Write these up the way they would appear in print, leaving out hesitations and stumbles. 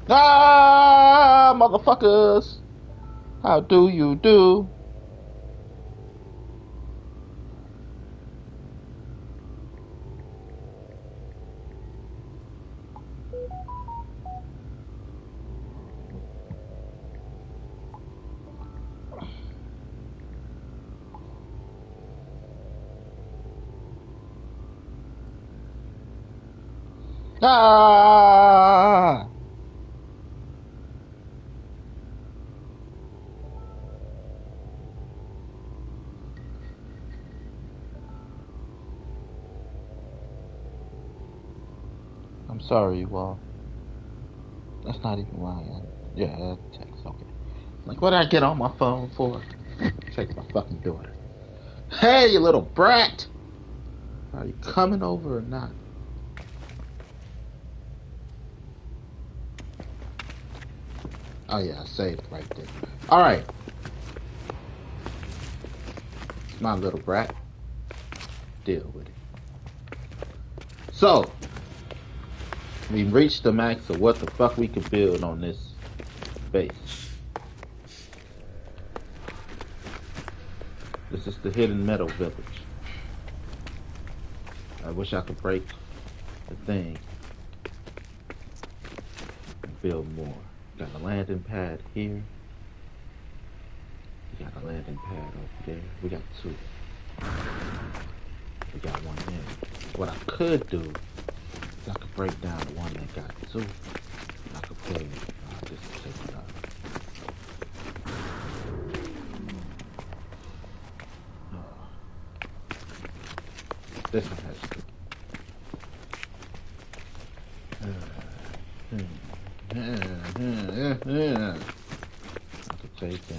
Ah, motherfuckers! How do you do? Ah! I'm sorry, you all. That's not even why yeah, text, okay. Like, what did I get on my phone for? Text my fucking daughter. Hey, you little brat! Are you coming over or not? Oh yeah, I saved right there. Alright. My little brat. Deal with it. So, we reached the max of what the fuck we could build on this base. This is the Hidden Meadow Village. I wish I could break the thing and build more. Got a landing pad here. We got a landing pad over there. We got two. We got one there. What I could do is I could break down the one that got two. And I could put this is taking up. This one has two. I could take down.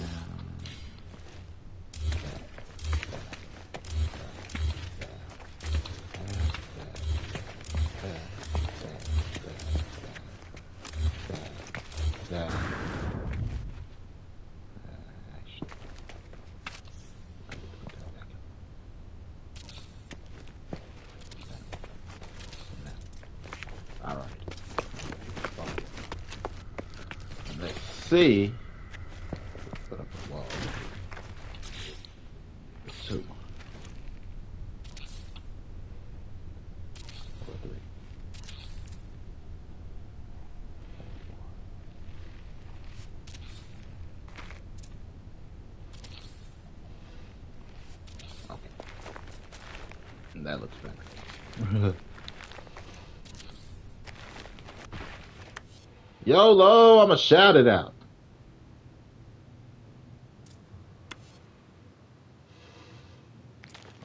See, put up a wall. Two. Or three. Okay. And that looks better. YOLO, I'ma shout it out.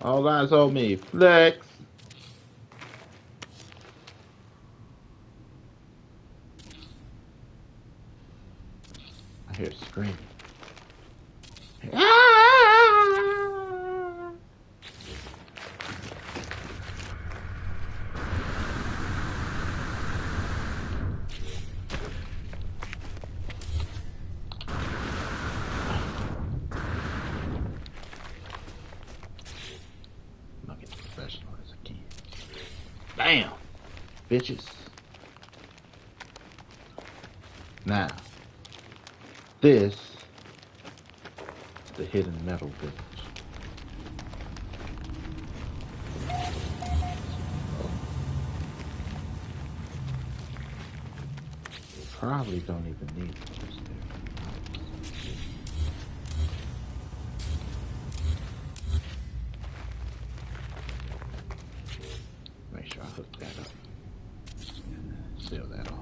All eyes on me. Flex. I hear screaming. Ah! I'm not getting professional as I can. Bam! Bitches. Now, this is the Hidden Meadow Village. Probably don't even need this there. Make sure I hook that up. Seal that off.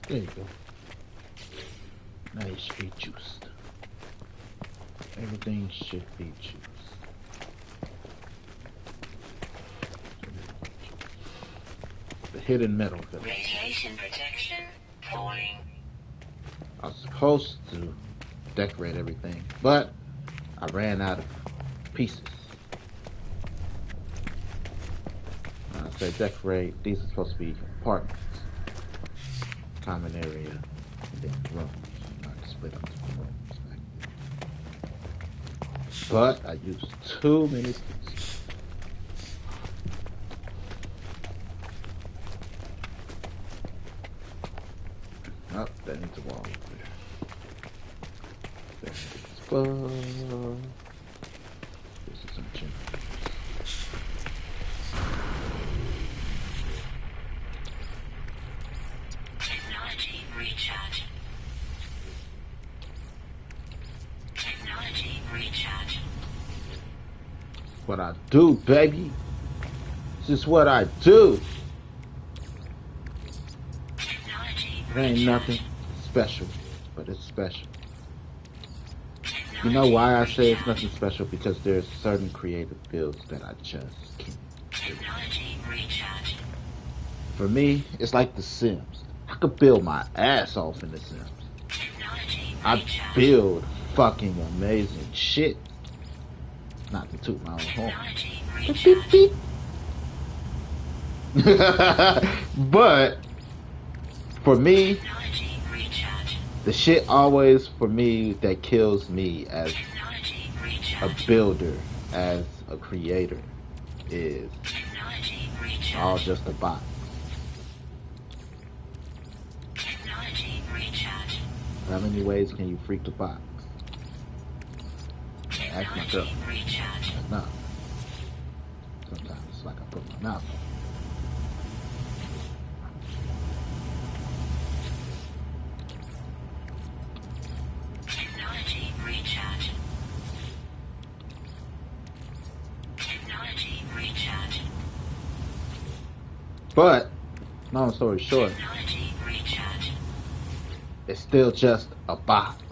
There you go. Now you should be juiced. Everything should be juiced. The Hidden Meadow Village. Radiation protection falling. I was supposed to decorate everything, but I ran out of pieces. I said decorate. These are supposed to be apartments, common area, and then rooms. I can split up the rooms back there. But I used too many pieces. Oh, that needs a wall over there. This is some generators. Technology recharging. Technology recharging. What I do, baby. This is what I do. It ain't nothing special, but it's special. You know why I say it's nothing special? Because there's certain creative builds that I just can't do. For me, it's like The Sims. I could build my ass off in The Sims. I build fucking amazing shit. Not to toot my own horn. Beep, beep, beep. But for me, the shit always for me that kills me as a builder, as a creator, is all just a box. How many ways can you freak the box? Ask my girl. No. Sometimes it's like I put my mouth on it. But, long story short, it's still just a box.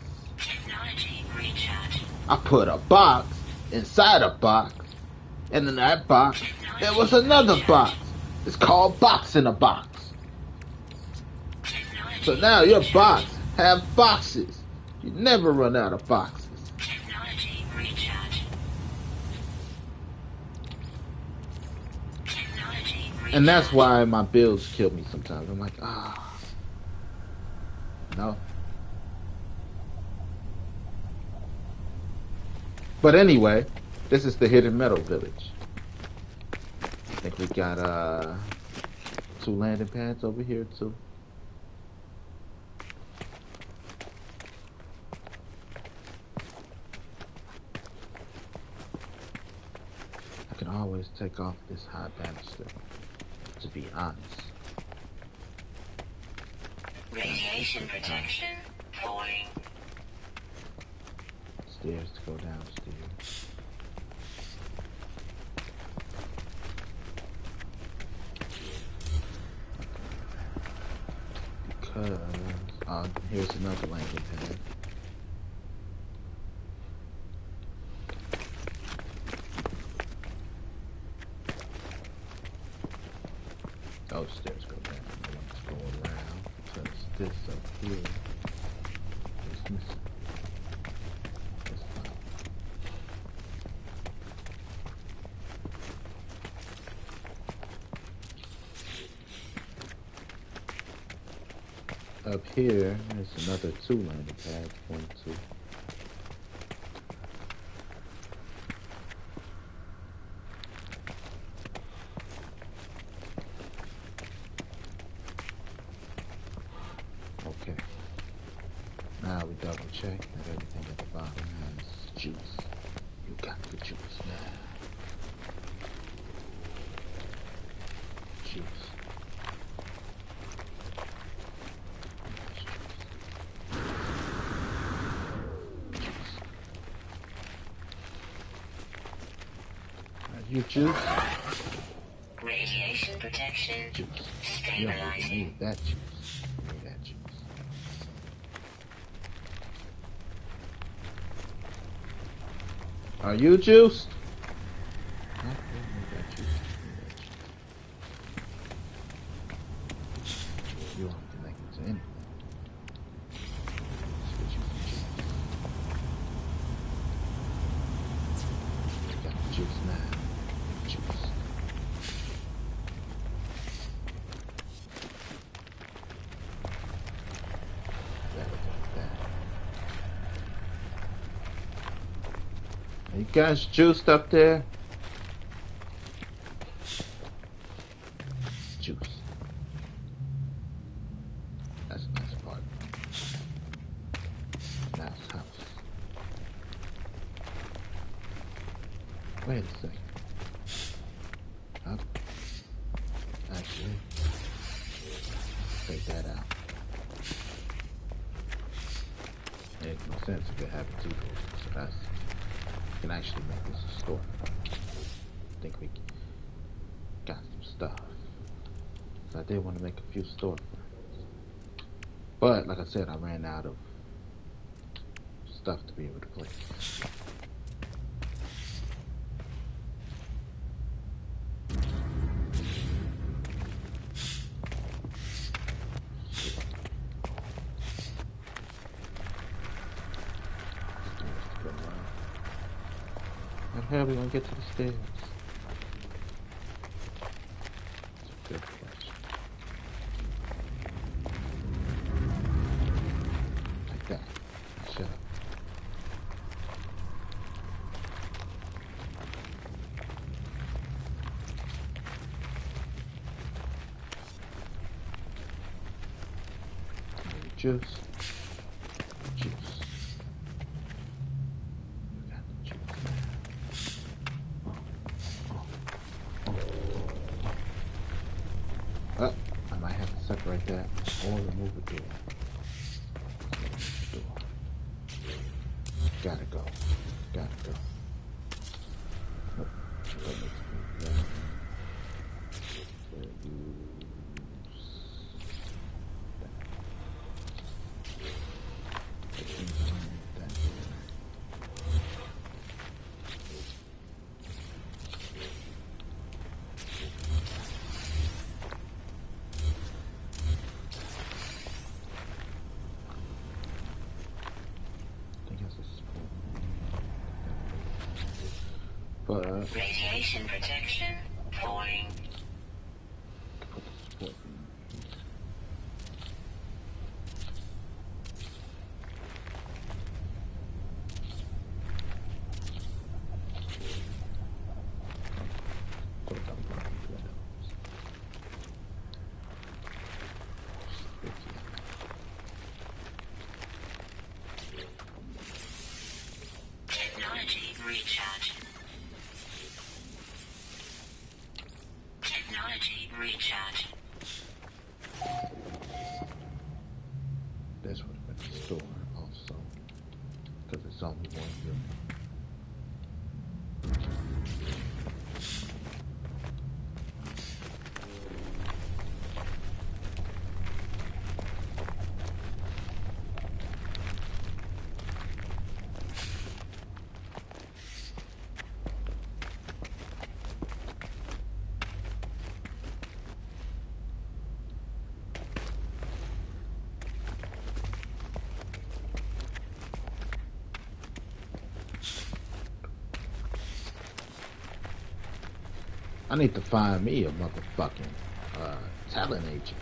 I put a box inside a box, and in that box, there was another box. It's called Box in a Box. So now your box have boxes. You never run out of boxes. And that's why my builds kill me sometimes. I'm like, no. But anyway, this is the Hidden Metal Village. I think we got 2 landing pads over here too. I can always take off this high banister, to be honest. Radiation protection falling. Stairs to go downstairs. Because here's another landing pad. Oh, stairs go down. Let's go around because this up here is missing. It's not. Up here is another 2 landing pads. 1, 2. Okay. Now we double check that everything at the bottom has juice. You got the juice now. Juice. You juice? Radiation protection Juice. You don't even stabilizing. need that juice. You need that juice. Are you juiced? No, you need that juice. You aren't connected to anything. Switch you from juice. You guys juiced up there? Juice. That's a nice part. Nice house. Wait a second. Up. Actually, take that out. Makes no sense if it happened to you. So that's, we can actually make this a store. I think we got some stuff. So I did want to make a few storefronts. But like I said, I ran out of stuff to be able to place. How the hell are we gonna get to the stairs? That's a good question. Like that. Shut up. Juice. Juice. We got the juice. Oh, I might have to separate that or remove the door. Gotta go. Gotta go. Oh, that makes me mad. But Radiation protection falling. put the support in. Put it on the windows. Technology recharge. Technology recharge. This would have been the store also, because it's only one unit. I need to find me a motherfucking talent agent.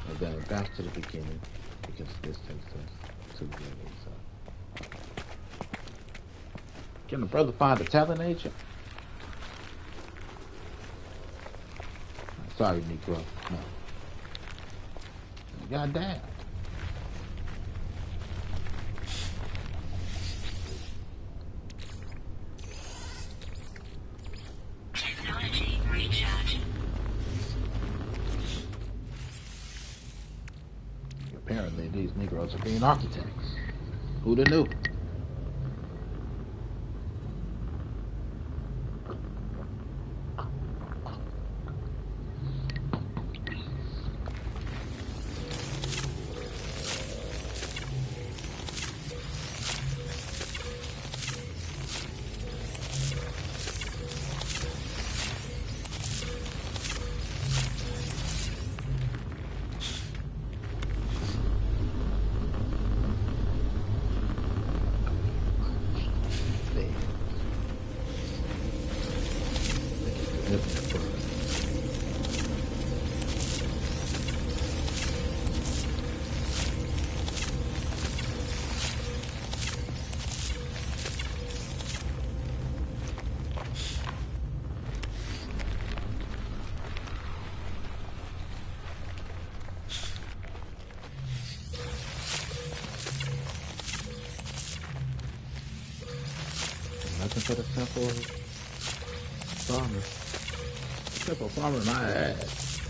And then back to the beginning, because this takes us to the beginning. So. Can a brother find a talent agent? Sorry, Negro. No. Goddamn. Technology recharge. Apparently, these Negroes are being architects. Who'da knew? looking for the simple farmer. Simple farmer, my ass.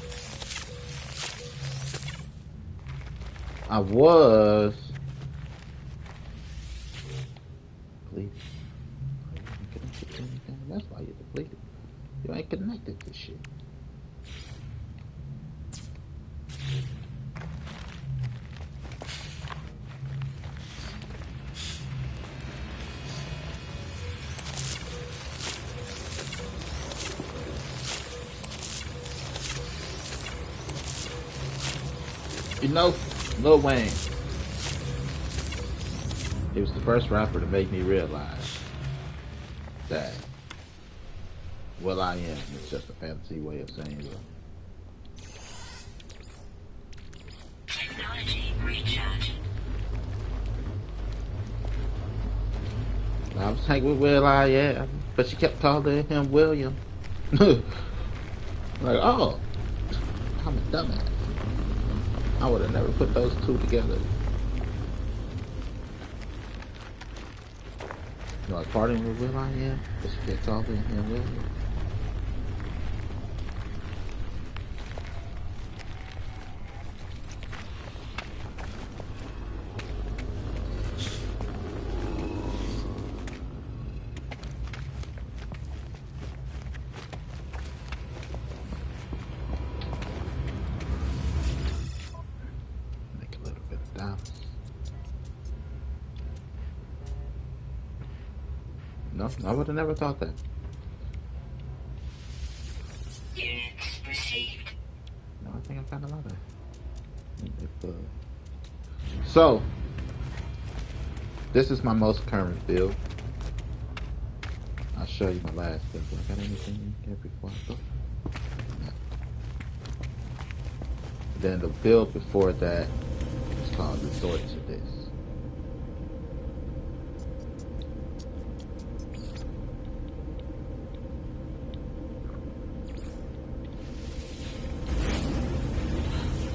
I was depleted. You ain't connected to anything. That's why you're depleted. You ain't connected to shit. You know, Lil Wayne, he was the first rapper to make me realize that Will I Am is just a fancy way of saying Will. Technology recharge. I was hanging with Will I Am, but she kept calling him William. Like, oh, I'm a dumbass. I would have never put those two together. You know, I was partying with Will I Am, but she kept calling him William. Make a little bit of dollars. No, I would have never thought that. Units received. No, I think I found a lot of it. So, this is my most current build. I'll show you my last build. Do I got anything in here before I go? No. Then the build before that is called Resort to This.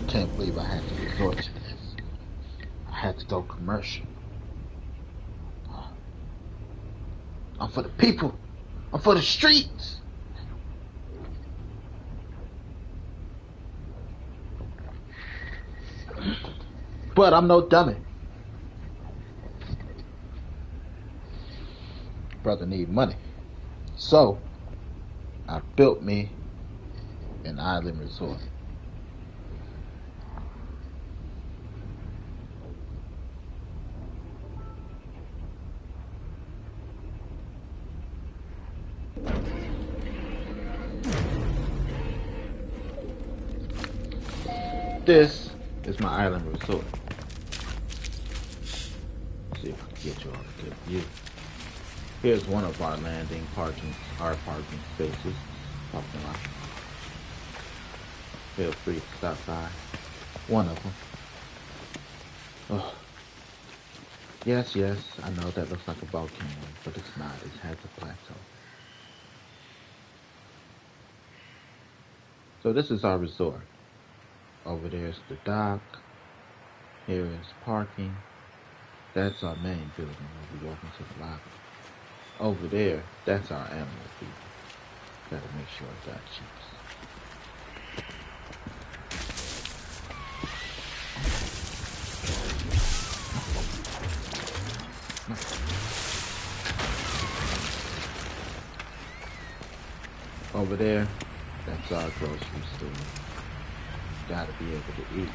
Can't believe I had to resort to this. I had to go commercial. I'm for the people. I'm for the streets. But I'm no dummy. Brother need money. So, I built me an island resort. This is my island resort. Let's see if I can get you all a good view. Here's one of our landing parking spaces. Parking lot. Feel free to stop by. One of them. Oh. Yes, I know that looks like a volcano, but it's not. It has a plateau. So this is our resort. Over there's the dock. Here is parking. That's our main building where we walk into the lobby. Over there, that's our animal feed. Gotta make sure it's got cheeks. Over there, that's our grocery store. Gotta be able to eat.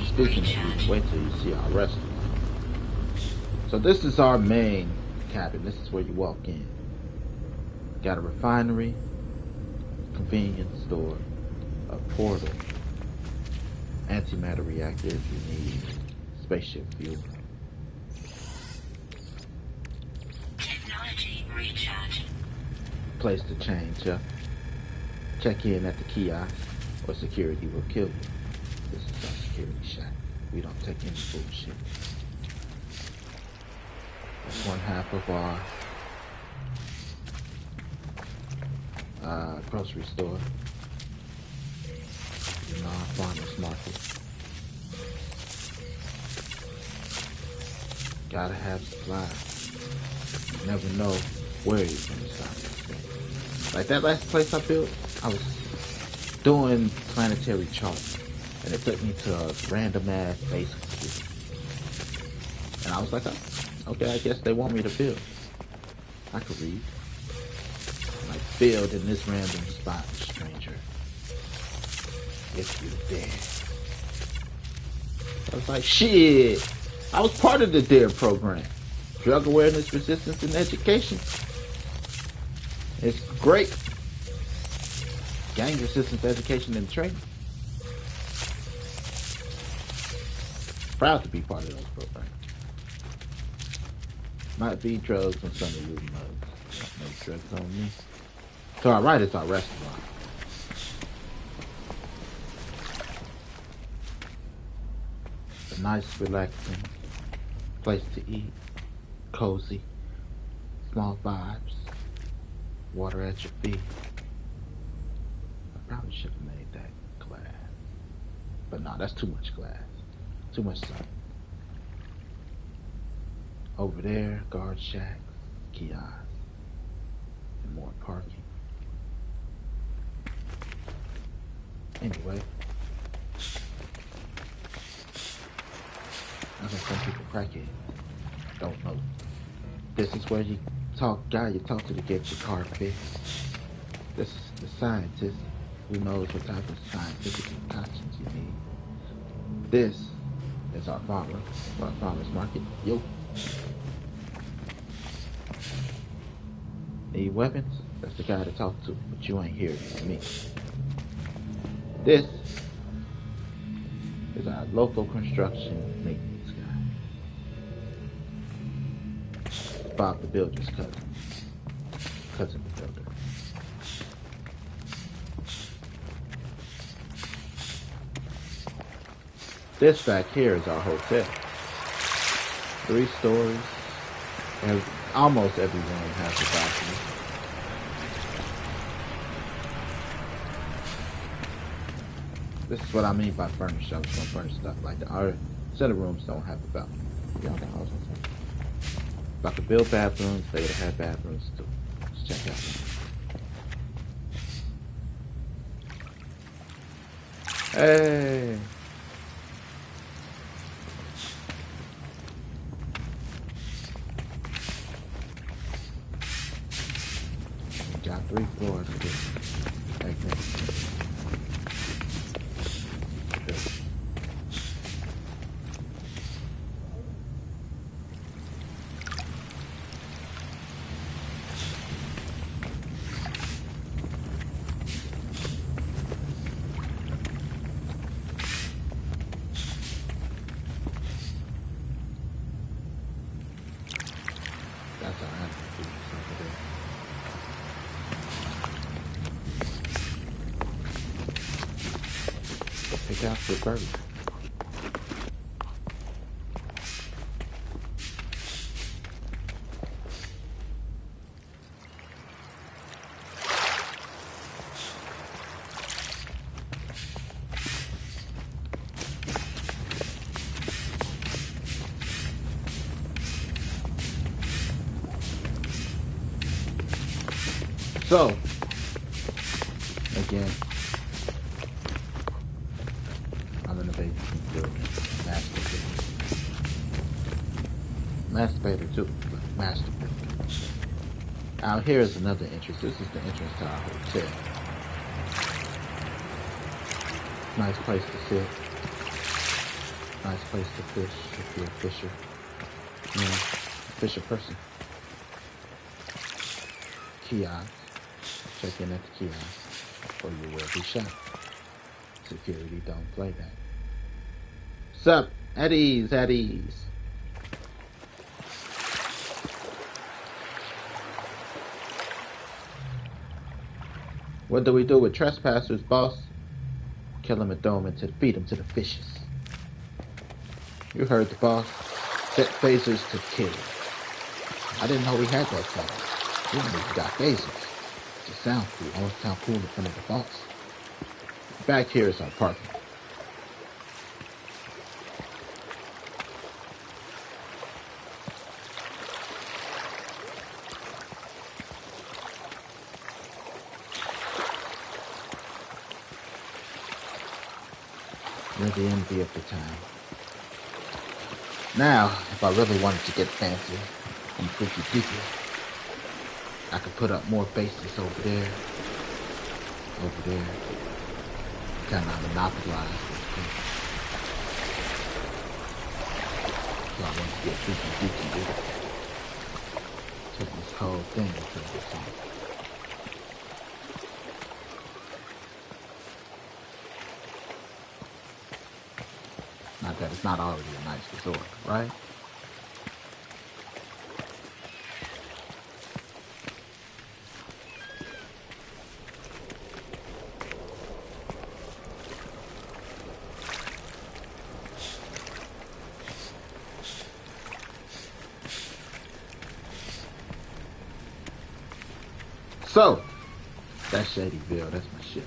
Speaking of eat, wait till you see our restaurant. So this is our main cabin. This is where you walk in. Got a refinery, convenience store, a portal, antimatter reactor if you need spaceship fuel. Technology recharge. Place to change up. Check in at the kiosk or security will kill you. This is our security shack. We don't take any bullshit. That's one half of our grocery store. our farmer's market. Gotta have supplies. You never know where you're gonna stop this thing. Like that last place I built, I was doing planetary charts, and it took me to a random ass basic school. And I was like, oh, okay, I guess they want me to build. I could read. Like, build in this random spot, stranger. If you dare. I was like, shit. I was part of the DARE program. Drug awareness, resistance, and education. It's great. Gang resistance, education, and training. Proud to be part of those programs. Might be drugs on some of you mugs. No drugs on me. To our right is our restaurant. A nice, relaxing place to eat. Cozy. Small vibes. Water at your feet. I probably should have made that glass. But no, that's too much glass. Too much sun. Over there, guard shacks, kiosks, and more parking. Anyway, I know some people crack it. Don't know. This is where you talk to get your car fixed. This is the scientist who knows what type of scientific concoctions you need. This is our farmer's market. Yo. Need weapons? That's the guy to talk to, but you ain't here with me. This is our local construction maintenance guy. Bob the Builder's cousin. Cousin the Builder. This back here is our hotel. 3 stories. And almost everyone has a balcony. This is what I mean by furnished. I was gonna furnish stuff like that. Our set of rooms don't have a balcony. Y'all know what I was gonna say. If I could build bathrooms, they would have had bathrooms too. Let's check out. Hey. Got 3 floors of this. Like this. That's all right. Pick out the bird. So, again, I'm in the basement building. Masturbator too, but masturbator. Out here is another entrance. This is the entrance to our hotel. Nice place to sit. Nice place to fish if you're a fisher. You know, fisher person. Kiosk. Check in at the kiosk, or you will be shot. Security don't play that. Sup? At ease, at ease. What do we do with trespassers, boss? Kill them and throw them into feed them to the fishes. You heard the boss. Set phasers to kill. I didn't know we had that kind. We didn't even got phasers. Just sound cool. Always sound cool in front of the boss. Back here is our parking. You're the envy of the town. Now, if I really wanted to get fancy and freaky deaky, I could put up more bases over there, kind of monopolize this thing. So I want to get freaky deaky with it. Take this whole thing into the song. Not that it's not already a nice resort, right? So, that's Shadyville, that's my shit.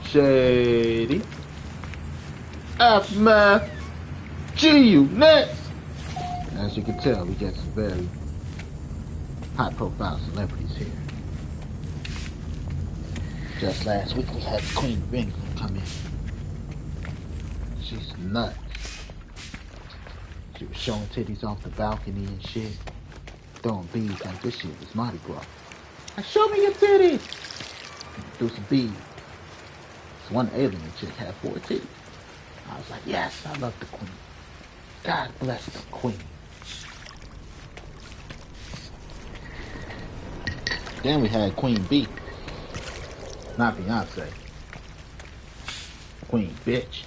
Shady. Aftermath. GU next. As you can tell, we got some very high profile celebrities here. Just last week we had Queen of England come in. She's nuts. She was showing titties off the balcony and shit. Throwing beads like this shit was Mardi Gras. Like, show me your titties! Threw some beads. This one alien chick had 4 titties. I was like, yes, I love the Queen. God bless the Queen. Then we had Queen B. Not Beyonce. Queen bitch.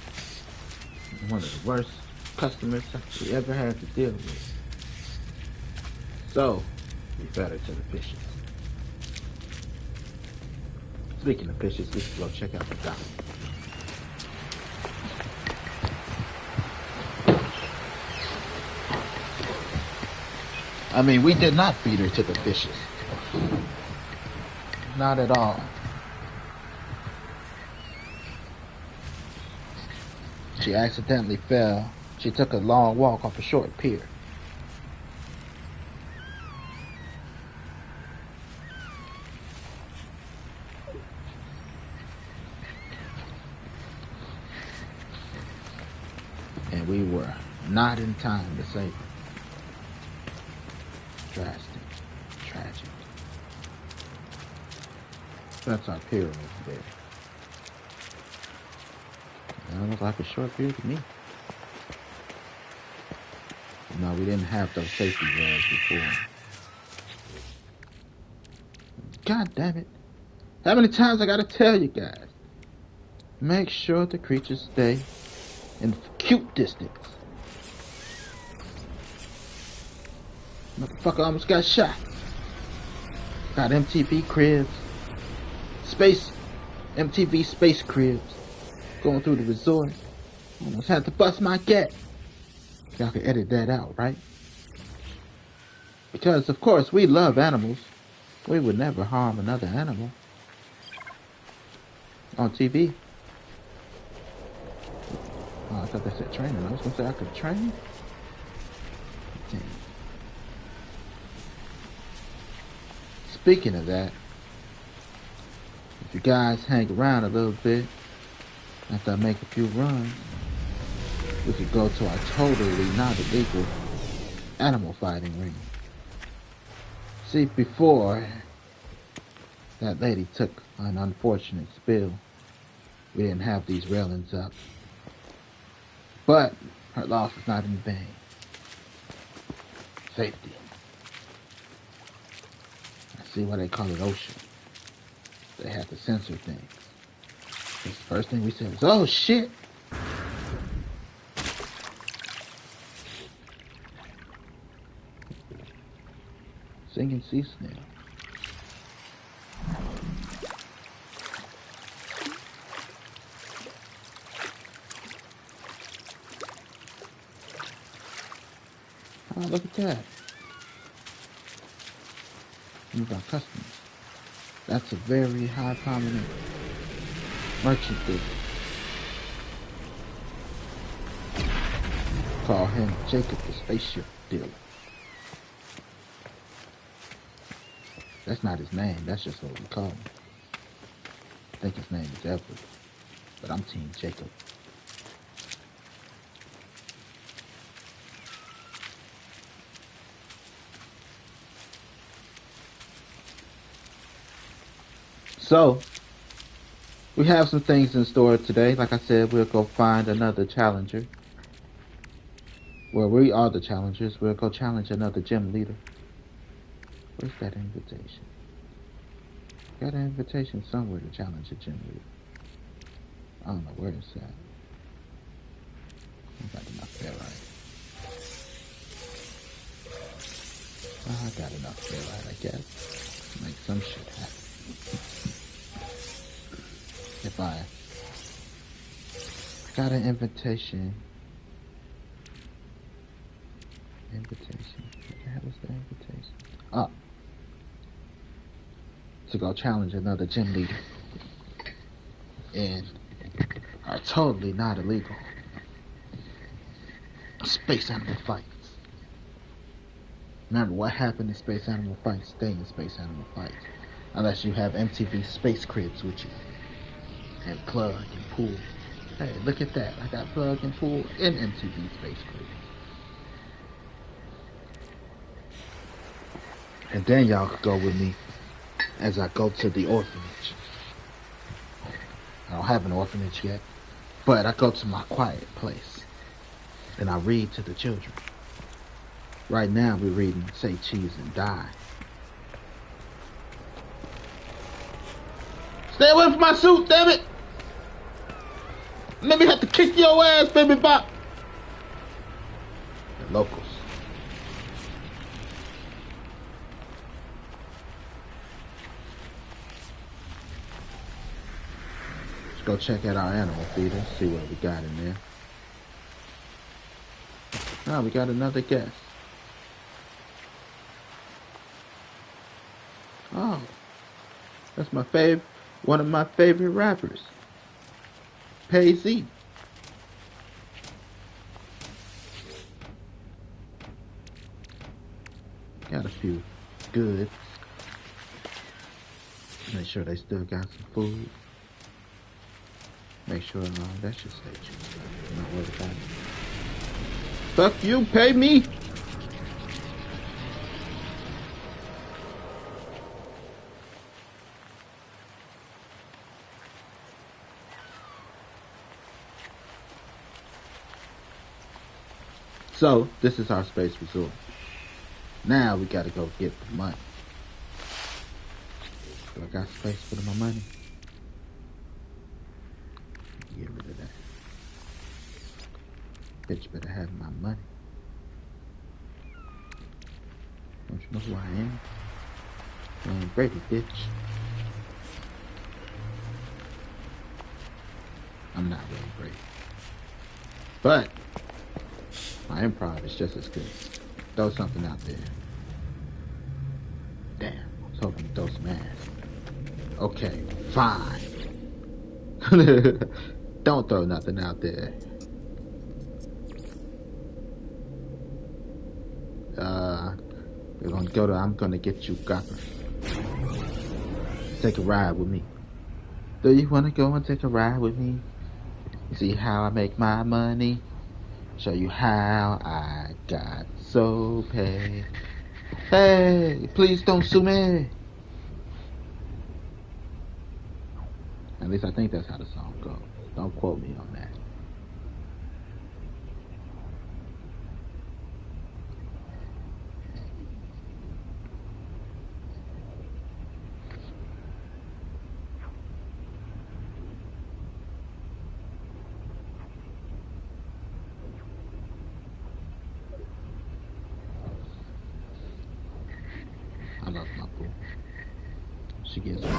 One of the worst customers we ever had to deal with. So, we fed her to the fishes. Speaking of fishes, we should go check out the dock. I mean, we did not feed her to the fishes. Not at all. She accidentally fell. She took a long walk off a short pier. And we were not in time to save her. Drastic. Tragic. That's our pier over there. That looks like a short pier to me. No, we didn't have those safety rails before. God damn it. How many times I gotta tell you guys? Make sure the creatures stay in cute distance. Motherfucker almost got shot. Got MTV cribs. MTV space cribs. Going through the resort. Almost had to bust my gut. Y'all can edit that out, right? Because, of course, we love animals. We would never harm another animal. On TV. Oh, I thought they said training. I was going to say I could train. Damn. Speaking of that, if you guys hang around a little bit, after I make a few runs, we could go to our totally not illegal animal fighting ring. See, before that lady took an unfortunate spill, we didn't have these railings up. But her loss was not in vain. Safety. I see why they call it OSHA. They have to censor things. The first thing we said was, oh shit! Singing sea snail. Oh, look at that. Move our customers. That's a very high prominent merchant business. Call him Jacob the Spaceship Dealer. That's not his name, that's just what we call him. I think his name is Edward, but I'm Team Jacob. So, we have some things in store today. Like I said, we'll go find another challenger. Well, we are the challengers. We'll go challenge another gym leader. Where's that invitation? Got an invitation somewhere to challenge a gym leader. I don't know where it's at. I got enough there, right? I got enough there, right, I guess. Make some shit happen. If I got an invitation. Invitation. What the hell is the invitation? Oh. To go challenge another gym leader. And are totally not illegal. Space Animal Fights. Remember what happened in Space Animal Fights, stay in Space Animal Fights. Unless you have MTV Space Cribs with you. And Plug and Pool. Hey, look at that. I got Plug and Pool in MTV Space Cribs. And then y'all could go with me as I go to the orphanage. I don't have an orphanage yet, but I go to my quiet place and I read to the children. Right now we're reading Say Cheese and Die. Stay away from my suit, damn it! Let me have to kick your ass, baby bop. The locals. Let's go check out our animal feeder, see what we got in there. Oh, we got another guest. Oh, that's my favorite, one of my favorite rappers, Pay-Z. Got a few goods. Make sure they still got some food. Make sure that should stay true. I'm not worried about it. Fuck you, pay me. So, this is our space resort. Now we gotta go get the money. Do I got space for my money? Get rid of that. Bitch better have my money. Don't you know who I am? Man, Brady, bitch. I'm not really Brady. But my improv is just as good. Throw something out there. Damn, I was hoping to throw some ass. Okay, fine. Don't throw nothing out there. We're gonna go to I'm Gonna Get You Gopper. Take a ride with me. Do you wanna go and take a ride with me? See how I make my money? Show you how I got so paid. Hey, please don't sue me. At least I think that's how the song goes. Don't quote me on that. I love my boo. She gives me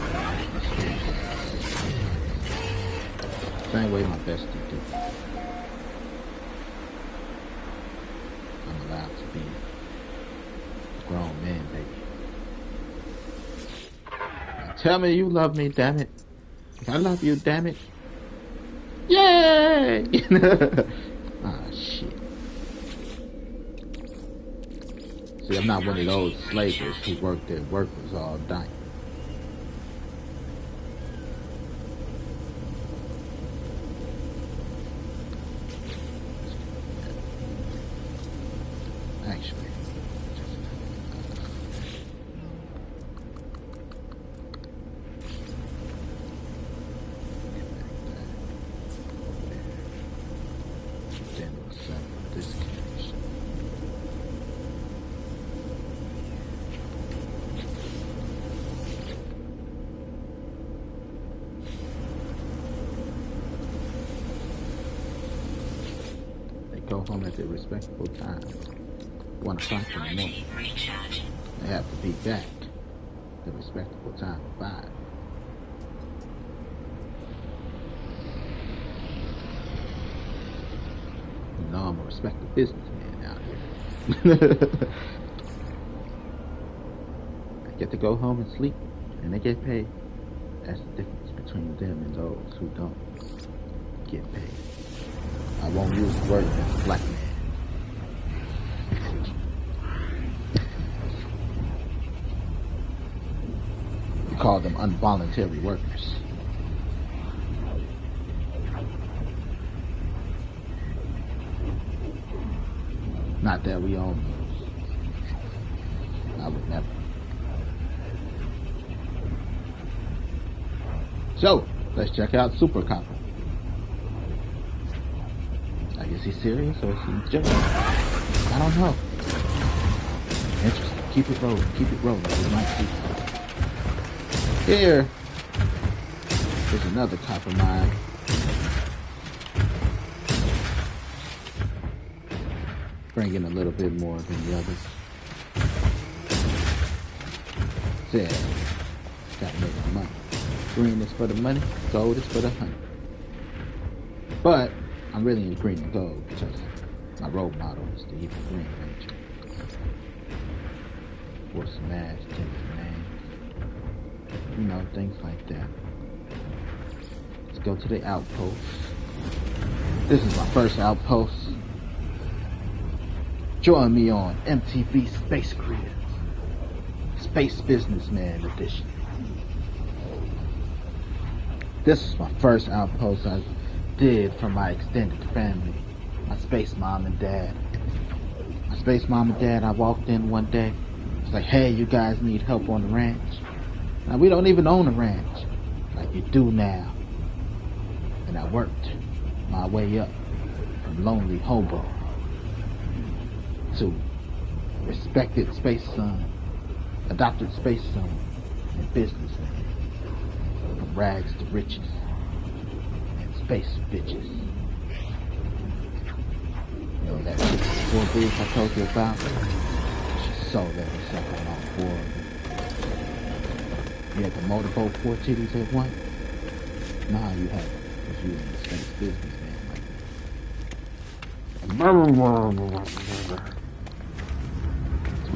same way my bestie do. I'm allowed to be a grown man, baby. Now tell me you love me, damn it. I love you, damn it. Yay! Ah, shit. See, I'm not one of those slavers who work their workers all night. home at their respectable time. 1 o'clock in the morning. Technology recharging. They have to be back at the respectable time of 5. You know I'm a respected businessman out here. I get to go home and sleep, and they get paid. That's the difference between them and those who don't get paid. I won't use the word as a black man. We call them involuntary workers. Not that we own those. I would never. So, let's check out Super Copper. I guess he's serious or is he joking? I don't know. Interesting. Keep it rolling. Keep it rolling. We might see. Here is another copper mine. Bringing a little bit more than the others. Said, gotta make the money. Green is for the money, gold is for the honey. But I'm really into green and gold because my role model is the evil Green Ranger. Wore some ass, changed the names, you know, things like that. Let's go to the outpost. This is my first outpost. Join me on MTV Space Grid, Space Businessman Edition. This is my first outpost I did for my extended family, my space mom and dad. My space mom and dad, I walked in one day. It's like, hey, you guys need help on the ranch. Now, we don't even own a ranch like you do now. And I worked my way up from lonely hobo to respected space son, adopted space son, and businessman. From rags to riches and space bitches. You know that chick with 4 boobs I told you about? She sold that herself on all 4 of them. You had to motorboat 4 titties at once? Nah, you haven't, because you in the space businessman like that. It's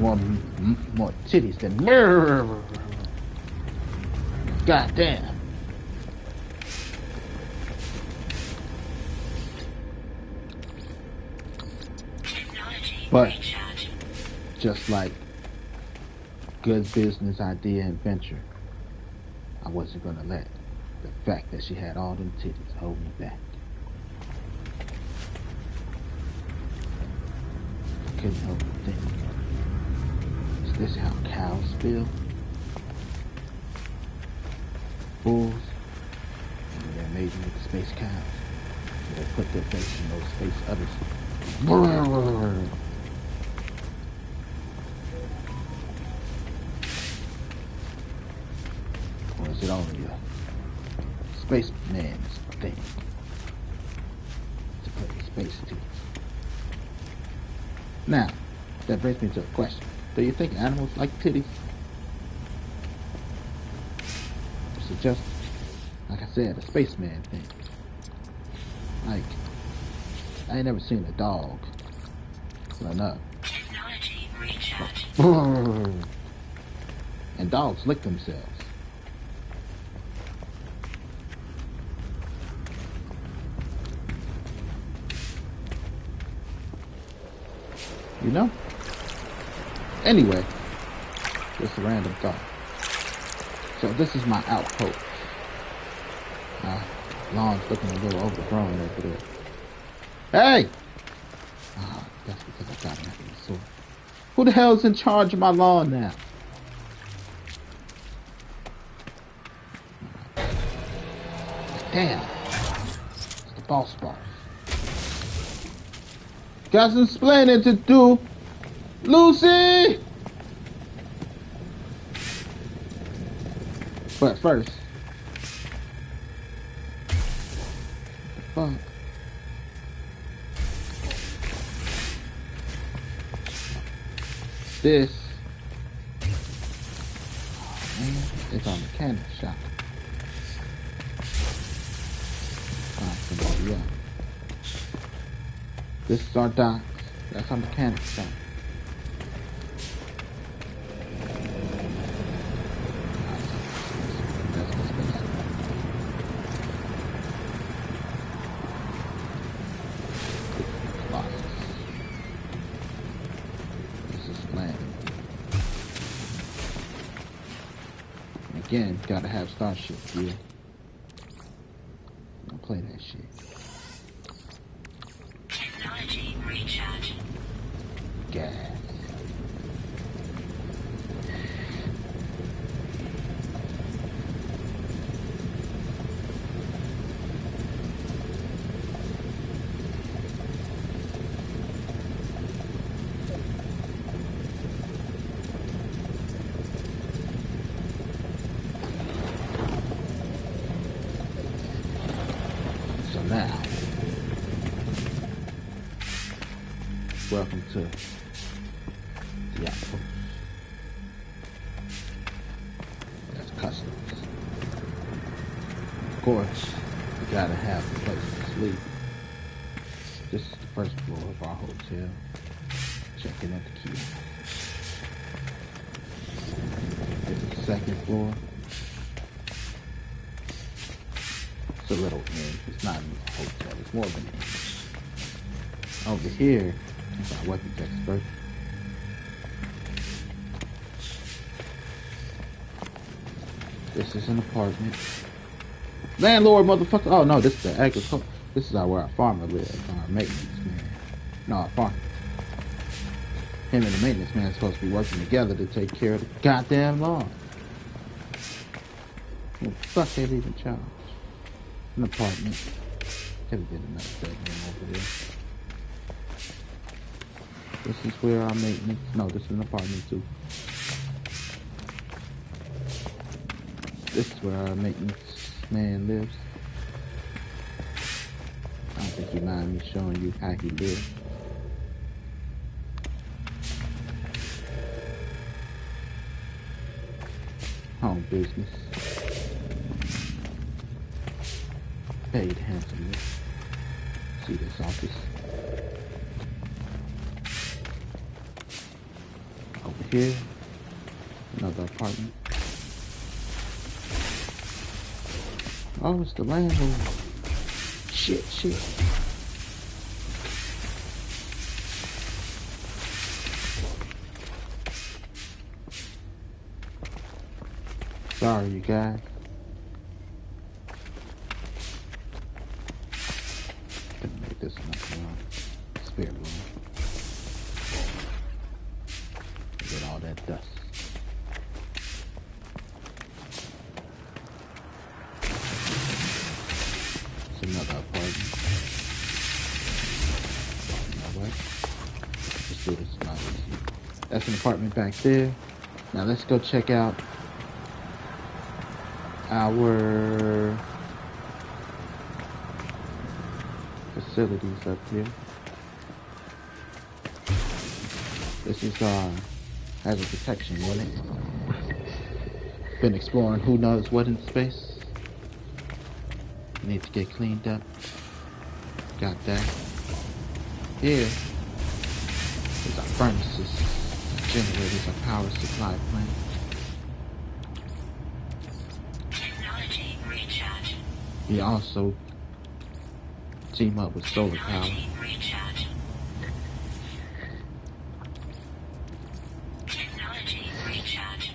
more titties than goddamn. But just like good business idea and venture, I wasn't gonna let the fact that she had all them titties hold me back. I couldn't help but think, is this how cows feel? Bulls, and they're mating with the space cows. They put their face in those space udders. Or is it only a spaceman's thing to put in space teeth? Now, that brings me to a question. Do you think animals like titties? So just, like I said, a spaceman thing. Like, I ain't never seen a dog run up. Technology recharging. And dogs lick themselves. You know? Anyway, just a random thought. So this is my outpost. Lawn's looking a little overgrown over there. Hey! Oh, that's because I got nothing to sort. Who the hell's in charge of my lawn now? Damn. It's the boss. Got some explaining to do. Lucy! But first, fuck. This is our mechanic shop. Yeah. This is our docks. That's our mechanic shop. That's the space. This is land. Again, gotta have Starship gear. Don't play that shit. Technology recharge. Gas. So now, welcome to the outpost. That's customs. Of course, we gotta have a place to sleep. This is the first floor of our hotel. Checking at the key. This is the second floor. It's a little inn. It's not a hotel. It's more of an inn. Over here is our weapons expert. This is an apartment. Landlord, motherfucker. Oh no, this is the agriculture. This is where our farmer lives. Our maintenance man. No, our farmer. Him and the maintenance man are supposed to be working together to take care of the goddamn lawn. What the fuck they leave in charge? An apartment. Could have been another bedroom over there. This is where our maintenance. No, this is an apartment too. This is where our maintenance man lives. I don't think you mind me showing you how he lives. Home business. Paid handsomely. See this office. Over here, another apartment. Oh, it's the landlord. Shit. Sorry, you guys. Gonna make this enough room. Spare room. Get all that dust. It's another apartment. You know what? Let's do this now. That's an apartment back there. Now let's go check out our facilities up here. This is hazard protection unit. Been exploring who knows what in space. Need to get cleaned up. Got that. Here is our furnaces, generators, our power supply plant. Technology recharge. We also team up with solar power. Technology recharge. Technology recharge.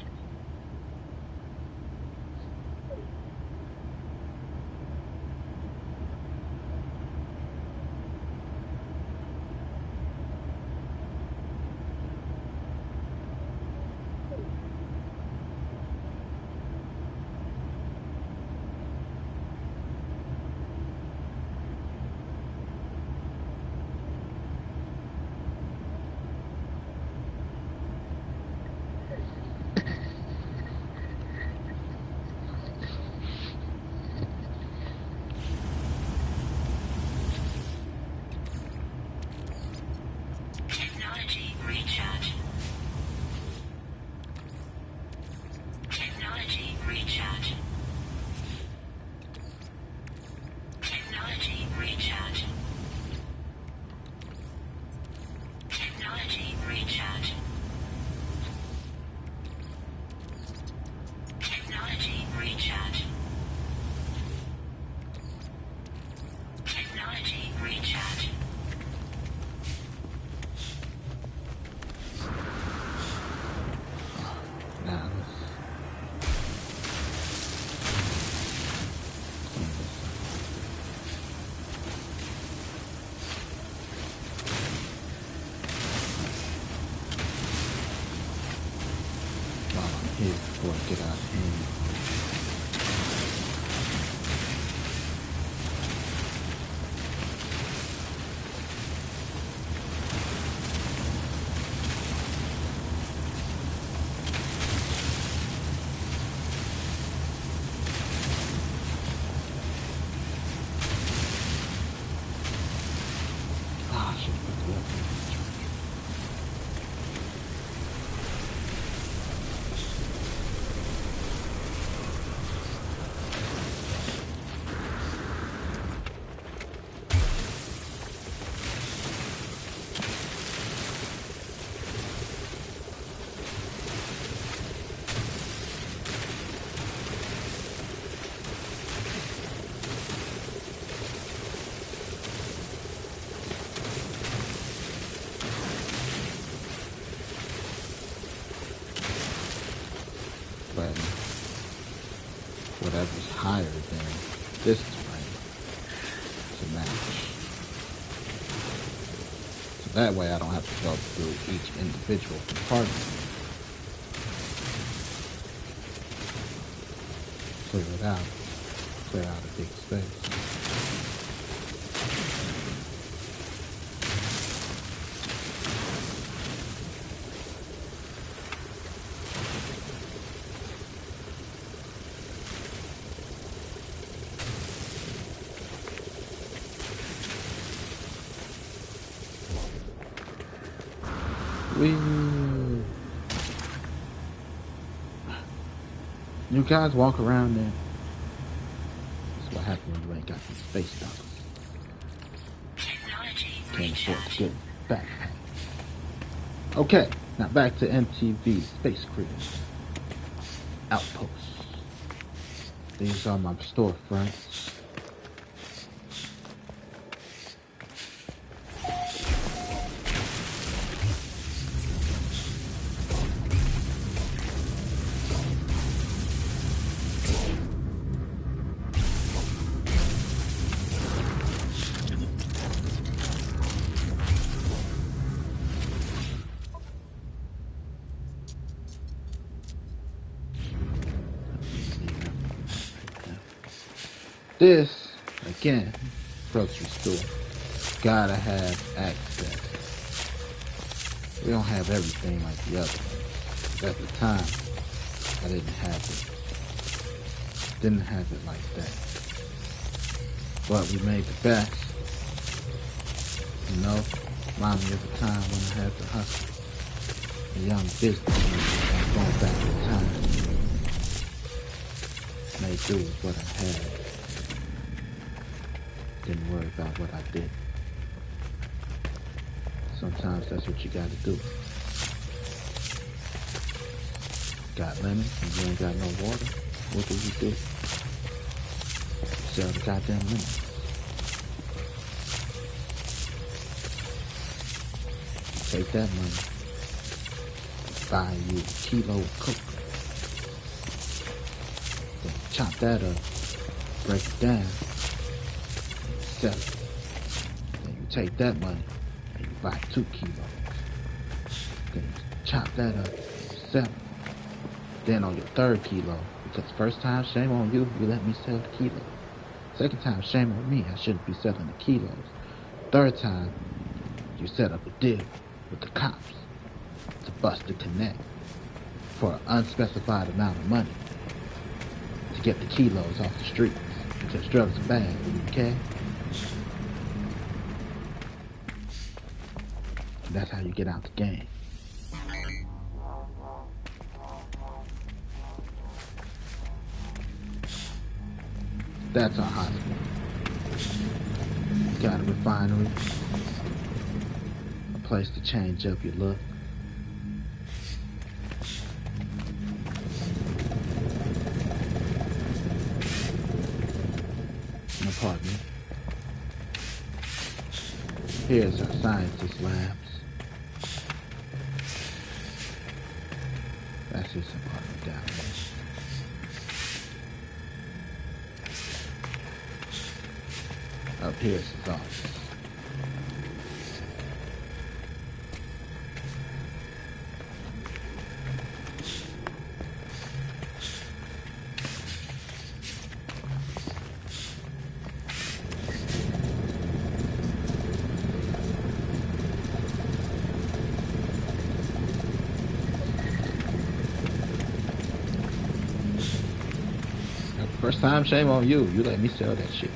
while I'm here before I get out of hand. Ah, I should have put the weapon in the trunk. But whatever's higher than this terrain to match. So that way I don't have to go through each individual compartment. Clear it out. Clear out a big space. Wee. You guys walk around there. That's what happens when you ain't got some space dollars. Technology Can't afford to recharging. get backpack. Okay, now back to MTV Space Cruise Outpost. These are my storefronts. This, again, grocery store. Gotta have access. We don't have everything like the other ones. At the time, I didn't have it. Didn't have it like that. But we made the best. You know, remind me of a time when I had to hustle. A young businessman going back in time. Made do with what I had. Didn't worry about what I did. Sometimes that's what you gotta do. Got lemons and you ain't got no water? What do you do? Sell the goddamn lemons. Take that money, buy you a kilo of coke. Then chop that up, break it down, sell it. Then you take that money and you buy 2 kilos. Then you chop that up, sell it. Then on your 3rd kilo, because first time, shame on you, you let me sell the kilos. Second time, shame on me, I shouldn't be selling the kilos. 3rd time, you set up a deal with the cops to bust the connect for an unspecified amount of money to get the kilos off the streets, because drugs are bad, okay? And that's how you get out the game. That's our hospital. Got a refinery, a place to change up your look. An apartment. Here's our scientist labs. That's his apartment down there. Up here's his office. First time, shame on you. You let me sell that shit.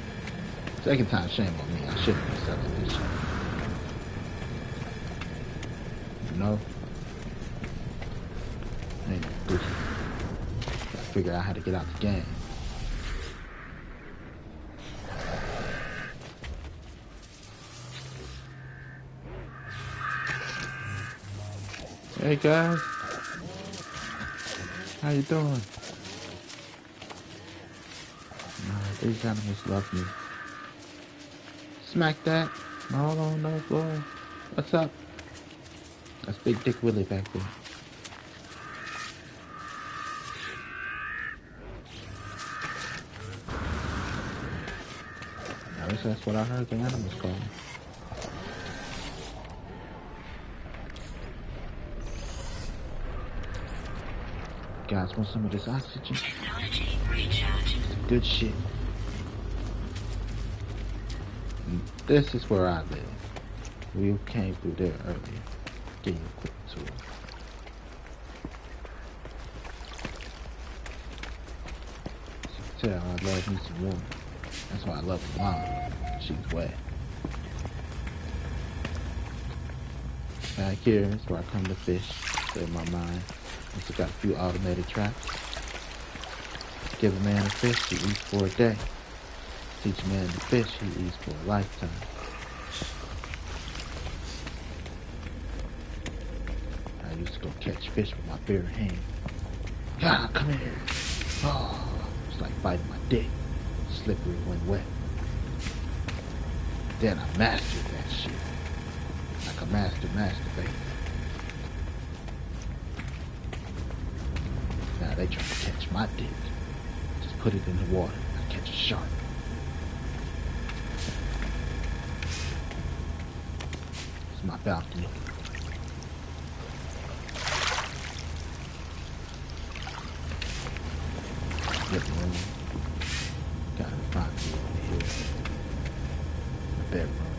Second time, shame on me. I shouldn't be selling this shit. You know? Ain't no goofy. Gotta figure out how to get out the game. Hey guys, how you doing? These animals love me. Smack that. All on the floor. What's up? That's Big Dick Willie back there. At least that's what I heard the animals call me. Guys, want some of this oxygen? Technology recharge. Some good shit. And this is where I live. We came through there earlier. Give you a quick tour. As you can tell, I love me some water. That's why I love my mom. She's wet. Back here is where I come to fish. Save my mind. Also got a few automated traps. Give a man a fish, he eats for a day. Teach a man to fish, he eats for a lifetime. I used to go catch fish with my bare hand. God, come here. Oh, it's like biting my dick. Slippery when wet. Then I mastered that shit. Like a master masturbator. Now they try to catch my dick. Just put it in the water. I catch a shark. It's my balcony. Living room. Got a balcony over here. The bedroom.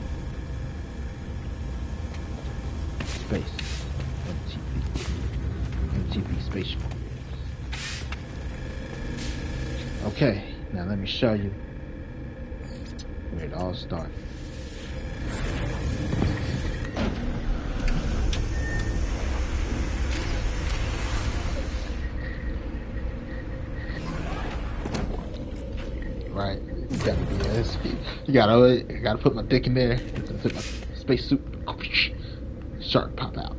Space. MTV spaceship. Okay, now let me show you where it all started. Right, you gotta be this. You gotta put my dick in there. Put my spacesuit. Shark pop out.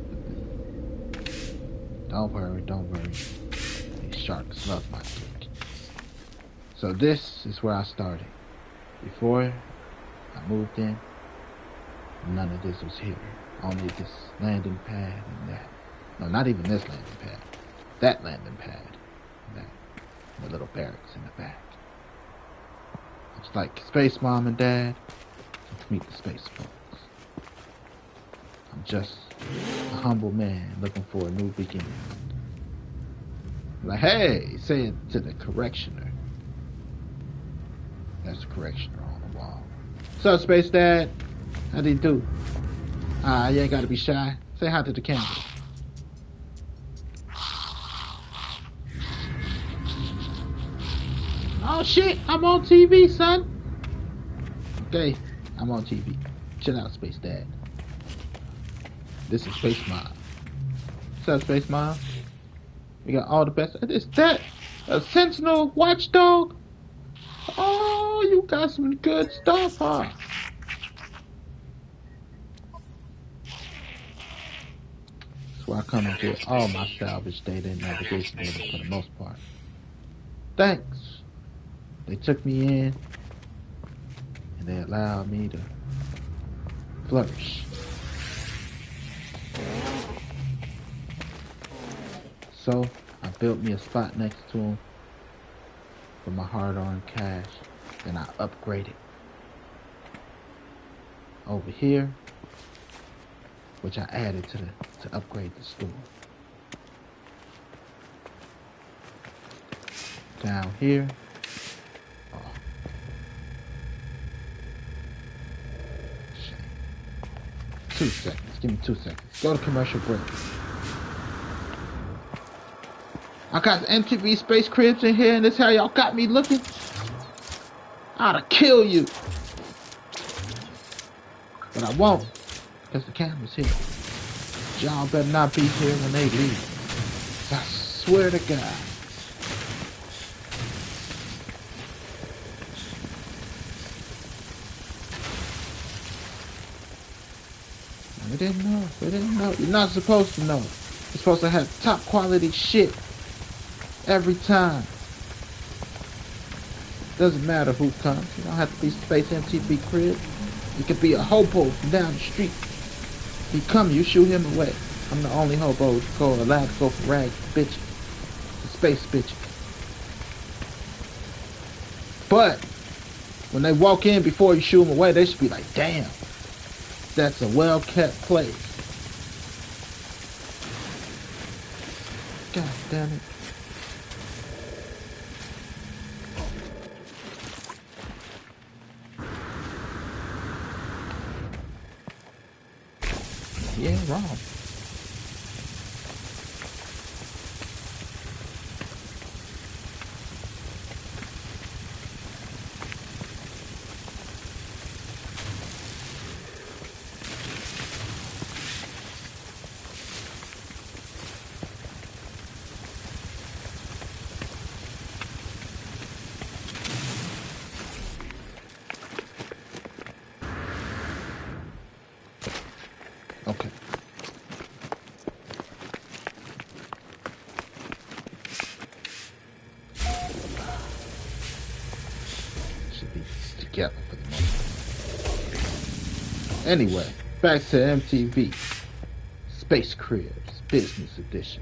Don't worry. These sharks love my dick. So this is where I started. Before I moved in, none of this was here. Only this landing pad and that. No, not even this landing pad. That landing pad. And that. And the little barracks in the back. It's like Space Mom and Dad. Let's meet the space folks. I'm just a humble man looking for a new beginning. Like, hey, say it to the correctioner. That's the correctioner on the wall. What's up, Space Dad? How do you do? You ain't gotta be shy. Say hi to the camera. Oh shit, I'm on TV, son. Okay, I'm on TV. Chill out, Space Dad. This is Space Mom. What's up, Space Mom? We got all the best. Is that a Sentinel Watchdog? Oh, you got some good stuff, huh? That's where I come and get all my salvage data and navigation data for the most part. Thanks. They took me in and they allowed me to flourish. So I built me a spot next to him for my hard-earned cash. Then I upgraded over here, which I added to upgrade the store. Down here, shame. 2 seconds. Give me 2 seconds. Go to commercial break. I got the MTV Space Cribs in here, and this how y'all got me looking? I ought to kill you. But I won't, because the camera's here. Y'all better not be here when they leave. I swear to God. We didn't know. We didn't know. You're not supposed to know. You're supposed to have top quality shit every time. Doesn't matter who comes. You don't have to be Space MTV Crib. You could be a hobo from down the street. He come, you shoot him away. I'm the only hobo allowed to go for rags, bitches. The space bitches. But when they walk in before you shoot them away, they should be like, damn, that's a well-kept place. God damn it. Yeah, wrong. Okay. Should be together for the moment. Anyway, back to MTV. Space Cribs, Business Edition.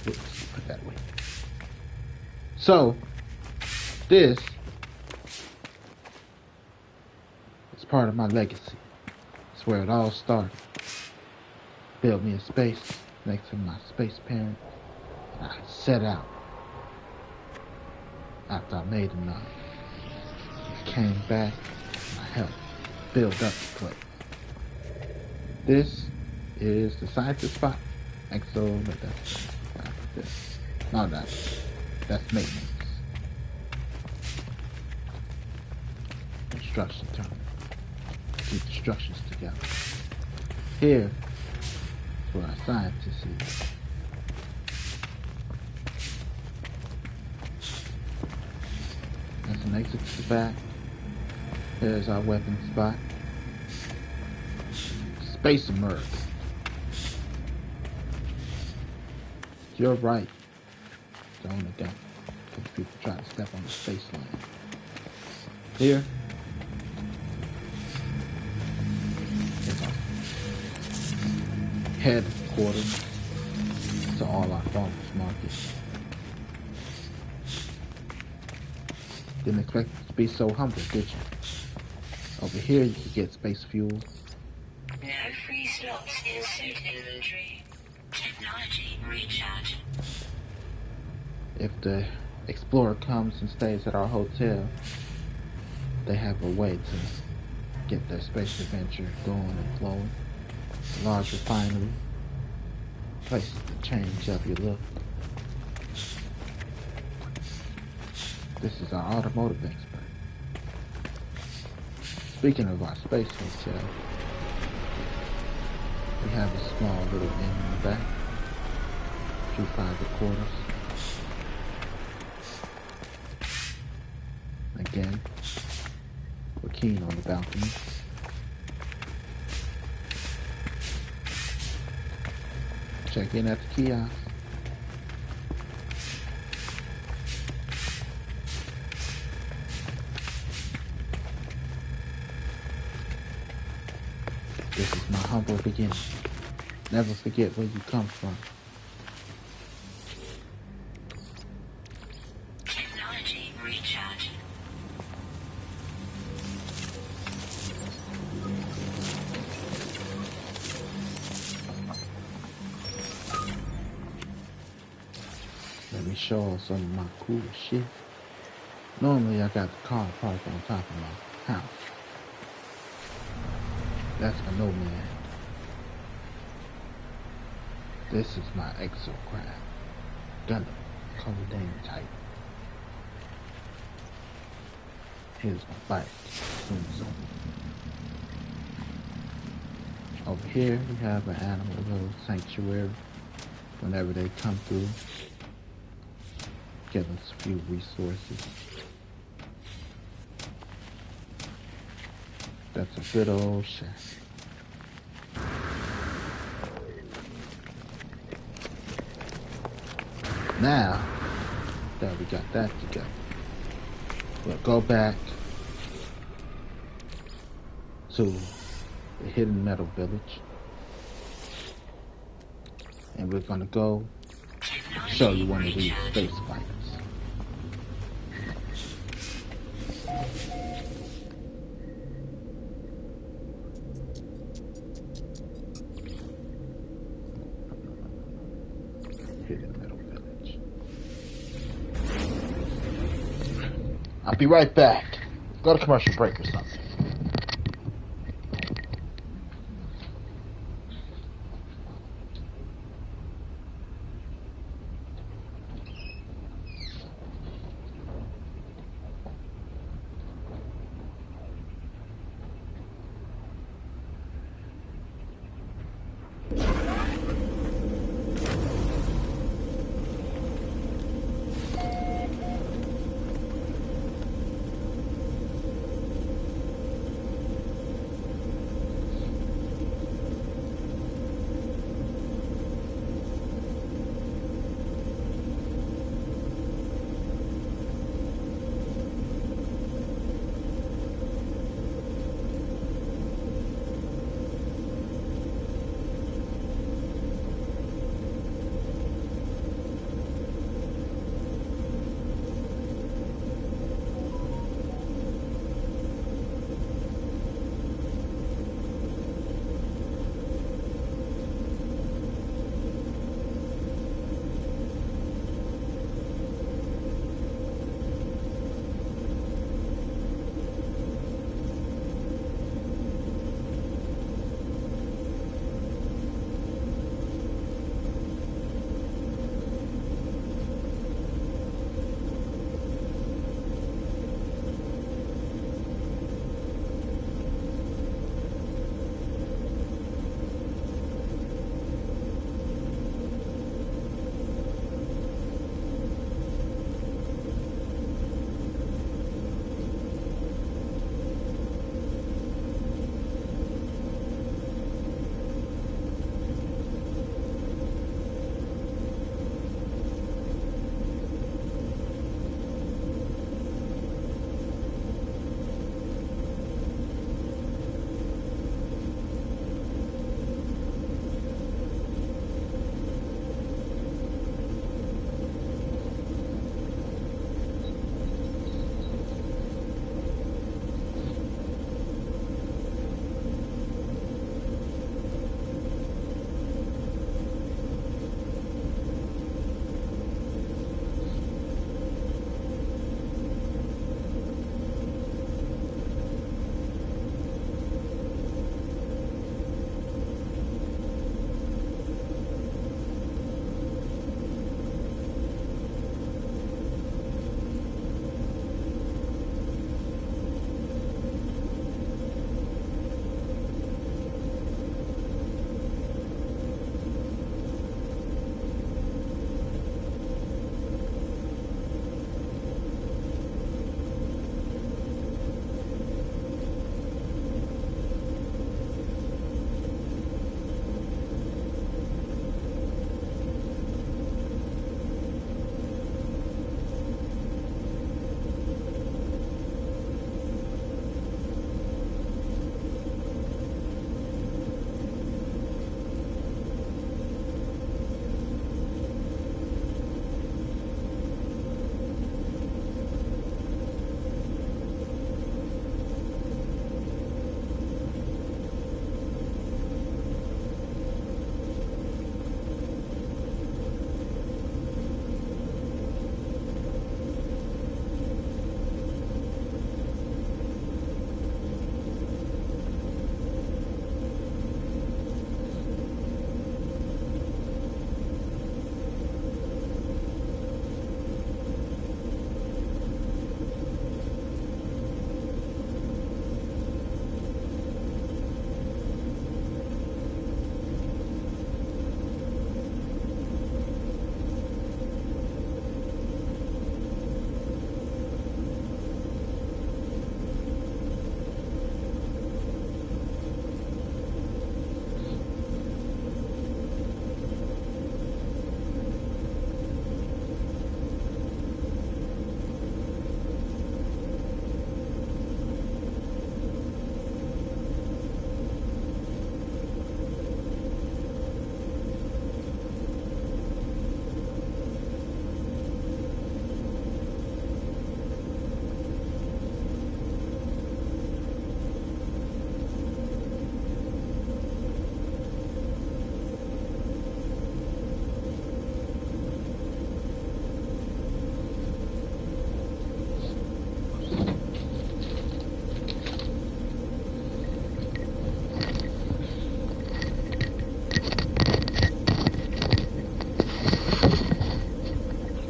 Oops, put that away. So, this is part of my legacy. It's where it all started. Built me a space next to my space parent, and I set out. After I made enough, I came back and I helped build up the place. This is the scientist spot. Exo, but that's this. No, that's maintenance. Construction terminal. Keep the structures together. Here is where our scientists is. That's an exit to the back. Here's our weapon spot. Space emerge. You're right. Don't let that. Because people try to step on the space line. Here. Headquarters to all our farmers markets. Didn't expect it to be so humble, did you? Over here you can get space fuel. No free slots in suit inventory. Technology recharge. If the explorer comes and stays at our hotel, they have a way to get their space adventure going and flowing. A large refinery, places to change up your look. This is our automotive expert. Speaking of our space hotel, we have a small little inn in the back, 2 private quarters. Again, we're keen on the balcony. Check in at the kiosk. This is my humble beginning. Never forget where you come from. Technology recharge. Let me show some of my cool shit. Normally I got the car parked on top of my house. That's my nomad. This is my exocraft. Gundam, Codename Titan. Here's my bike. Zoom, zoom. Over here we have an animal little sanctuary. Whenever they come through, give us a few resources. That's a good old shack. Now that we got that together, we'll go back to the Hidden Metal Village. And we're gonna go show you one of these space fighters. Hidden Metal Village. I'll be right back. Go to commercial break or something.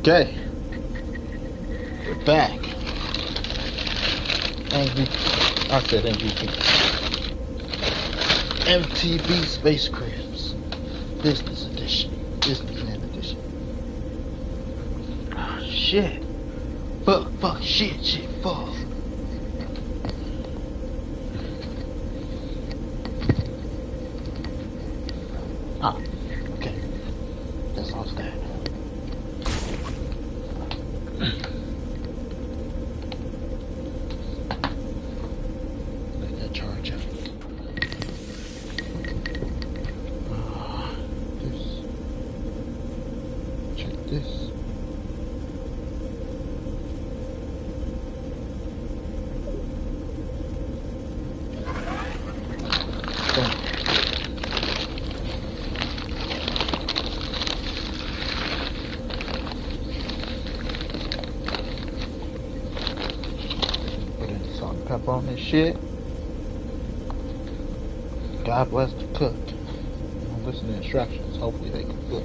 Okay, we're back. I said MVP. MTV Space Cribs. Business edition. Businessman edition. Oh, shit. Fuck, shit, fuck. Ah, okay. That's all that. Let that charge up. This. Check this. Boom. Put in salt and pepper on this shit. God bless the cook. Don't listen to instructions. Hopefully they can cook.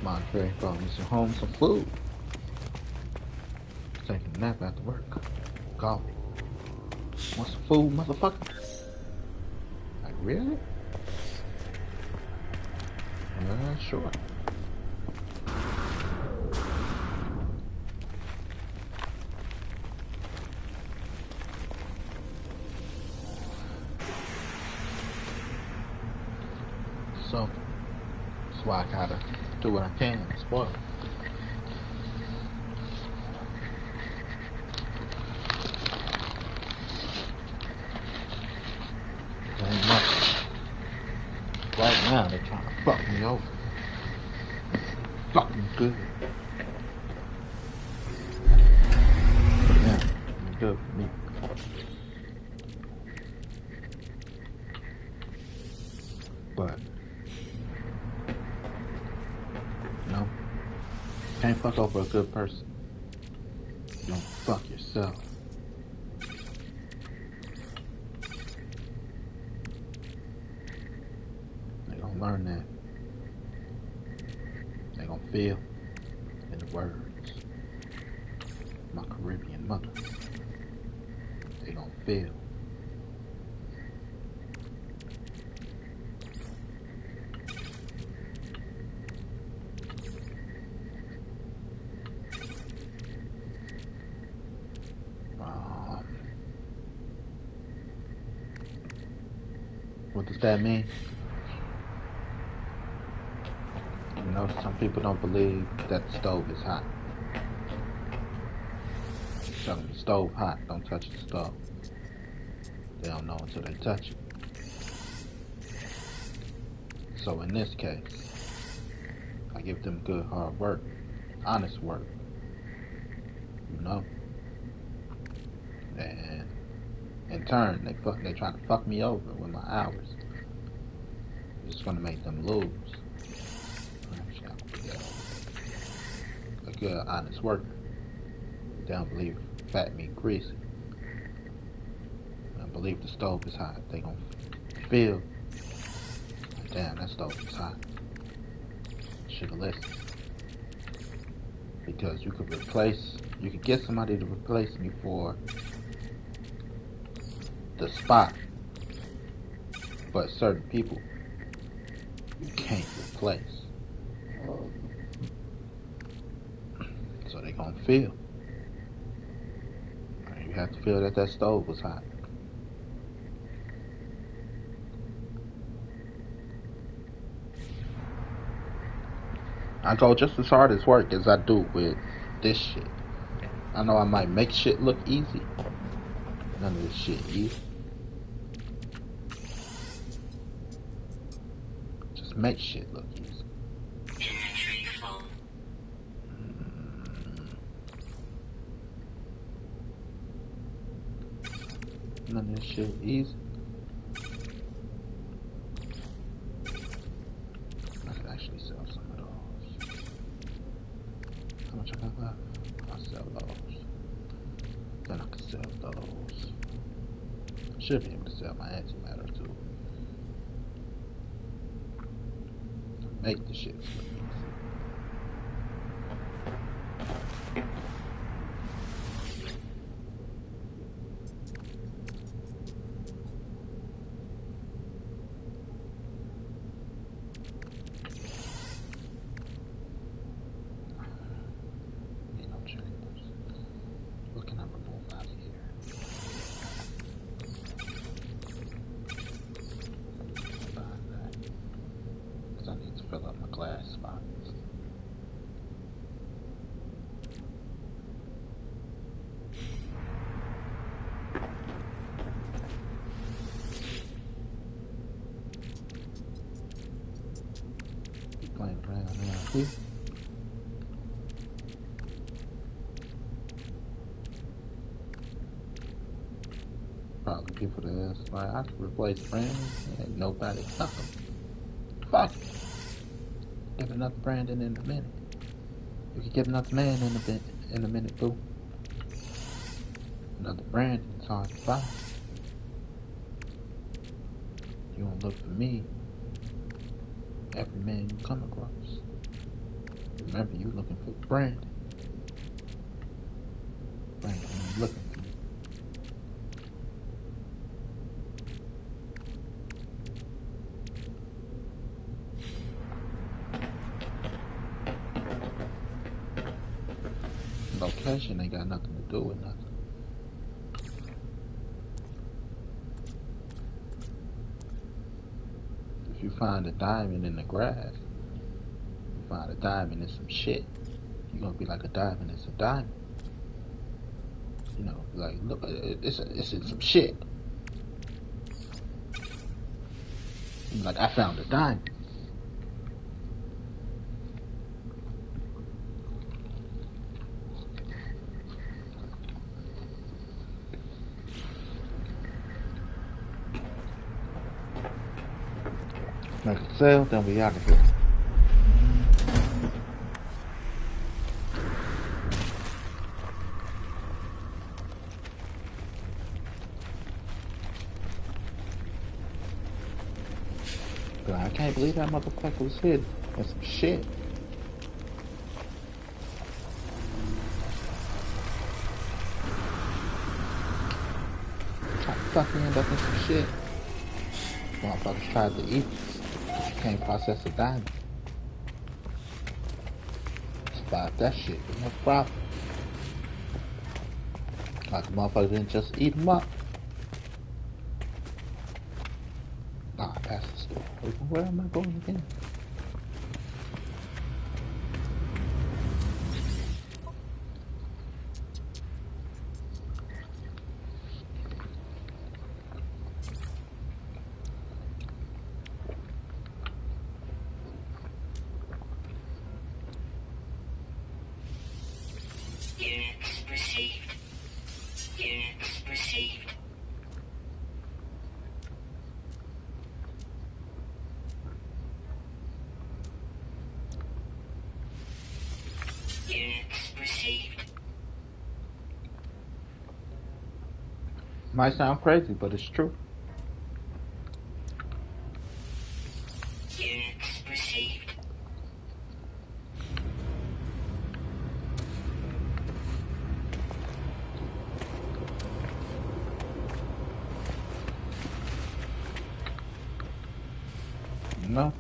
Monterey brought me some food. Taking a nap after work. Coffee. Want some food, motherfucker? Like, really? Sure. So, that's why I gotta do what I can to spoil it. There ain't much. Right now, they're trying to fuck me over. Fuck me good. Yeah, good for me. But, you know, can't fuck over a good person. You don't fuck yourself. They gonna learn that. They gonna feel, in the words of my Caribbean mother, they gonna feel. What does that mean? You know, some people don't believe that the stove is hot. Tell them the stove hot, don't touch the stove. They don't know until they touch it. So in this case, I give them good hard work, honest work, you know. And in turn, they trying to fuck me over with my hours. It's gonna make them lose. A good honest worker. They don't believe fat meat greasy. They don't believe the stove is hot. They gonna feel, damn, that stove is hot. Should've listened. Because you could get somebody to replace me for the spot. But certain people, you can't replace. So they gonna feel. You have to feel that stove was hot. I go just as hard as work as I do with this shit. I know I might make shit look easy. None of this shit easy. Just make shit look easy. Inventory full. None of this shit easy. I could actually sell some of those. How much I got left? I'll sell those. Then I can sell those. Should be able to sell my antimatter too. Make the shit look easy. Ain't no chambers. What can I remove out of here? Buy that. Because I need to fill up my glass spots. Keep playing around here. Probably people that's like, I could replace friends and nobody fuck them. Fuck it. Get another Brandon in a minute. You could get another man in a minute, boo. Another Brandon's hard to find. You don't look for me. Every man you come across. Remember, you looking for Brandon. Brandon ain't looking for you. Location ain't got nothing to do with nothing. If you find a diamond in the grass, you find a diamond in some shit, you're gonna be like, a diamond is a diamond. You know, like, look, it's in some shit. Like, I found a diamond. Make a sale, then we out of here. But I can't believe that motherfucker was hidden. That's some shit. How the fuck you end up in some shit? Motherfuckers tried to eat it. You can't process a diamond. Spot that shit, no problem. Like the motherfucker didn't just eat them up. Nah, past the store. Where am I going again? Units received. Units received. Units received. Might sound crazy, but it's true. Units received. No.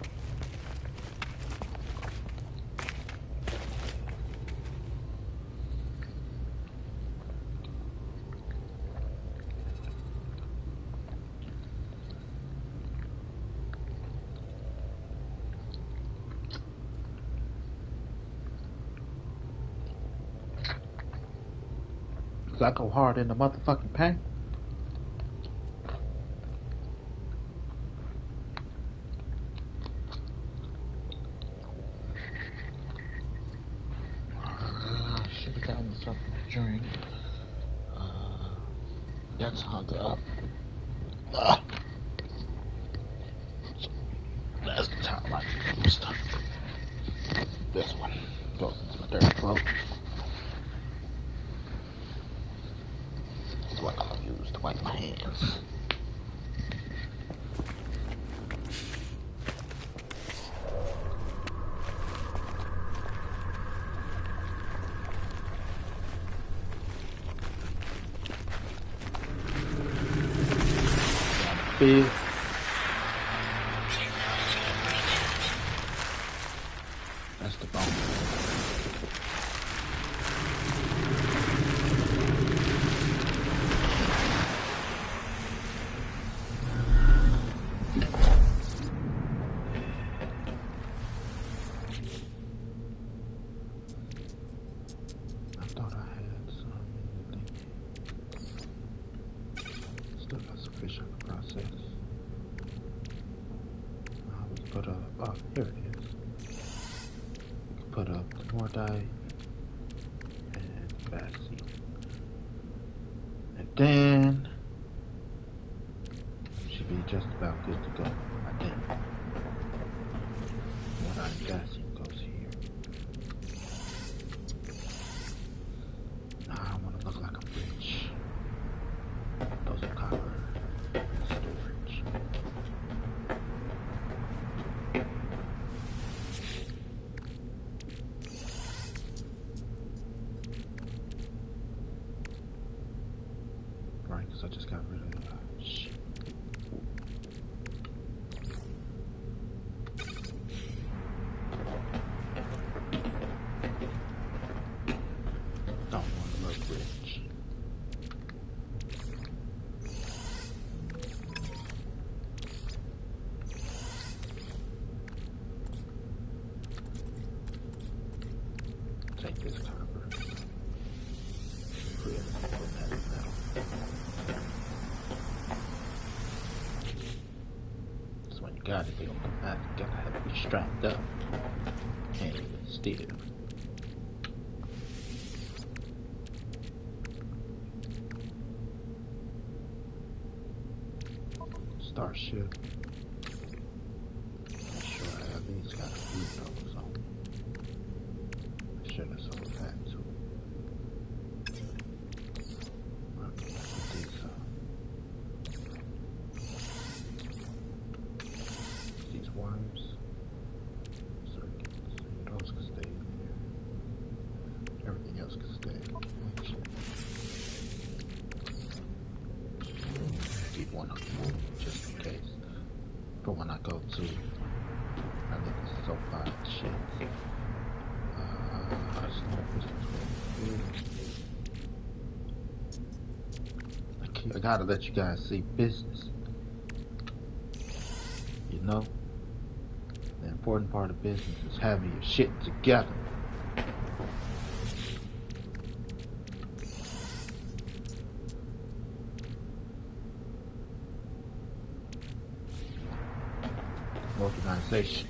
Cause I go hard in the motherfucking paint. Should have gotten something to drink. That's hung up. Ah, that's the time I used. This one goes into my dirty clothes. That's what I'll use to wipe my hands. Feel. That's the bone. I thought I had some. Still got some fish I can process. We can put up. Oh, here it is. We can put up the Mordite and Bassy. And then should be just about good to go, I think. Mordite and Bassy goes here. Nah, I don't want to look like I'm rich. Those are copper storage. Right, because I just got rid of shit. Don't want to look rich. Take this copper. Put that in metal. So when you got it, they don't come back. You gotta have it strapped up and still. Starship. Make sure I at least got a few of those on. I should have sold that too. Okay, these worms, circuits, those can stay in there. Everything else can stay. Keep one of them just in case. For when I go to, I think this is so far shit. I gotta let you guys see business. You know, the important part of business is having your shit together. Organization.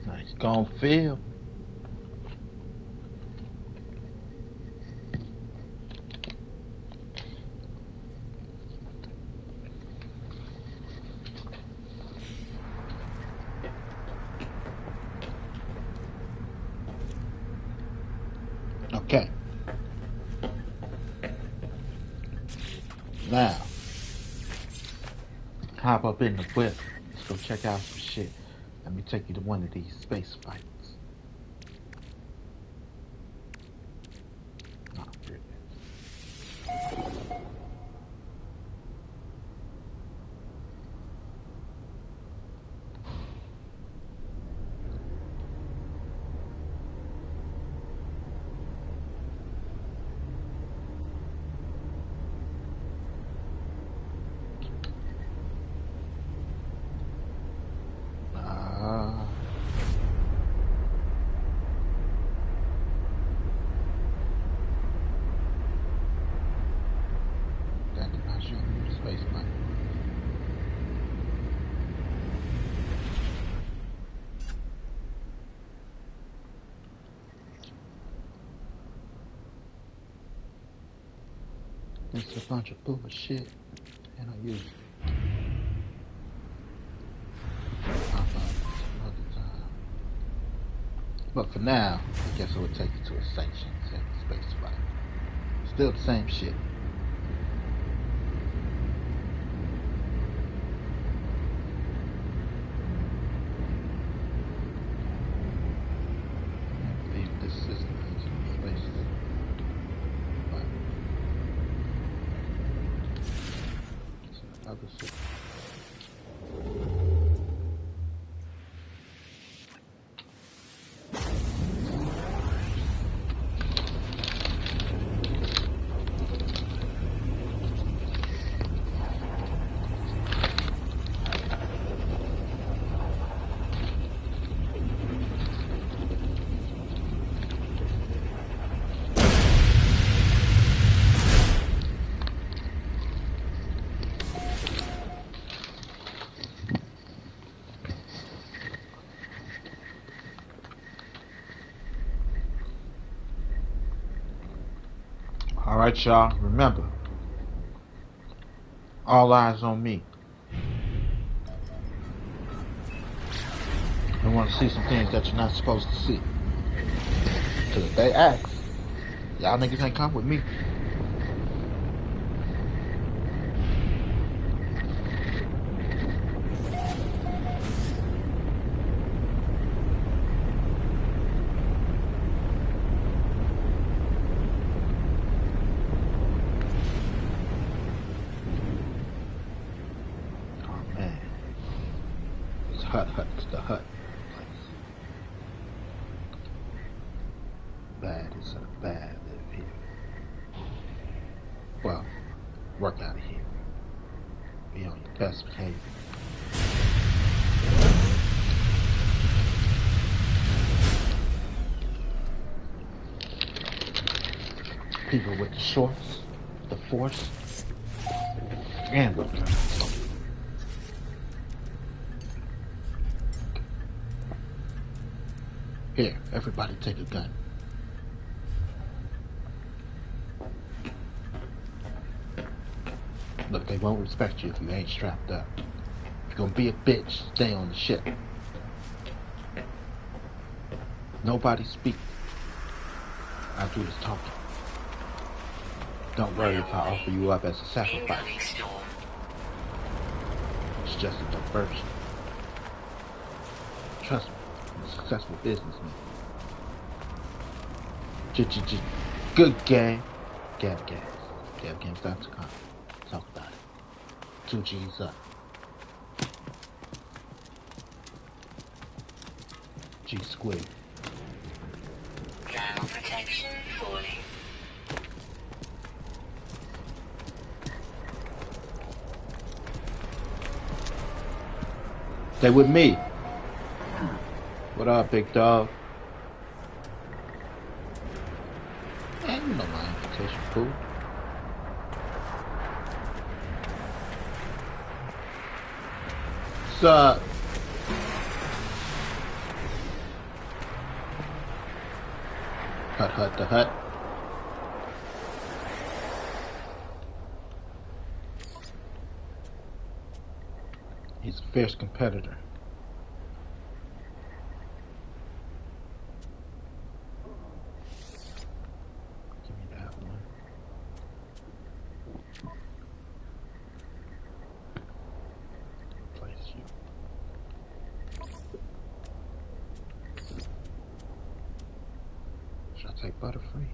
Nice. Gonna feel. Okay. Now, hop up in the whip. Let's go check out some shit. Let me take you to one of these space fights. Not really. It's a bunch of bullshit, and I use it. I'll find it some other time. But for now, I guess I would take you to a sanctioned space flight. Still the same shit. I believe this is the space flight. It's another ship. Alright, y'all. Remember, all eyes on me. You want to see some things that you're not supposed to see. Cause if they ask, y'all niggas ain't come with me. It's the hut place. Bad is bad live here. Well, work out of here. Be on your best behavior. People with the shorts, the force, and the guns. Here, everybody take a gun. Look, they won't respect you if you ain't strapped up. If you're gonna be a bitch, stay on the ship. Nobody speak. I do this talking. Don't worry if I offer you up as a sacrifice. It's just a diversion. Trust me, I'm a successful businessman. Good game. Gab gas. GabGames.com. Talk about it. 2 G's up. G squared. Thermal protection falling. Stay with me. What up, big dog? Man, you know my invitation, fool. What's up? Hut the hut. He's a fierce competitor. Give me that one. Place you. Should I take Butterfree?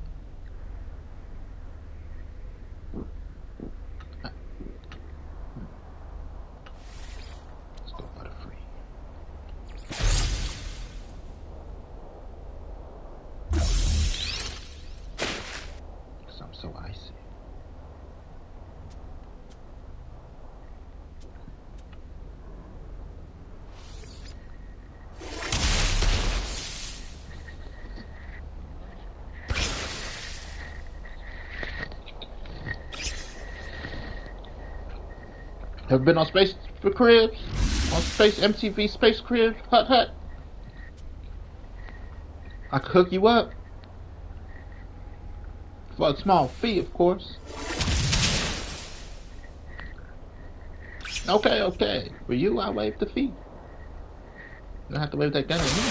Let's go Butterfree. Cause I'm so icy. Ever been on Space for Cribs? On Space MTV Space Cribs? Hut. I could hook you up. For a small fee, of course. Okay, okay. For you, I wave the feet. You don't have to wave that gun at me.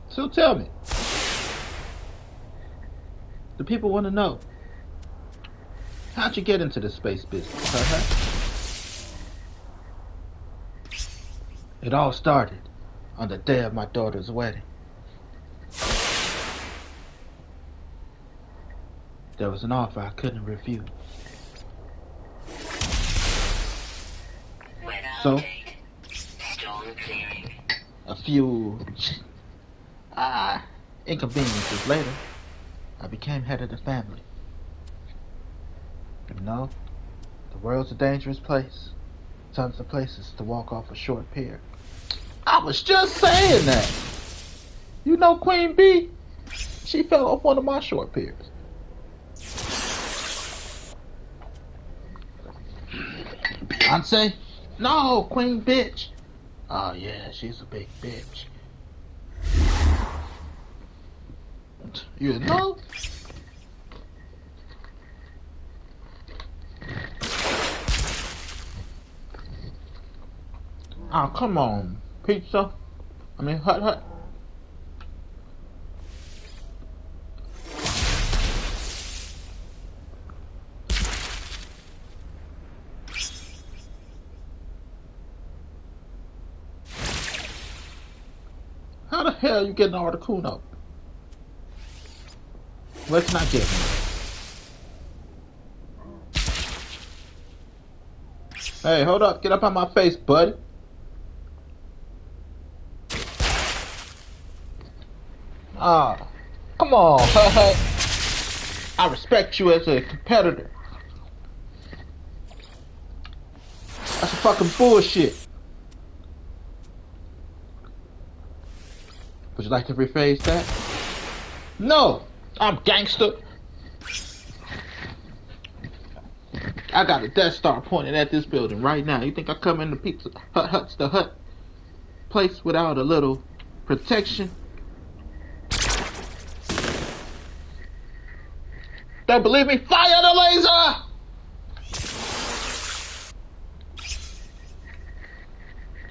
So tell me, the people want to know, how'd you get into the space business? It all started on the day of my daughter's wedding. There was an offer I couldn't refuse. So, a few inconveniences later, I became head of the family. You know, the world's a dangerous place. Tons of places to walk off a short pier. I was just saying that. You know Queen Bee? She fell off one of my short piers. Beyonce? No, Queen Bitch. Oh yeah, she's a big bitch. You know? Oh, come on. Pizza? I mean, Hut Hut. How the hell you getting all the Kuno? Let's not get me. Hey, hold up. Get up on my face, bud. Ah, come on, Hut Hut. I respect you as a competitor. That's a fucking bullshit. Would you like to rephrase that? No, I'm gangster. I got a Death Star pointed at this building right now. You think I come into Pizza Hut's the Hut place without a little protection? Don't believe me? Fire the laser!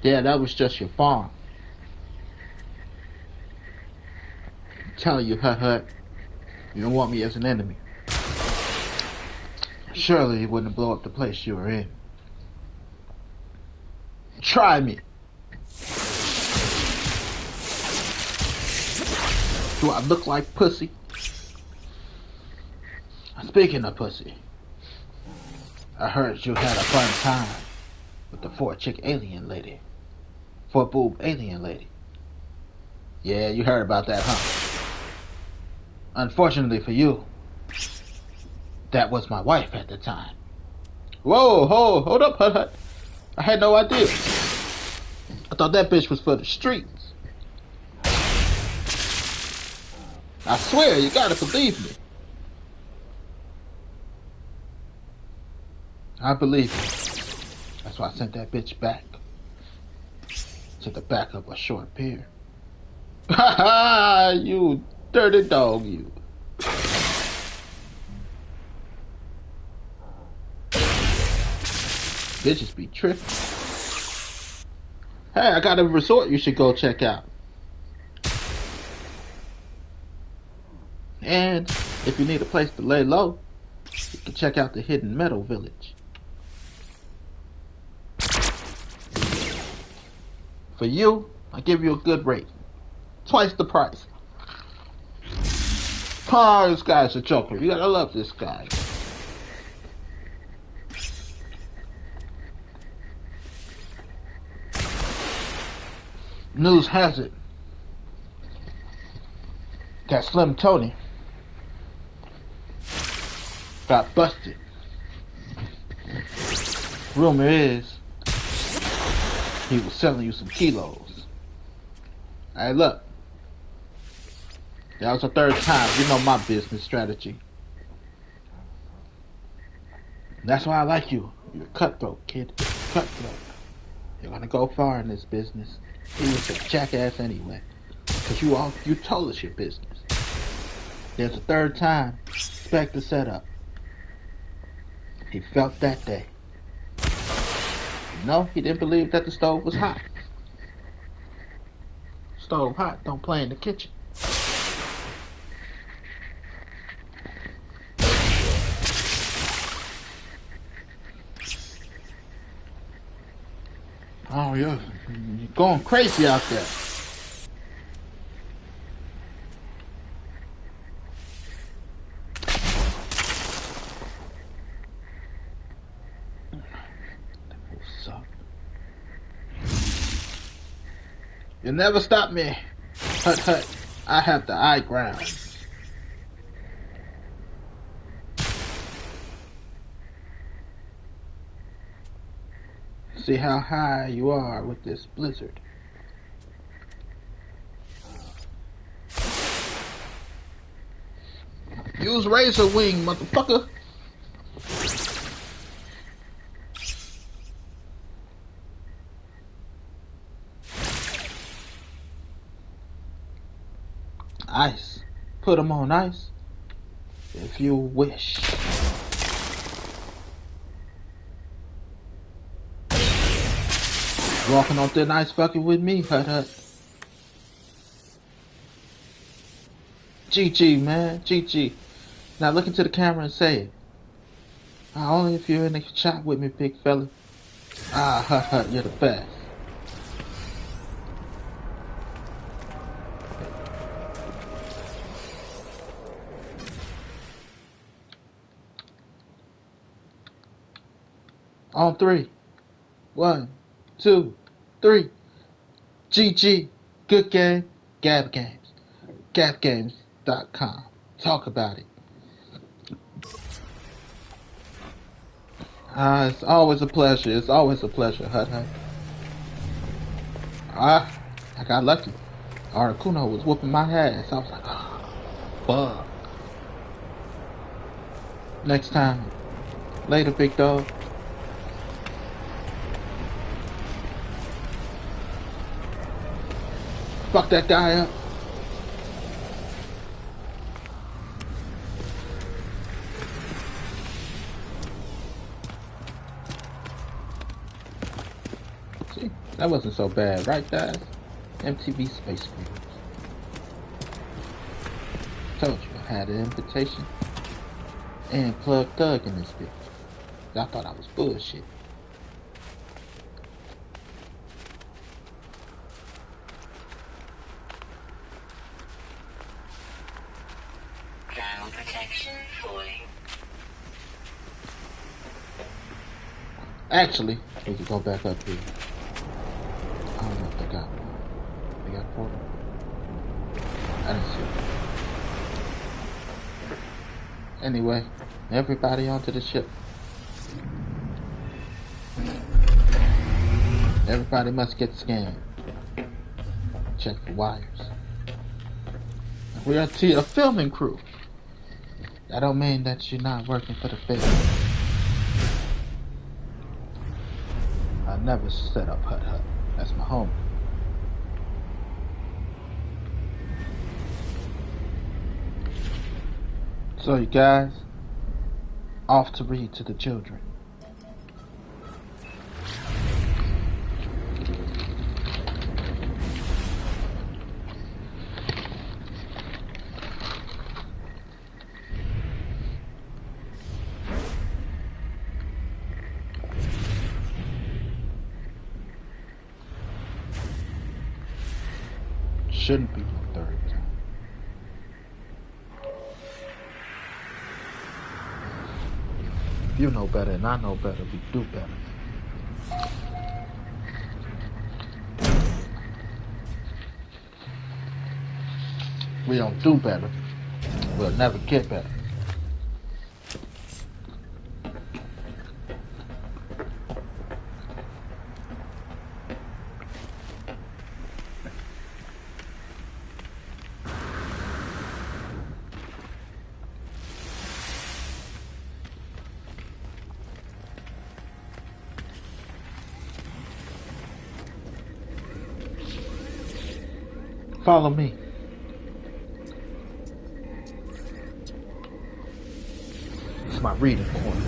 Yeah, that was just your farm. I'm telling you, Hut Hut, you don't want me as an enemy. Surely you wouldn't blow up the place you were in. Try me. Do I look like pussy? Speaking of pussy, I heard you had a fun time with the 4-chick alien lady. 4-boob alien lady. Yeah, you heard about that, huh? Unfortunately for you, that was my wife at the time. Whoa, hold up, Hut Hut. I had no idea. I thought that bitch was for the streets. I swear, you gotta believe me. I believe you. That's why I sent that bitch back. To the back of a short pier. Ha ha! You dirty dog, you. Bitches be tripping. Hey, I got a resort you should go check out. And if you need a place to lay low, you can check out the Hidden Metal Village. For you, I give you a good rate. Twice the price. Oh, this guy's a joker. You gotta love this guy. News has it that Slim Tony got busted. Rumor is he was selling you some kilos. Hey, look. That was the third time. You know my business strategy. That's why I like you. You're a cutthroat, kid. Cutthroat. You're gonna go far in this business. He was a jackass anyway. Cause you told us your business. There's a third time. Expect the setup. He felt that day. No, he didn't believe that the stove was hot. Stove hot, don't play in the kitchen. Oh, you're going crazy out there. What's up? You never stop me. Hut hut. I have the high ground. See how high you are with this blizzard. Use razor wing, motherfucker. Ice. Put them on ice. If you wish. Walking on thin ice fucking with me, hut hut. GG, man. GG. Now look into the camera and say it. Only if you're in the shot with me, big fella. Ah, hut hut, you're the best. On 3. 1, 2, 3. GG. Good game. Gab Games. GabGames.com. Talk about it. It's always a pleasure. It's always a pleasure, hut hut. I got lucky. Articuno was whooping my ass. I was like, oh, fuck. Next time. Later, big dog. Fuck that guy up. See, that wasn't so bad, right guys? MTV Space Cruise. Told you I had an invitation. And Plug Thug in this bitch. I thought I was bullshit. Ground protection falling. Actually, we could go back up here. I don't know if they got one. They got portal. I didn't see it. Anyway, everybody onto the ship. Everybody must get scanned. Check for wires. We are a filming crew. That don't mean that you're not working for the film. I never set up Hut Hut. That's my home. So you guys, off to read to the children. Shouldn't be no third time. If you know better and I know better, we do better. We don't do better, we'll never get better. Follow me. It's my reading corner.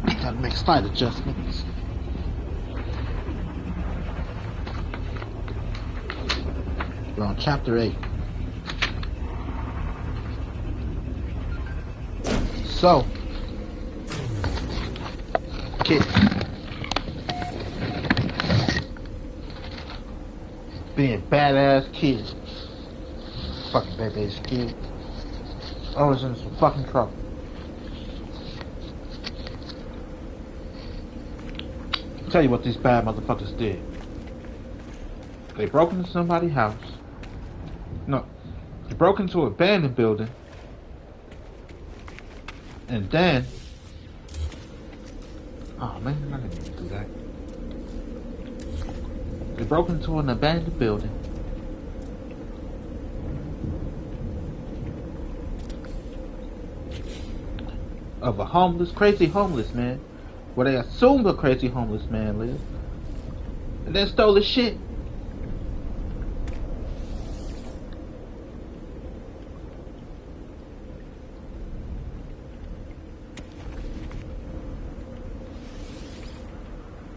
Gotta make slight adjustments. We're on chapter 8. So, kid. Being badass kids. Fucking baby's kids. Always in some fucking trouble. I'll tell you what these bad motherfuckers did. They broke into somebody's house. No. They broke into an abandoned building. And then... Oh man, I didn't even do that. They broke into an abandoned building. Of a homeless, crazy homeless man. Where they assumed a crazy homeless man lived. And then stole his shit.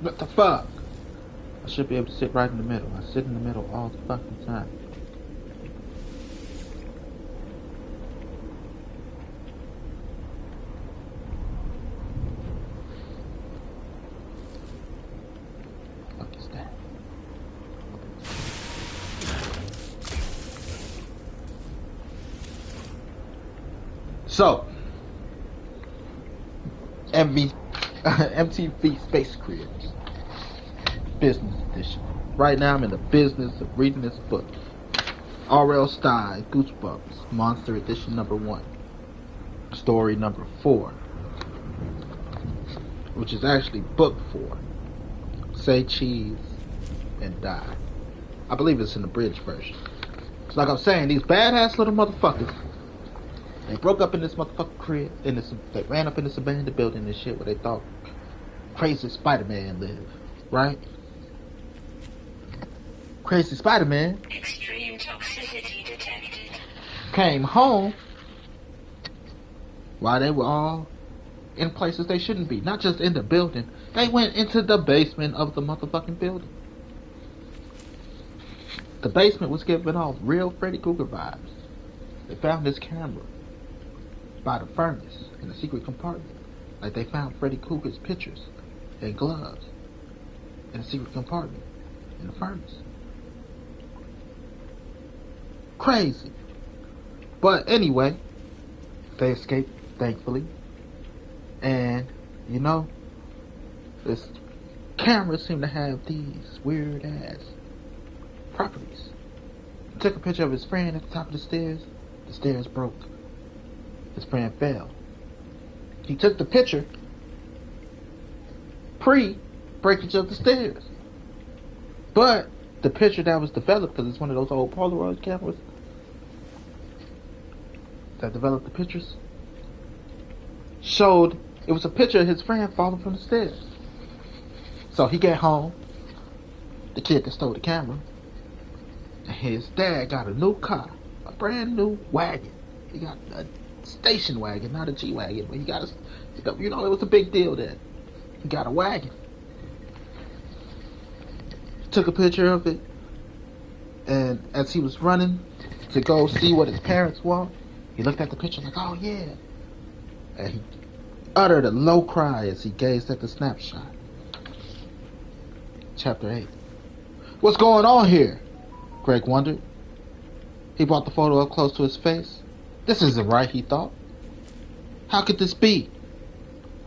What the fuck? I should be able to sit right in the middle. I sit in the middle all the fucking time. What is that? So, MTV Space Cribs Business Edition. Right now I'm in the business of reading this book. R.L. Stine, Goosebumps, Monster Edition number 1. Story number 4. Which is actually book 4. Say cheese and die. I believe it's in the bridge version. It's like I'm saying, these badass little motherfuckers, they broke up in this motherfucking crib, they ran up in this abandoned building and shit where they thought crazy Spider-Man lived, right? Crazy Spider-Man Extreme toxicity detected. came home while they were all in places they shouldn't be. Not just in the building. They went into the basement of the motherfucking building. The basement was giving off real Freddy Krueger vibes. They found this camera by the furnace in a secret compartment. Like they found Freddy Krueger's pictures and gloves in a secret compartment in the furnace. Crazy. But anyway, they escaped, thankfully. And, you know, this camera seemed to have these weird ass properties. He took a picture of his friend at the top of the stairs. The stairs broke. His friend fell. He took the picture pre-breakage of the stairs. But the picture that was developed, because it's one of those old Polaroid cameras that developed the pictures, showed it was a picture of his friend falling from the stairs. So he got home, the kid that stole the camera, and his dad got a new car, a brand new wagon. He got a station wagon, not a G-Wagon, but he got a, you know, it was a big deal then. He got a wagon. Took a picture of it, and as he was running to go see what his parents want, he looked at the picture like, oh yeah. And he uttered a low cry as he gazed at the snapshot. Chapter 8. What's going on here? Greg wondered. He brought the photo up close to his face. This isn't right, he thought. How could this be?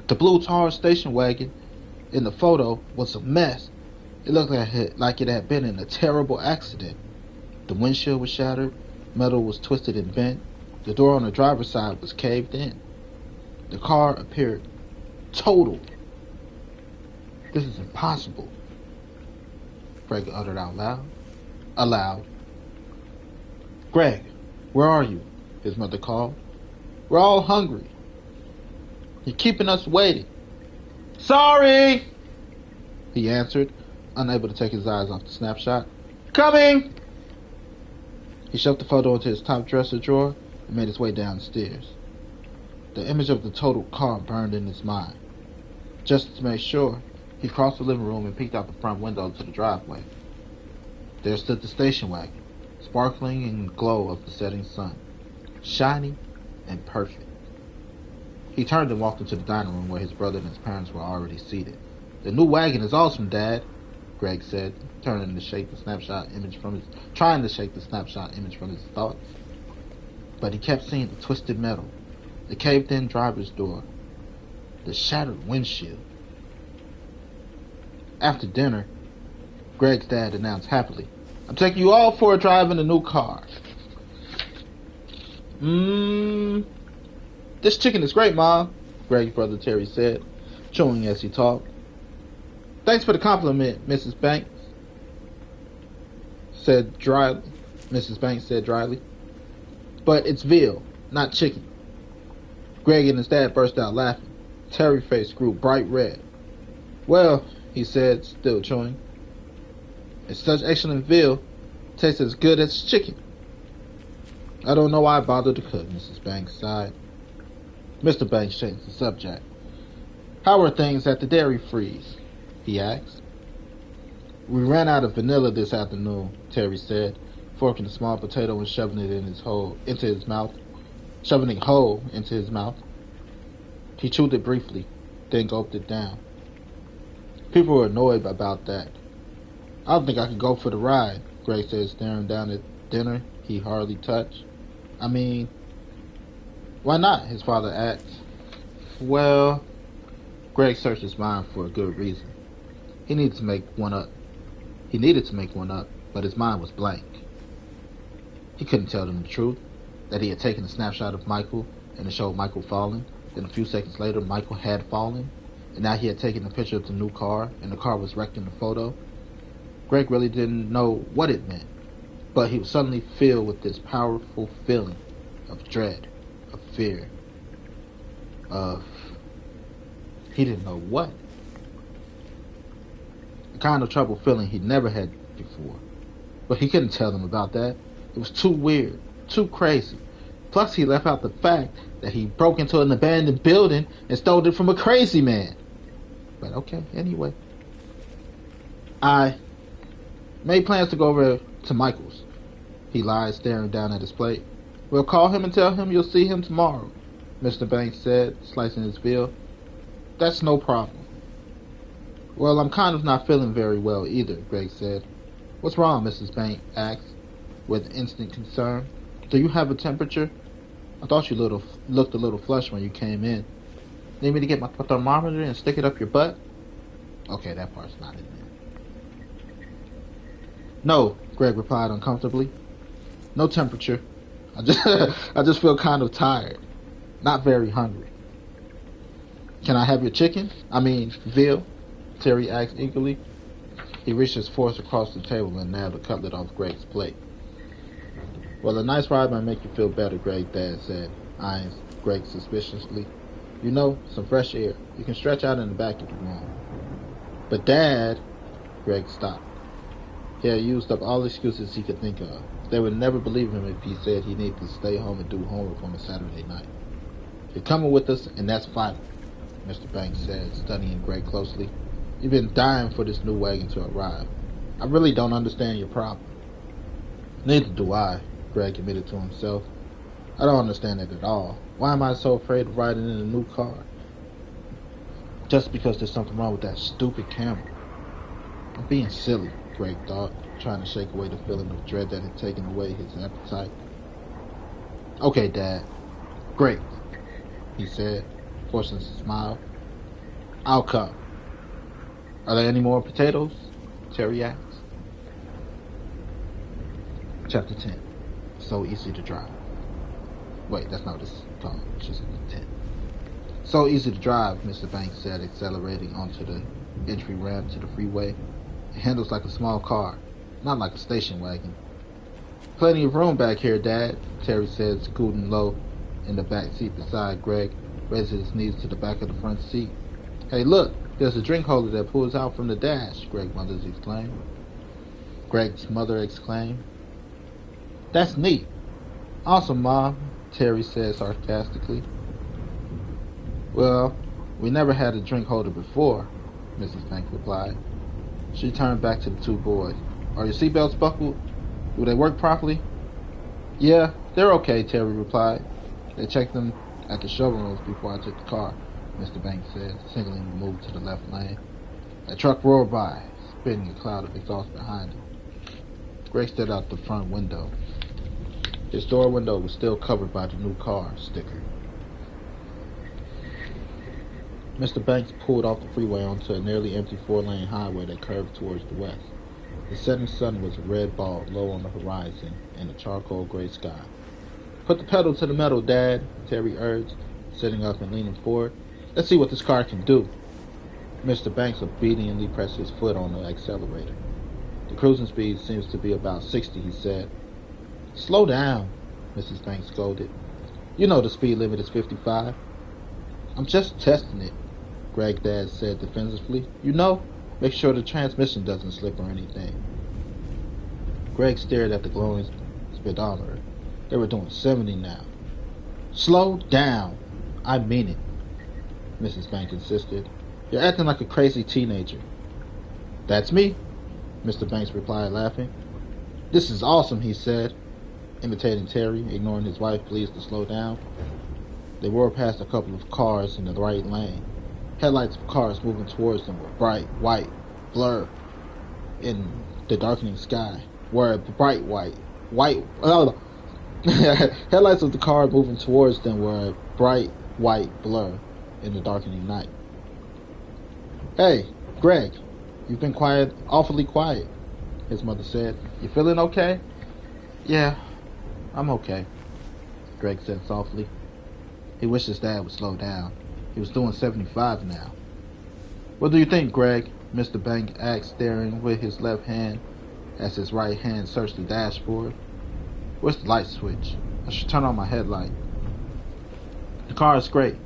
The blue Taurus station wagon in the photo was a mess. It looked like it had been in a terrible accident. The windshield was shattered, metal was twisted and bent, the door on the driver's side was caved in. The car appeared totaled. This is impossible, Greg uttered out loud. Aloud. Greg, Where are you? His mother called. We're all hungry. You're keeping us waiting. Sorry, he answered, unable to take his eyes off the snapshot. Coming! He shoved the photo into his top dresser drawer and made his way downstairs. The image of the totaled car burned in his mind. Just to make sure, he crossed the living room and peeked out the front window to the driveway. There stood the station wagon, sparkling in the glow of the setting sun, shiny and perfect. He turned and walked into the dining room where his brother and his parents were already seated. The new wagon is awesome, Dad, Greg said, trying to shake the snapshot image from his thoughts. But he kept seeing the twisted metal, the caved-in driver's door, the shattered windshield. After dinner, Greg's dad announced happily, I'm taking you all for a drive in the new car. This chicken is great, Mom, Greg's brother Terry said, chewing as he talked. Thanks for the compliment, Mrs. Banks said dryly. But it's veal, not chicken. Greg and his dad burst out laughing. Terry's face grew bright red. Well, he said, still chewing, it's such excellent veal, it tastes as good as chicken. I don't know why I bothered to cook, Mrs. Banks sighed. Mr. Banks changed the subject. How are things at the dairy freeze? He asked. We ran out of vanilla this afternoon, Terry said, forking a small potato and shoving it into his mouth. He chewed it briefly, then gulped it down. People were annoyed about that. I don't think I could go for the ride, Greg said, staring down at dinner he hardly touched. I mean, why not? His father asked. Well, Greg searched his mind for a good reason. He needed to make one up, but his mind was blank. He couldn't tell them the truth, that he had taken a snapshot of Michael and it showed Michael falling. Then a few seconds later, Michael had fallen, and now he had taken a picture of the new car, and the car was wrecked in the photo. Greg really didn't know what it meant, but he was suddenly filled with this powerful feeling of dread, of fear, he didn't know what. The kind of troubled feeling he'd never had before. But he couldn't tell them about that. It was too weird, too crazy. Plus, he left out the fact that he broke into an abandoned building and stole it from a crazy man. But okay, anyway. I made plans to go over to Michael's. He lied, staring down at his plate. We'll call him and tell him you'll see him tomorrow, Mr. Banks said, slicing his veal. That's no problem. Well, I'm kind of not feeling very well either, Greg said. What's wrong, Mrs. Banks asked, with instant concern. Do you have a temperature? I thought you looked a little flushed when you came in. Need me to get my thermometer and stick it up your butt? Okay, that part's not in there. No, Greg replied uncomfortably. No temperature. I just feel kind of tired. Not very hungry. Can I have your chicken? Veal? Terry asked eagerly. He reached his force across the table and nailed a cutlet off Greg's plate. Well, a nice ride might make you feel better, Greg's dad said, eyeing Greg suspiciously. You know, some fresh air. You can stretch out in the back if you want. But Dad, Greg stopped. He had used up all the excuses he could think of. They would never believe him if he said he needed to stay home and do homework on a Saturday night. You're coming with us, and that's final, Mr. Banks said, studying Greg closely. You've been dying for this new wagon to arrive. I really don't understand your problem. Neither do I, Greg admitted to himself. I don't understand it at all. Why am I so afraid of riding in a new car? Just because there's something wrong with that stupid camera. I'm being silly, Greg thought, trying to shake away the feeling of dread that had taken away his appetite. Okay, Dad. Great, he said, forcing a smile. I'll come. Are there any more potatoes? Terry asked. Chapter 10. So easy to drive. Wait, that's not what this is called. It's just 10. So easy to drive, Mr. Banks said, accelerating onto the entry ramp to the freeway. It handles like a small car, not like a station wagon. Plenty of room back here, Dad, Terry said, scooting low in the back seat beside Greg, raising his knees to the back of the front seat. Hey, look, there's a drink holder that pulls out from the dash, Greg's mother exclaimed. That's neat. Awesome, Mom, Terry said sarcastically. Well, we never had a drink holder before, Mrs. Banks replied. She turned back to the two boys. Are your seatbelts buckled? Do they work properly? Yeah, they're okay, Terry replied. They checked them at the showrooms before I took the car, Mr. Banks said, signaling to move to the left lane. A truck roared by, spitting a cloud of exhaust behind him. Greg stood out the front window. His door window was still covered by the new car sticker. Mr. Banks pulled off the freeway onto a nearly empty four-lane highway that curved towards the west. The setting sun was a red ball low on the horizon in a charcoal gray sky. Put the pedal to the metal, Dad, Terry urged, sitting up and leaning forward. Let's see what this car can do. Mr. Banks obediently pressed his foot on the accelerator. The cruising speed seems to be about 60, he said. Slow down, Mrs. Banks scolded. You know the speed limit is 55. I'm just testing it, Greg's dad said defensively. You know, make sure the transmission doesn't slip or anything. Greg stared at the glowing speedometer. They were doing 70 now. Slow down. I mean it, Mrs. Banks insisted. You're acting like a crazy teenager. That's me, Mr. Banks replied, laughing. This is awesome, he said, imitating Terry, ignoring his wife pleas to slow down. They roared past a couple of cars in the right lane. Headlights of cars moving towards them were bright white, blur in the darkening sky. Headlights of the car moving towards them were a bright white blur in the darkening night. Hey, Greg, you've been quiet, awfully quiet, his mother said. You feeling okay? Yeah, I'm okay, Greg said softly. He wished his dad would slow down. He was doing 75 now. What do you think, Greg? Mr. Banks asked, staring with his left hand as his right hand searched the dashboard. Where's the light switch? I should turn on my headlight. The car is great,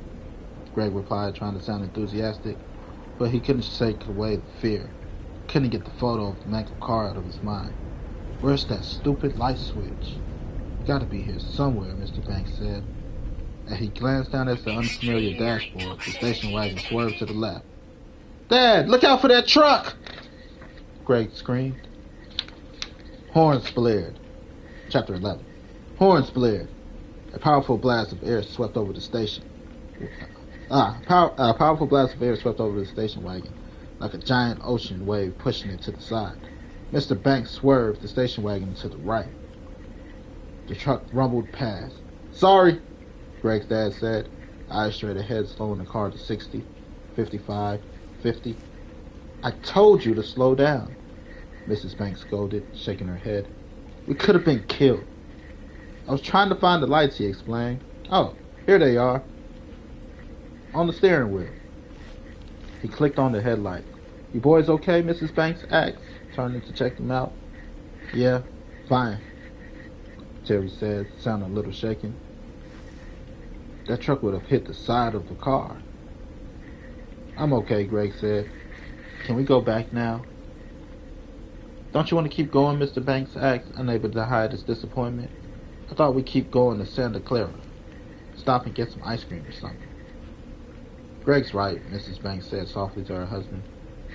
Greg replied, trying to sound enthusiastic, but he couldn't shake away the fear. Couldn't get the photo of the mangled car out of his mind. Where's that stupid light switch? Gotta be here somewhere, Mr. Banks said. As he glanced down at the unfamiliar dashboard, the station wagon swerved to the left. Dad, look out for that truck! Greg screamed. Horns blared. Chapter 11. Horns blared. A powerful blast of air swept over the station. A powerful blast of air swept over the station wagon, like a giant ocean wave pushing it to the side. Mr. Banks swerved the station wagon to the right. The truck rumbled past. Sorry, Greg's dad said, eyes straight ahead, slowing the car to 60, 55, 50. I told you to slow down, Mrs. Banks scolded, shaking her head. We could have been killed. I was trying to find the lights, he explained. Oh, here they are. On the steering wheel. He clicked on the headlight. You boys okay, Mrs. Banks asked, turning to check them out. Yeah, fine, Terry said, sounding a little shaken. That truck would have hit the side of the car. I'm okay, Greg said. Can we go back now? Don't you want to keep going, Mr. Banks asked, unable to hide his disappointment. I thought we'd keep going to Santa Clara. Stop and get some ice cream or something. Greg's right, Mrs. Banks said softly to her husband.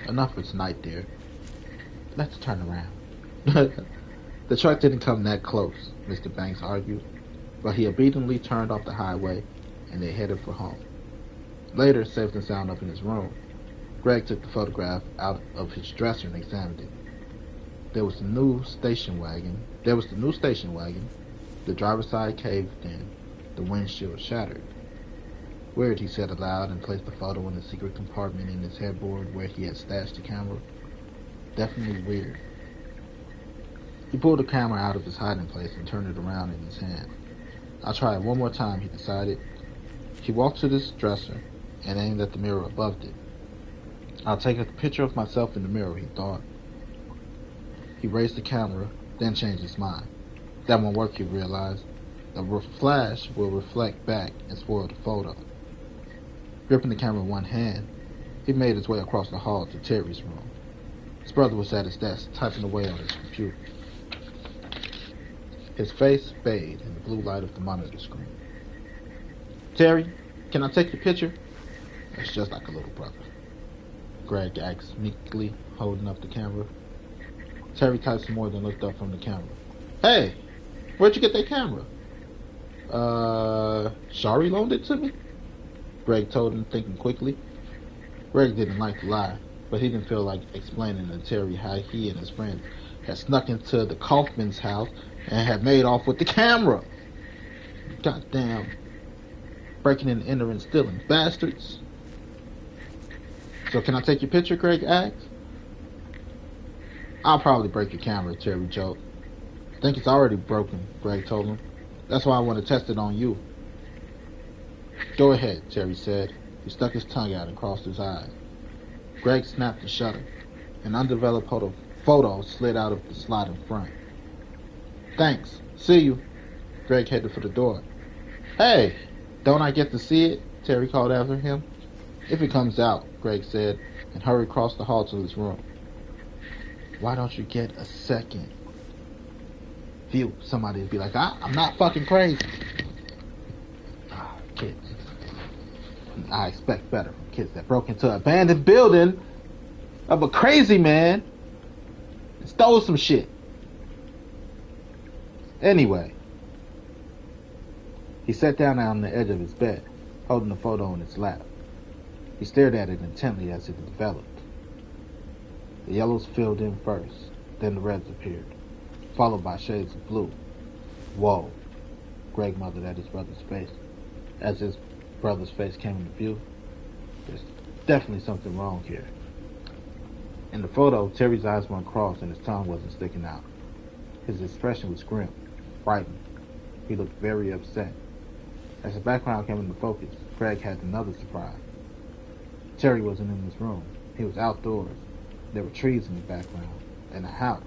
Enough for tonight, dear. Let's turn around. The truck didn't come that close, Mr. Banks argued, but he obediently turned off the highway and they headed for home. Later, safe and sound up in his room, Greg took the photograph out of his dresser and examined it. There was the new station wagon. The driver's side caved in. The windshield shattered. Weird, he said aloud and placed the photo in the secret compartment in his headboard where he had stashed the camera. Definitely weird. He pulled the camera out of his hiding place and turned it around in his hand. I'll try it one more time, he decided. He walked to this dresser and aimed at the mirror above it. I'll take a picture of myself in the mirror, he thought. He raised the camera, then changed his mind. That won't work, he realized. The flash will reflect back and spoil the photo. Gripping the camera in one hand, he made his way across the hall to Terry's room. His brother was at his desk, typing away on his computer. His face bayed in the blue light of the monitor screen. Terry, can I take your picture? It's just like a little brother. Greg asked meekly, holding up the camera. Terry typed some more, then looked up from the camera. Hey, where'd you get that camera? Shari loaned it to me? Greg told him, thinking quickly. Greg didn't like to lie, but he didn't feel like explaining to Terry how he and his friends had snuck into the Kaufman's house and had made off with the camera. Goddamn breaking and entering, stealing bastards. So can I take your picture, Greg asked. I'll probably break your camera, Terry joked. I think it's already broken, Greg told him. That's why I want to test it on you. Go ahead, Terry said. He stuck his tongue out and crossed his eyes. Greg snapped the shutter. An undeveloped photo slid out of the slot in front. Thanks. See you. Greg headed for the door. Hey, don't I get to see it? Terry called after him. If it comes out, Greg said, and hurried across the hall to his room. Why don't you get a second view? Somebody would be like, I'm not fucking crazy. Kids. I expect better from kids that broke into an abandoned building of a crazy man and stole some shit. Anyway, he sat down on the edge of his bed, holding the photo in his lap. He stared at it intently as it developed. The yellows filled in first, then the reds appeared, followed by shades of blue. Whoa, Greg muttered at his brother's face. As his brother's face came into view, there's definitely something wrong here. In the photo, Terry's eyes weren't crossed and his tongue wasn't sticking out. His expression was grim, frightened. He looked very upset. As the background came into focus, Greg had another surprise. Terry wasn't in his room. He was outdoors. There were trees in the background, and a house.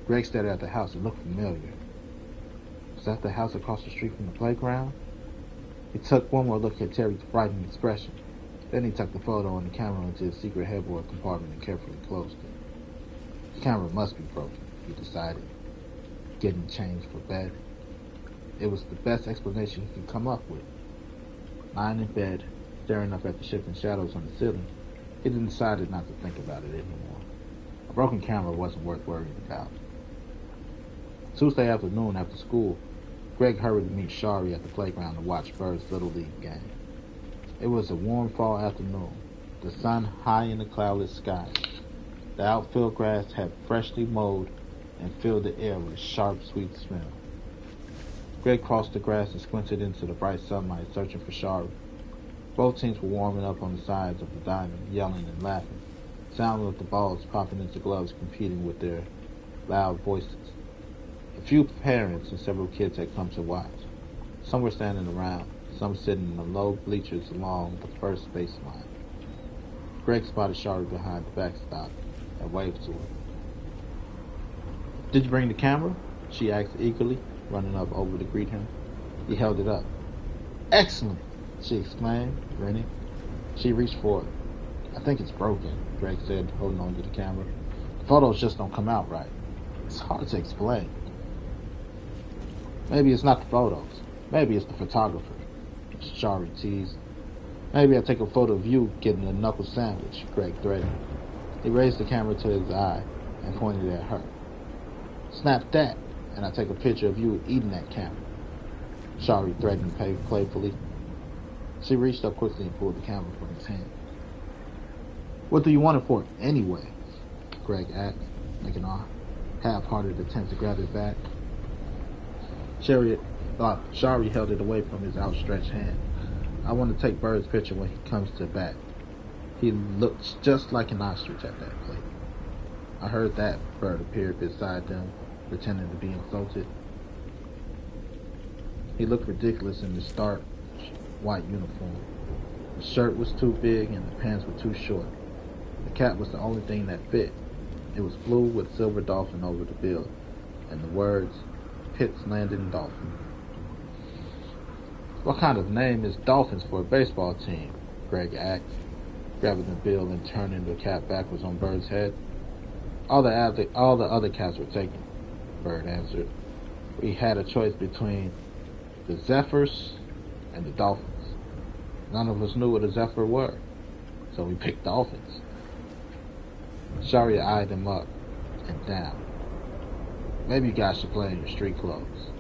Greg stared at the house. It looked familiar. Was that the house across the street from the playground? He took one more look at Terry's frightened expression. Then he tucked the photo and the camera into his secret headboard compartment and carefully closed it. The camera must be broken, he decided, getting changed for bed. It was the best explanation he could come up with. Lying in bed, staring up at the shifting shadows on the ceiling, he decided not to think about it anymore. A broken camera wasn't worth worrying about. Tuesday afternoon after school, Greg hurried to meet Shari at the playground to watch Bird's Little League game. It was a warm fall afternoon, the sun high in the cloudless sky. The outfield grass had freshly mowed and filled the air with a sharp, sweet smell. Greg crossed the grass and squinted into the bright sunlight, searching for Shari. Both teams were warming up on the sides of the diamond, yelling and laughing. Sound of the balls popping into gloves competing with their loud voices. A few parents and several kids had come to watch. Some were standing around, some sitting in the low bleachers along the first baseline. Greg spotted Shari behind the backstop and waved to her. Did you bring the camera? She asked eagerly, running up over to greet him. He held it up. Excellent, she exclaimed, grinning. She reached for it. I think it's broken, Greg said, holding on to the camera. The photos just don't come out right. It's hard to explain. Maybe it's not the photos. Maybe it's the photographer, Shari teased. Maybe I'll take a photo of you getting a knuckle sandwich, Greg threatened. He raised the camera to his eye and pointed at her. Snap that, and I'll take a picture of you eating that camera, Shari threatened playfully. She reached up quickly and pulled the camera from his hand. What do you want it for, anyway? Greg asked, making a half-hearted attempt to grab it back. Shari held it away from his outstretched hand. I want to take Bird's picture when he comes to bat. He looks just like an ostrich at that plate. I heard that. Bird appeared beside them, pretending to be insulted. He looked ridiculous in the stark white uniform. The shirt was too big and the pants were too short. The cap was the only thing that fit. It was blue with silver dolphin over the bill, and the words, Pitts Landing Dolphins. What kind of name is Dolphins for a baseball team? Greg asked, grabbing the bill and turning the cap backwards on Bird's head. All the other caps were taken, Bird answered. We had a choice between the Zephyrs and the Dolphins. None of us knew what a Zephyr were, so we picked Dolphins. Sharia eyed him up and down. Maybe you guys should play in your street clothes.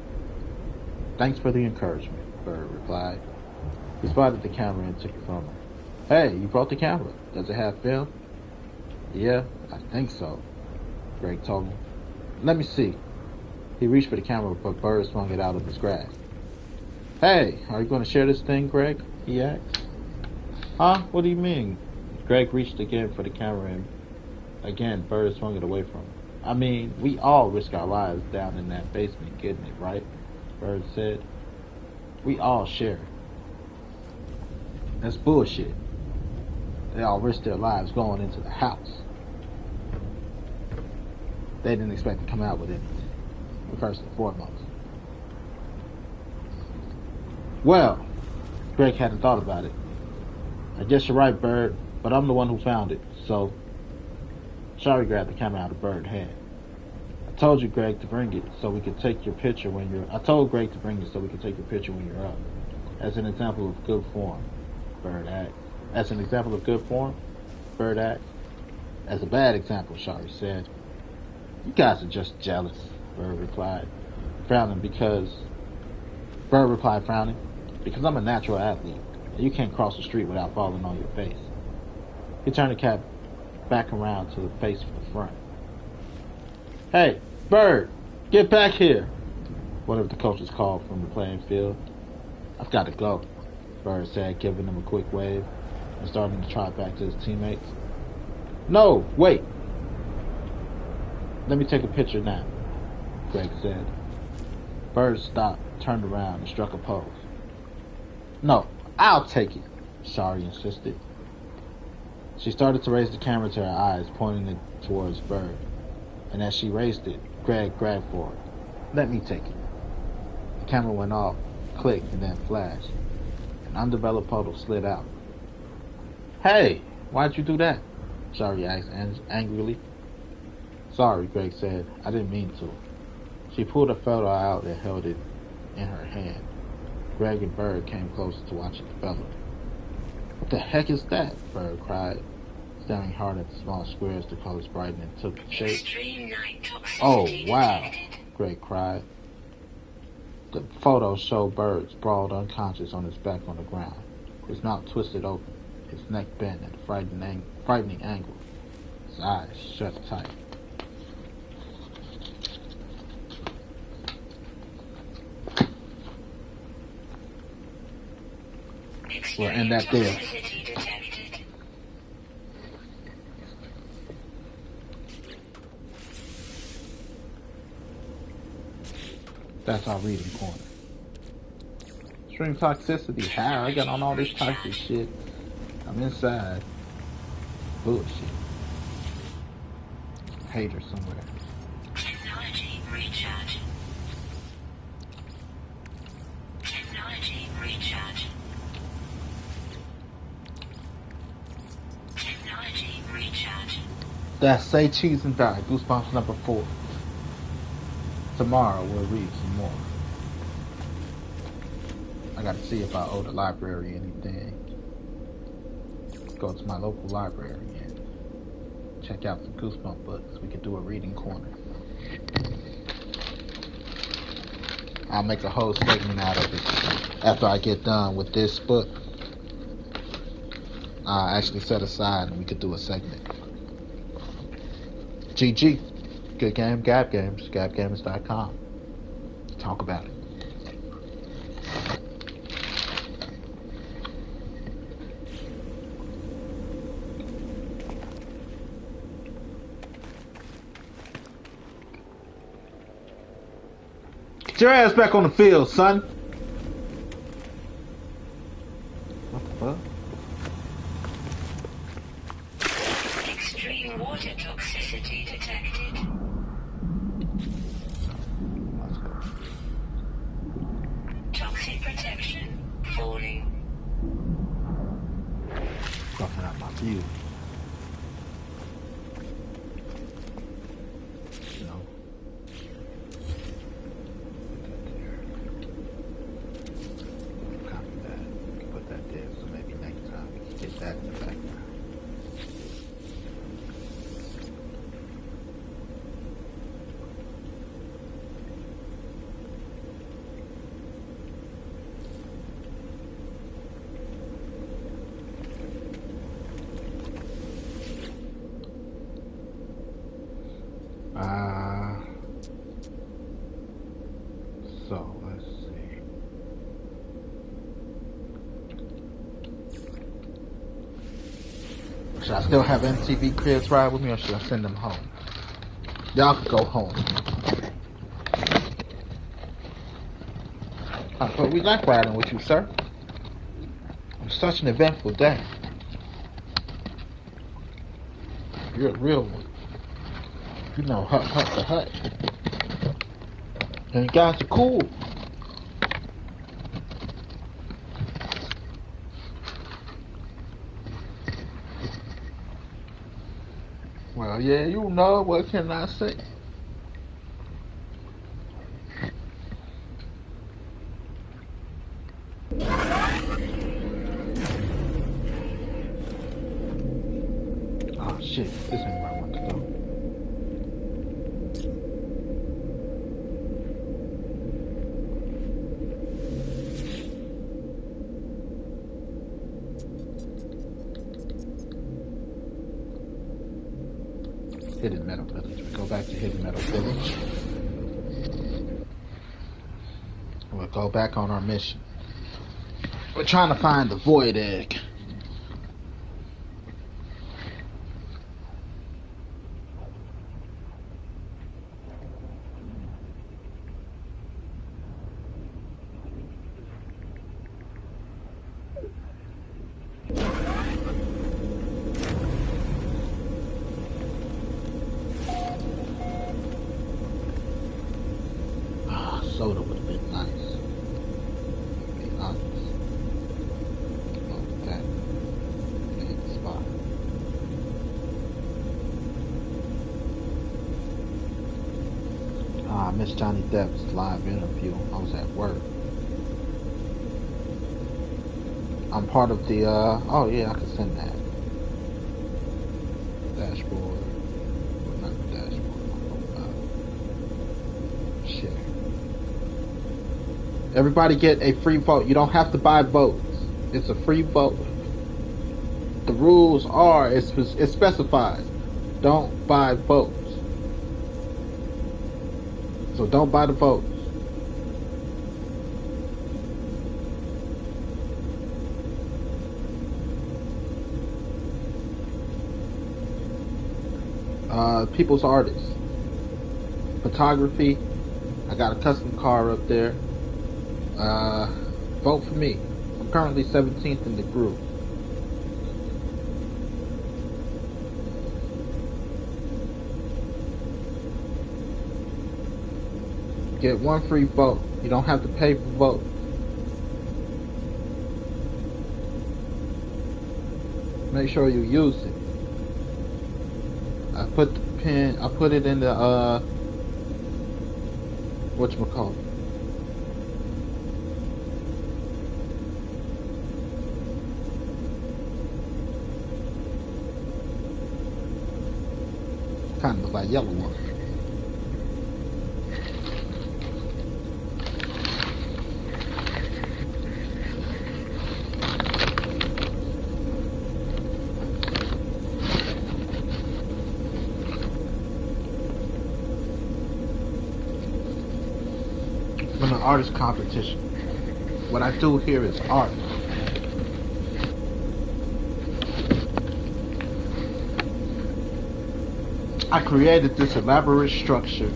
Thanks for the encouragement, Bird replied. He spotted the camera and took it from him. Hey, you brought the camera. Does it have film? Yeah, I think so, Greg told him. Let me see. He reached for the camera, but Bird swung it out of his grasp. Hey, are you going to share this thing, Greg? He asked. Huh? What do you mean? Greg reached again for the camera and again Bird swung it away from him. I mean, we all risk our lives down in that basement getting it, right? Bird said. We all share. That's bullshit. They all risked their lives going into the house. They didn't expect to come out with anything, first and foremost. Well, Greg hadn't thought about it. I guess you're right, Bird, but I'm the one who found it, so... Shari grabbed the camera out of Bird's hand. I told Greg to bring it so we could take your picture when you're up. As an example of good form, Bird asked. As an example of good form? Bird asked. As a bad example, Shari said. You guys are just jealous, Bird replied, frowning, because I'm a natural athlete, and you can't cross the street without falling on your face. He turned the cap back around to the face for the front. Hey, Bird, get back here, one of the coaches called from the playing field. I've got to go, Bird said, giving him a quick wave and starting to trot back to his teammates. No, wait. Let me take a picture now, Greg said. Bird stopped, turned around, and struck a pose. No, I'll take it, Shari insisted. She started to raise the camera to her eyes, pointing it towards Bird. And as she raised it, Greg grabbed for it. Let me take it. The camera went off, clicked, and then flashed. An undeveloped puddle slid out. Hey, why'd you do that? Shari asked angrily. Sorry, Greg said. I didn't mean to. She pulled a photo out and held it in her hand. Greg and Bird came closer to watch it develop. What the heck is that? Bird cried, staring hard at the small squares the colors brightened and took shape. Oh, wow, Greg cried. The photo showed Bird sprawled unconscious on his back on the ground, his mouth twisted open, his neck bent at a frightening angle, his eyes shut tight. We'll end that there. That's our reading corner. Extreme toxicity. How? I got on all this toxic shit. I'm inside. Bullshit. Hater somewhere. Technology recharge. Technology recharge. Technology recharge. That's Say Cheese and Die. Goosebumps number 4. Tomorrow we'll read some more. I gotta see if I owe the library anything. Go to my local library and check out some Goosebump books. We could do a reading corner. I'll make a whole segment out of it after I get done with this book. I'll actually set aside and we could do a segment. GG. Good game, Gab Games, gabgamers.com. Talk about it. Get your ass back on the field, son. What the fuck? Extreme water toxicity detected. Let's go. you. You know. Copy that. We can put that there, so maybe next time we can get that in the background. So let's see. Should I still have MTV Cribs ride with me, or should I send them home? Y'all could go home. But we like riding with you, sir. It was such an eventful day. You're a real one. You know, hut to hut. And you guys are cool. Well, yeah, you know, what can I say? Oh shit, this ain't where I want to go. Hidden Metal Village. We go back to Hidden Metal Village. We'll go back on our mission. We're trying to find the Void Egg. Soda would have been nice. To be honest. Oh, that main spot. I missed Johnny Depp's live interview. I was at work. I'm part of the, oh yeah, I can send that. Dashboard. Not the dashboard. Share. Everybody get a free vote. You don't have to buy votes. It's a free vote. The rules are, it specifies, don't buy votes. So don't buy the votes. People's artists. Photography. I got a custom car up there. Vote for me. I'm currently 17th in the group. Get one free vote. You don't have to pay for votes. Make sure you use it. I put the pin, I put it in the, whatchamacallit. Kind of look like yellow one. From an artist competition. What I do here is art. I created this elaborate structure.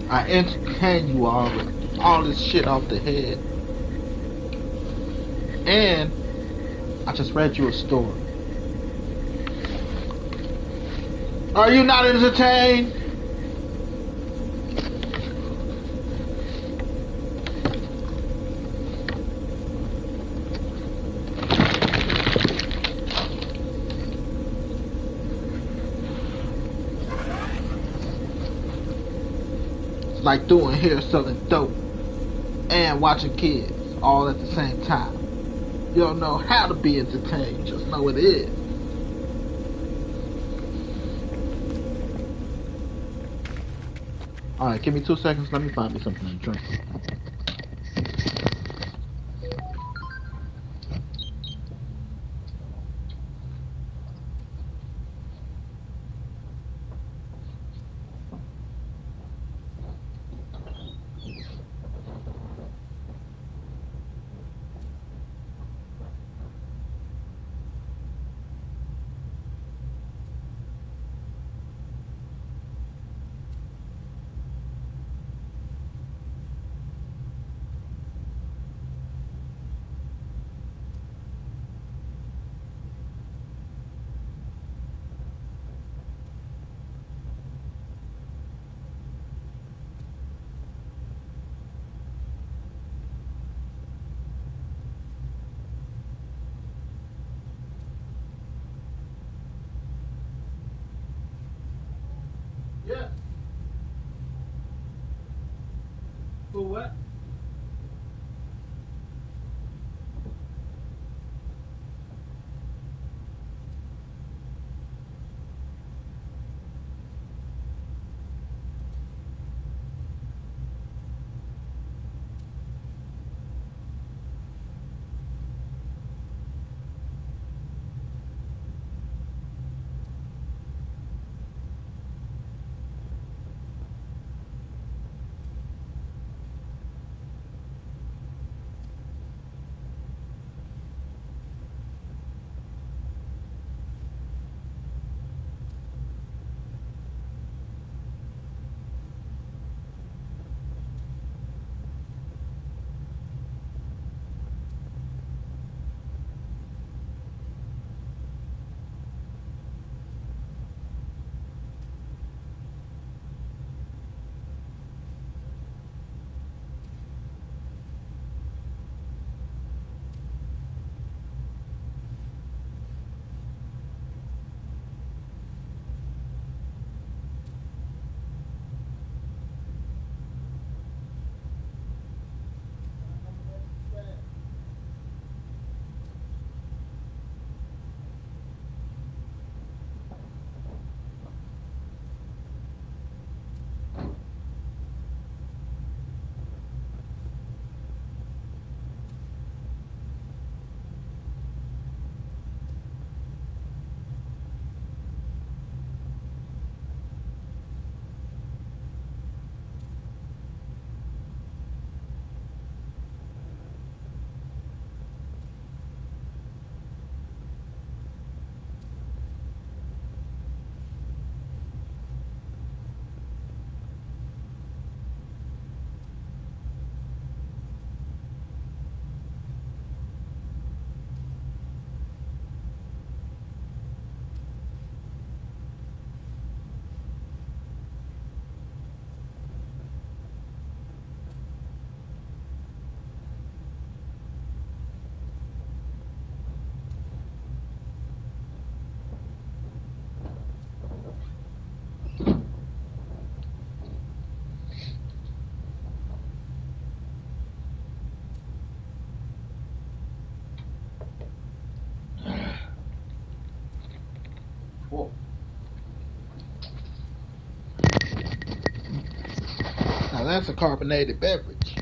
I entertain you all with all this shit off the head. And I just read you a story. Are you not entertained? like doing hair, selling dope, and watching kids all at the same time. You don't know how to be entertained, you just know it is. Alright, give me 2 seconds. Let me find me something to drink. Yeah. For what? Whoa. Now that's a carbonated beverage.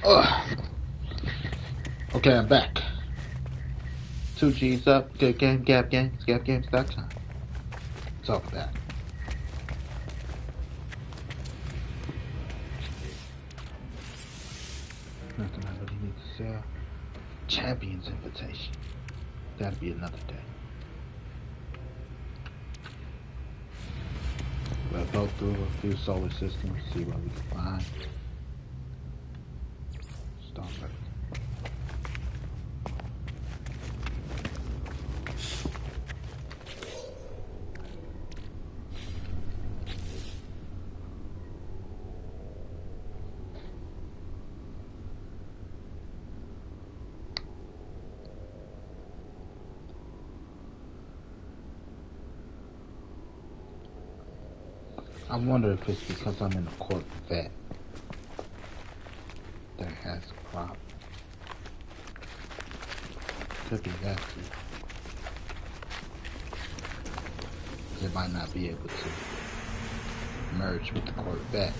Ugh. Okay, I'm back. 2G's up. Good game, Gap Games, GapGames.com. Talk about it. Nothing I really need to sell. Champions Invitation. That'll be another day. We'll go through a few solar systems, see what we can find. Start with I wonder if it's because I'm in a Corvette that has a problem. Could be that too. It might not be able to merge with the Corvette.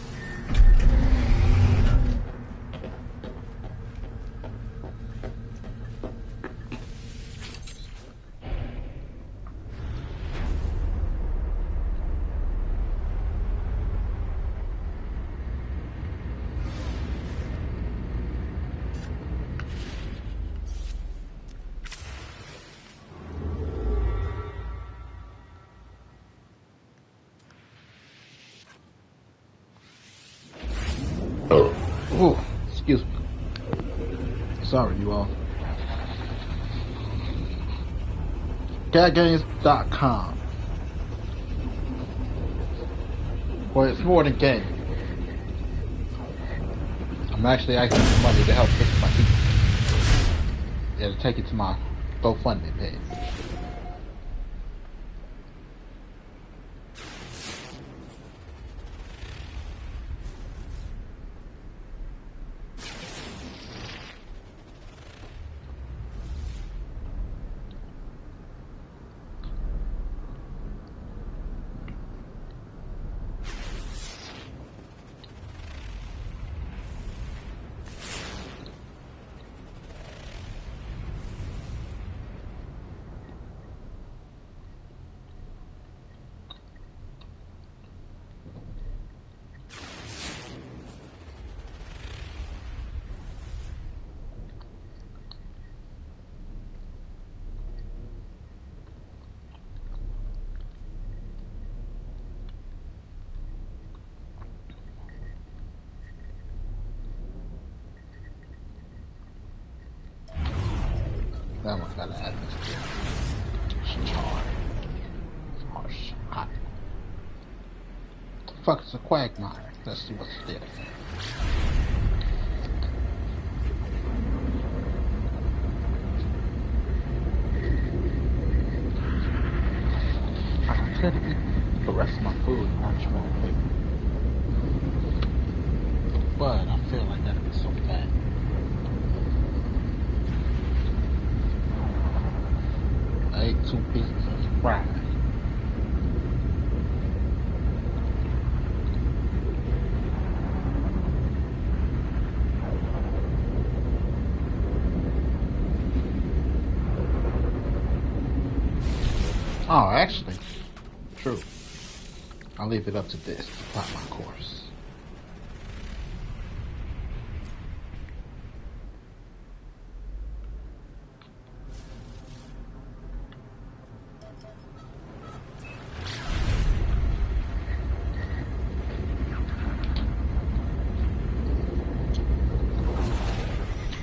Oh, excuse me. Sorry, you all. GadGames.com. Well, it's more than game. I'm actually asking for money to help fix my teeth. Yeah, to take it to my GoFundMe page. That one's got an atmosphere. It's hard. It's harsh. Hot. The fuck is a quagmire? Let's see what's there. I could eat the rest of my food much more quick. But I feel like that'd be so fat. I ate 2 pieces of fries. Oh, actually, true. I'll leave it up to this to plot my course.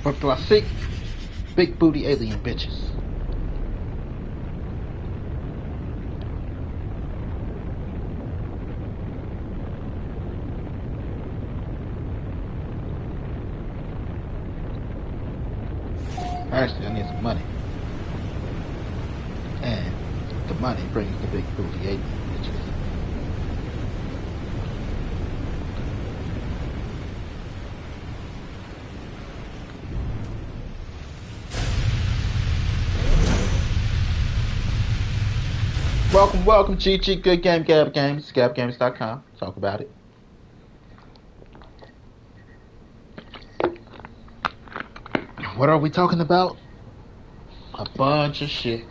What do I see? Big booty alien bitches. Actually, I need some money. And the money brings the big booty alien bitches. Welcome, Chi. Good game, Gab Games. GabGames.com. Talk about it. What are we talking about? A bunch of shit.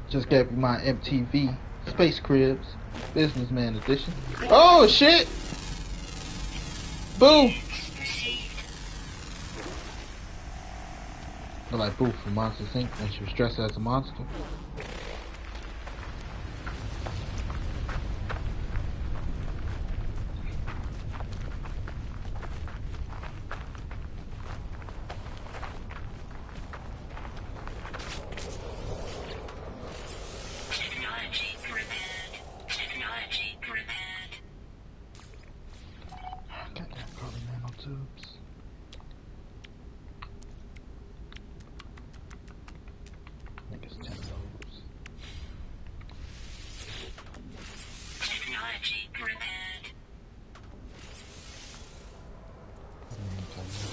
Just gave you my MTV Space Cribs Businessman Edition. Oh shit! Boo! Look like Boo from Monsters Inc. when she was dressed as a monster. Technology prepared. Technology prepared. Goddamn carbon nanotubes. I think it's 10 of those. Technology repaired.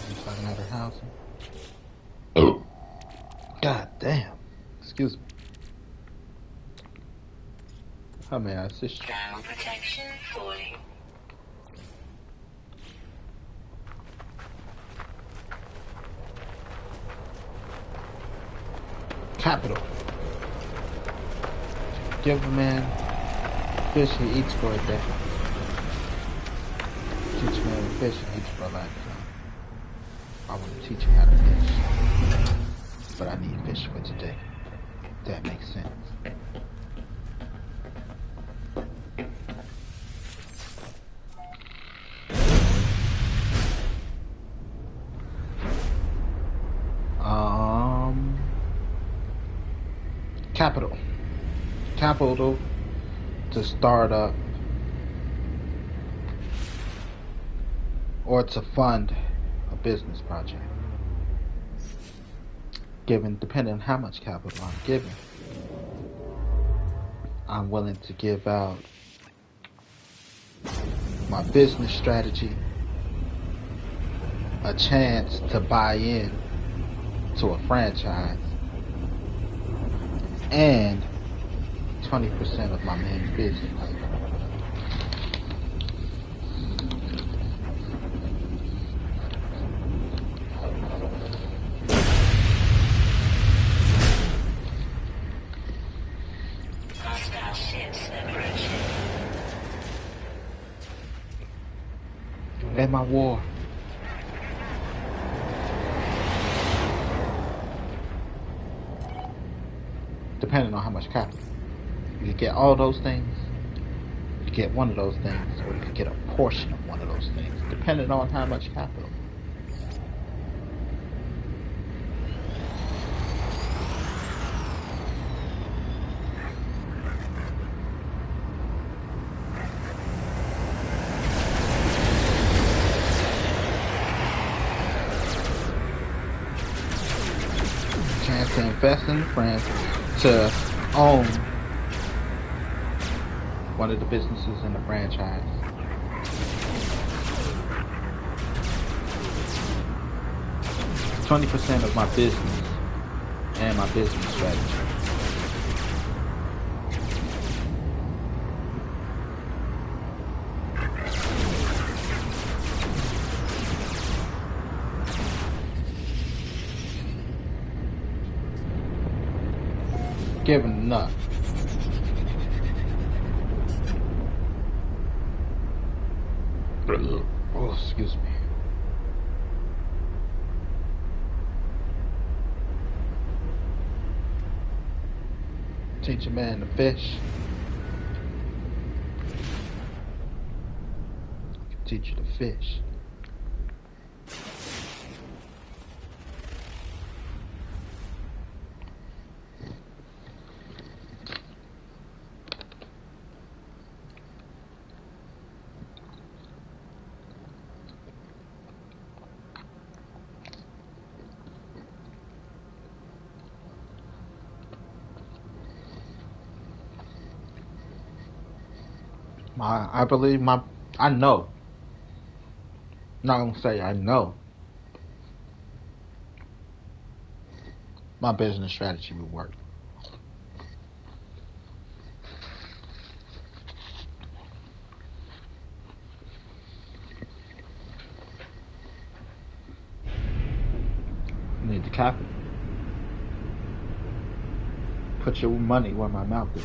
Inside matter housing. Oh. God damn. Excuse me. How may I assist you? Thermal protection falling. Capital. Give a man fish he eats for a day. Teach a man to fish he eats for a lifetime. I want to teach you how to fish, but I need fish for today. That makes sense. Capital to start up or to fund a business project. Depending on how much capital I'm given, I'm willing to give out my business strategy, a chance to buy in to a franchise, and 20% of my main business. Hostile ships approaching. And my war. Depending on how much capital. You could get all those things, you get one of those things, or you could get a portion of one of those things, depending on how much capital. Chance to invest in France, to own one of the businesses in the franchise. %20 of my business and my business strategy. Given enough. Oh, excuse me. Teach a man to fish. I can teach you to fish. I know. Not gonna say I know. My business strategy will work. You need the capital. Put your money where my mouth is.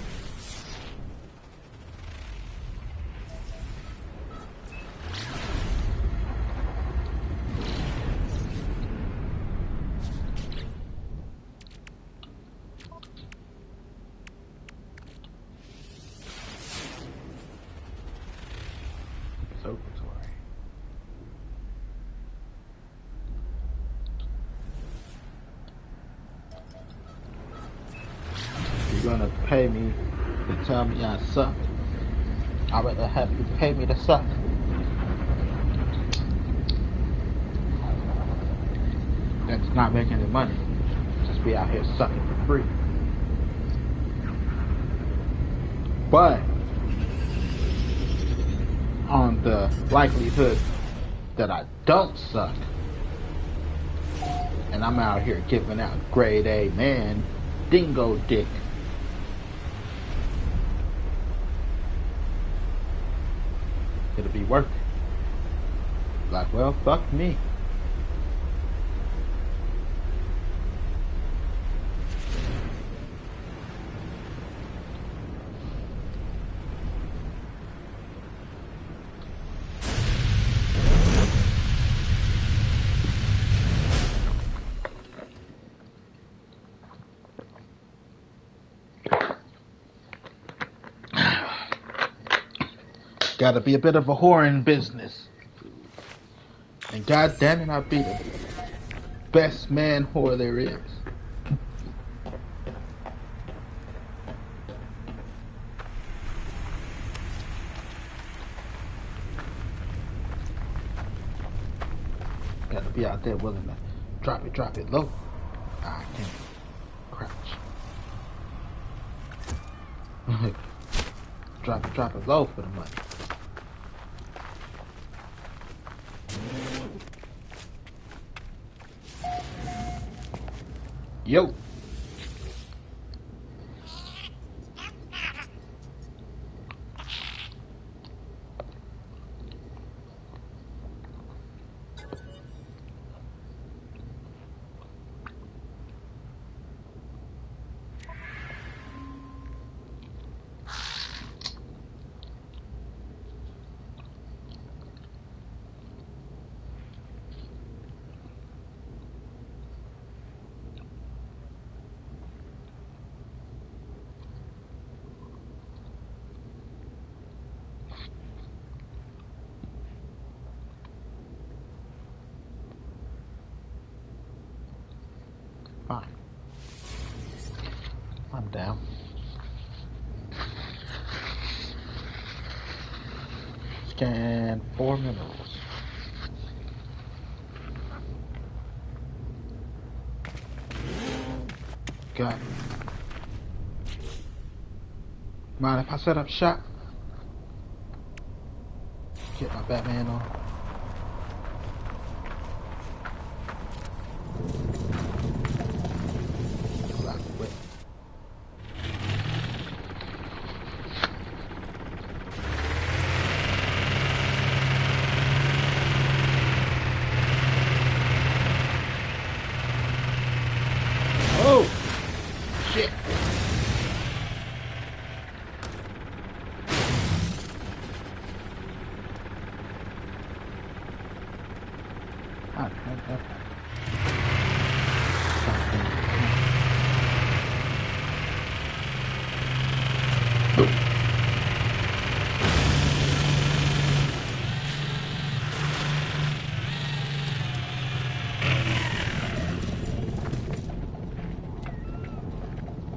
You're gonna pay me to tell me I suck. I'd rather have you pay me to suck. Than to not make any money. Just be out here sucking for free. on the likelihood that I don't suck, and I'm out here giving out grade A man dingo dick. It'll be worth it. Like, well, fuck me. Gotta be a bit of a whore in business. And god damn it, I'll be the best man whore there is. Gotta be out there willing to drop it low. I can't crouch. drop it low for the money. Yo. Fine. I'm down. Scan 4 minerals. Got it. Mind if I set up shop? Get my Batman on. Oh! Shit!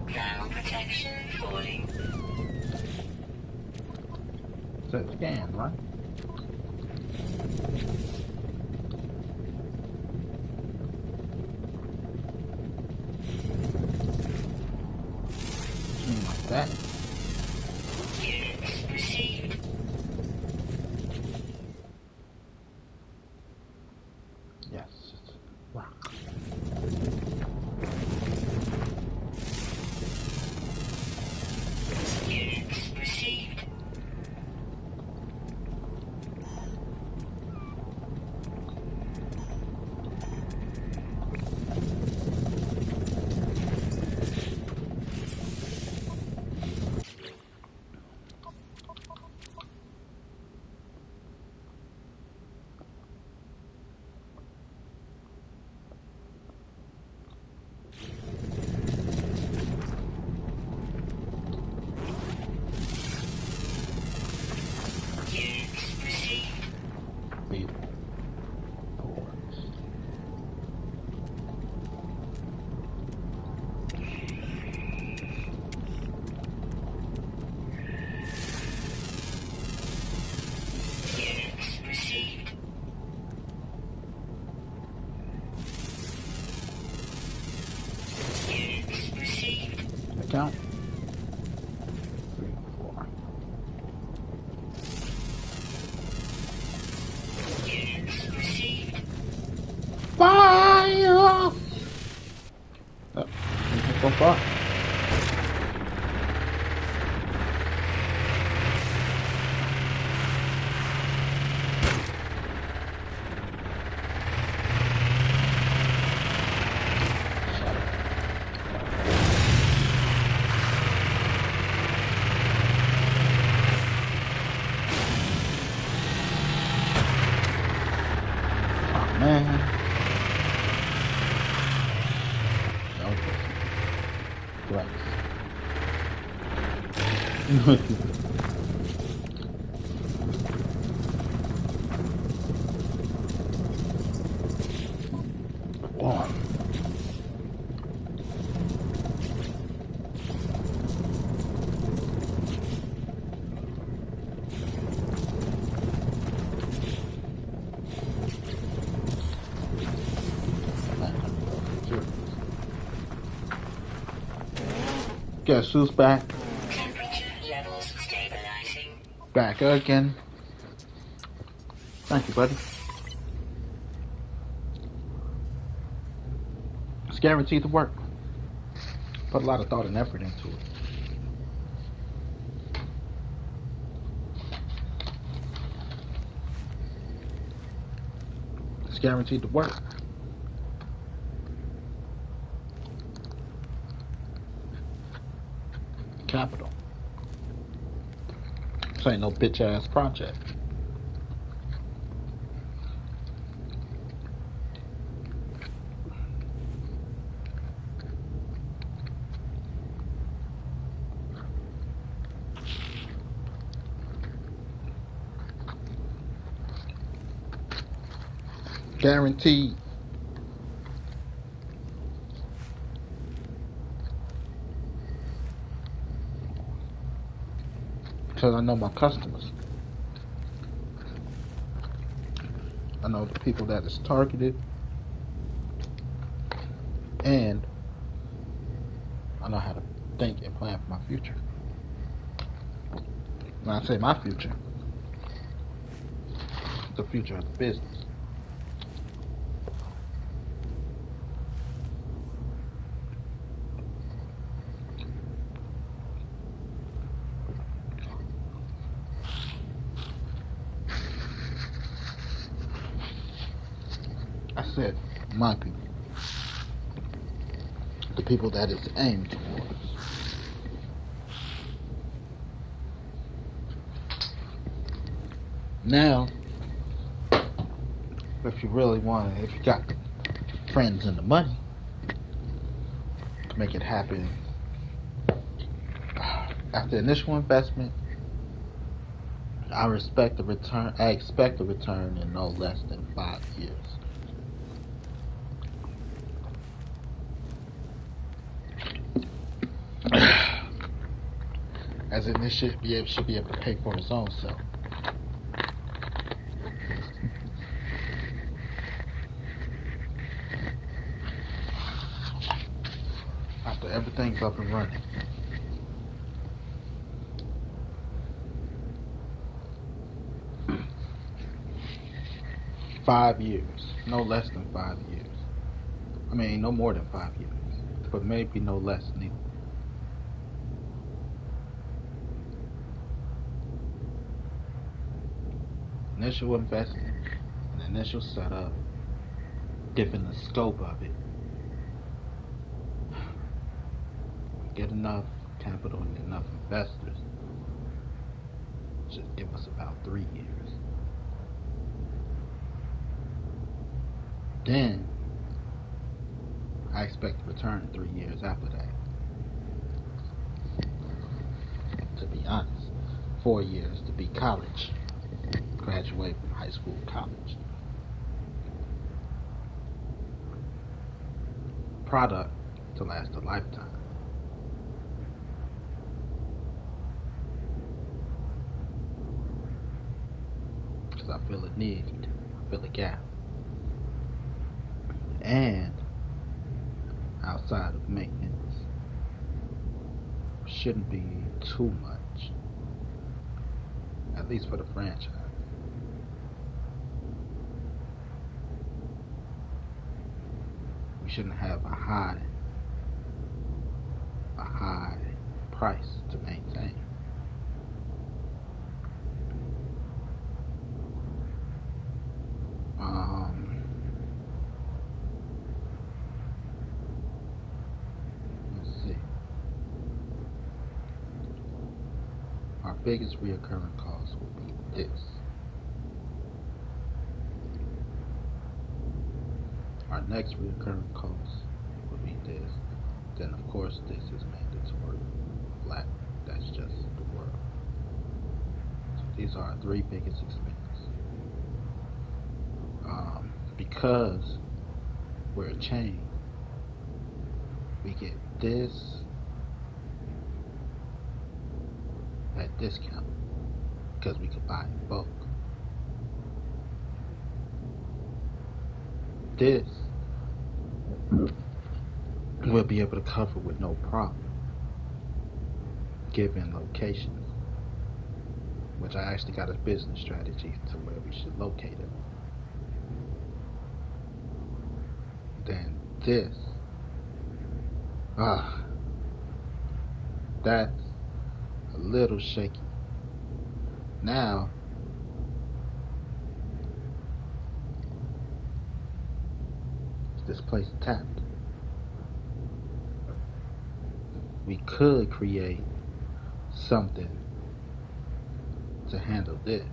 Thermal protection falling. So scan, right? Like that. Units received. Yes, it's rock. Units received. fuck? Oh man. Okay. Right. Damn. Guess who's back? Temperature levels stabilizing. Back again. Thank you, buddy. It's guaranteed to work. Put a lot of thought and effort into it. It's guaranteed to work. Capital. This ain't no bitch ass project. Guaranteed. Because I know my customers. I know the people that is targeted. And I know how to think and plan for my future. When I say my future, the future of the business. I said my people. The people that it's aimed towards. Now, if you really want it, if you got friends and the money to make it happen after initial investment, I expect a return in no less than 5 years. As in, this should be able to pay for its own self. After everything's up and running. Five years, no less than 5 years. I mean, no more than 5 years, but maybe no less neither. Initial investment, an initial setup, given the scope of it, get enough capital and enough investors, should give us about 3 years. Then, I expect to return 3 years after that. To be honest, 4 years to be college, graduate from high school, college. Product to last a lifetime. Because I feel a need, I feel a gap. And outside of maintenance, shouldn't be too much, at least for the franchise. We shouldn't have a high a high price to maintain. Um, let's see. Our biggest reoccurring cost will be this. Our next reoccurring cost will be this. Then, of course, this is mandatory. Flat. That's just the world. So these are our three biggest expenses. Because we're a chain, we get this at discount because we could buy in bulk. This we'll be able to cover with no problem, given locations, which I actually got a business strategy to where we should locate it. Then this, ah, that's a little shaky. Now, this place tapped. We could create something to handle this,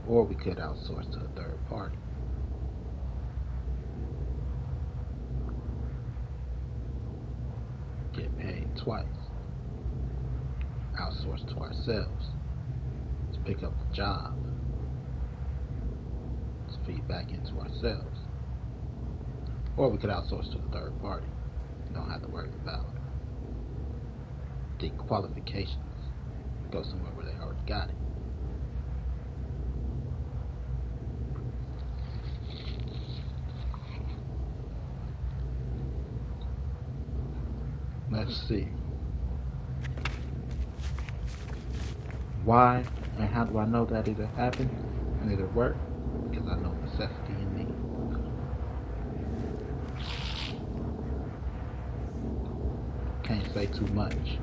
or we could outsource to a third party. Get paid twice. Outsource to ourselves to pick up the job, to feed back into ourselves. Or we could outsource to a third party. You don't have to worry about the qualifications. Go somewhere where they already got it. Let's see. Why and how do I know that it'll happen and it'll work? Because I know necessity and need. Can't say too much.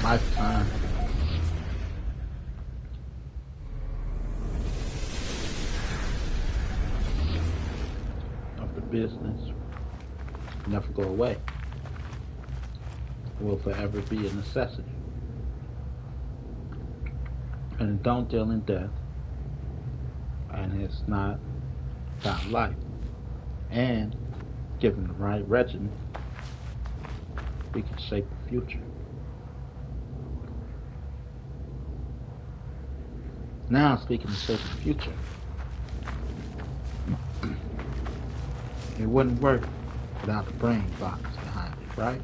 Lifetime. Of the business never go away. Will forever be a necessity. And it don't deal in death. And it's not about life. And given the right regimen, we can shape the future. Now, speaking of shaping the future, it wouldn't work without the brain box behind it, right?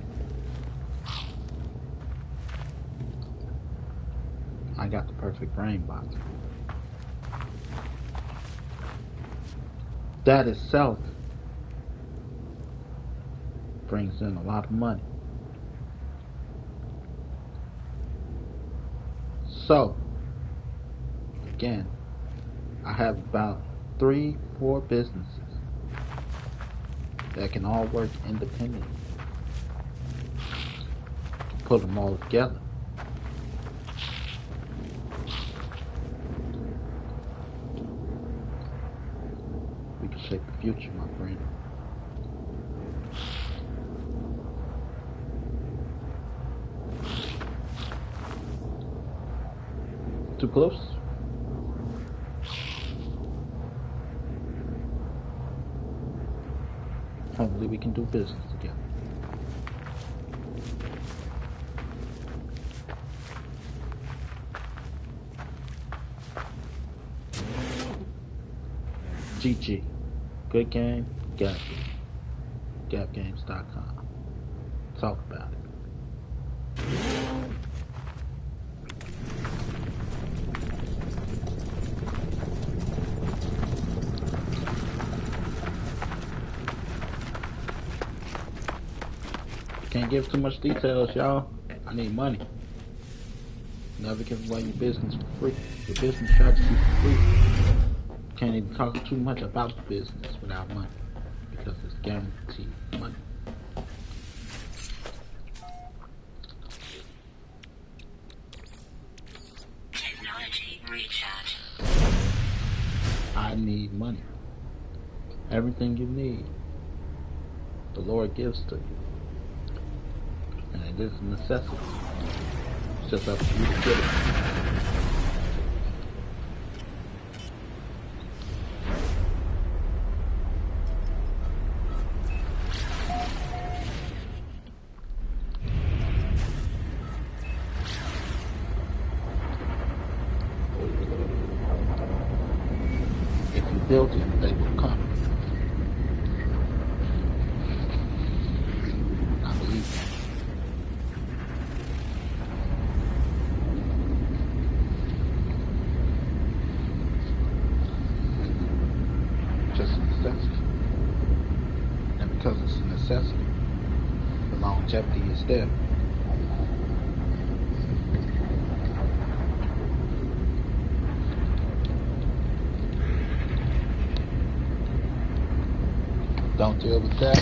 I got the perfect brain box. That itself brings in a lot of money. So, again, I have about 3-4 businesses that can all work independently. Put them all together. We can shape the future, my friend. Too close? Hopefully we can do business together. GG. Good game, Gap Game. GapGames.com. Talk about it. Can't give too much details, y'all. I need money. Never give away your business for free. Your business strategy for free. Can't even talk too much about the business without money because it's guaranteed money. Technology recharge. I need money. Everything you need, the Lord gives to you. And it is a necessity. It's just up to you to get it. If you build it, they will come. I believe that. Just a necessity. And because it's a necessity, the longevity is there. Don't deal with that.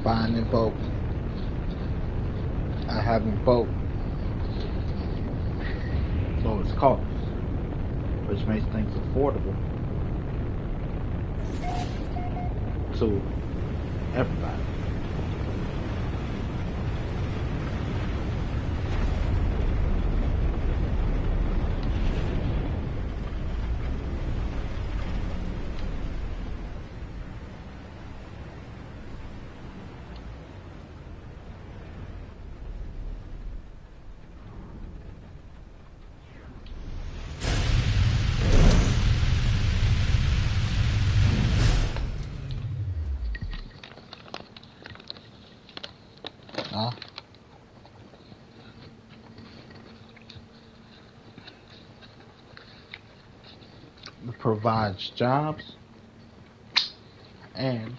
Find and vote. I have invoked lowest cost, which makes things affordable to everybody. It provides jobs and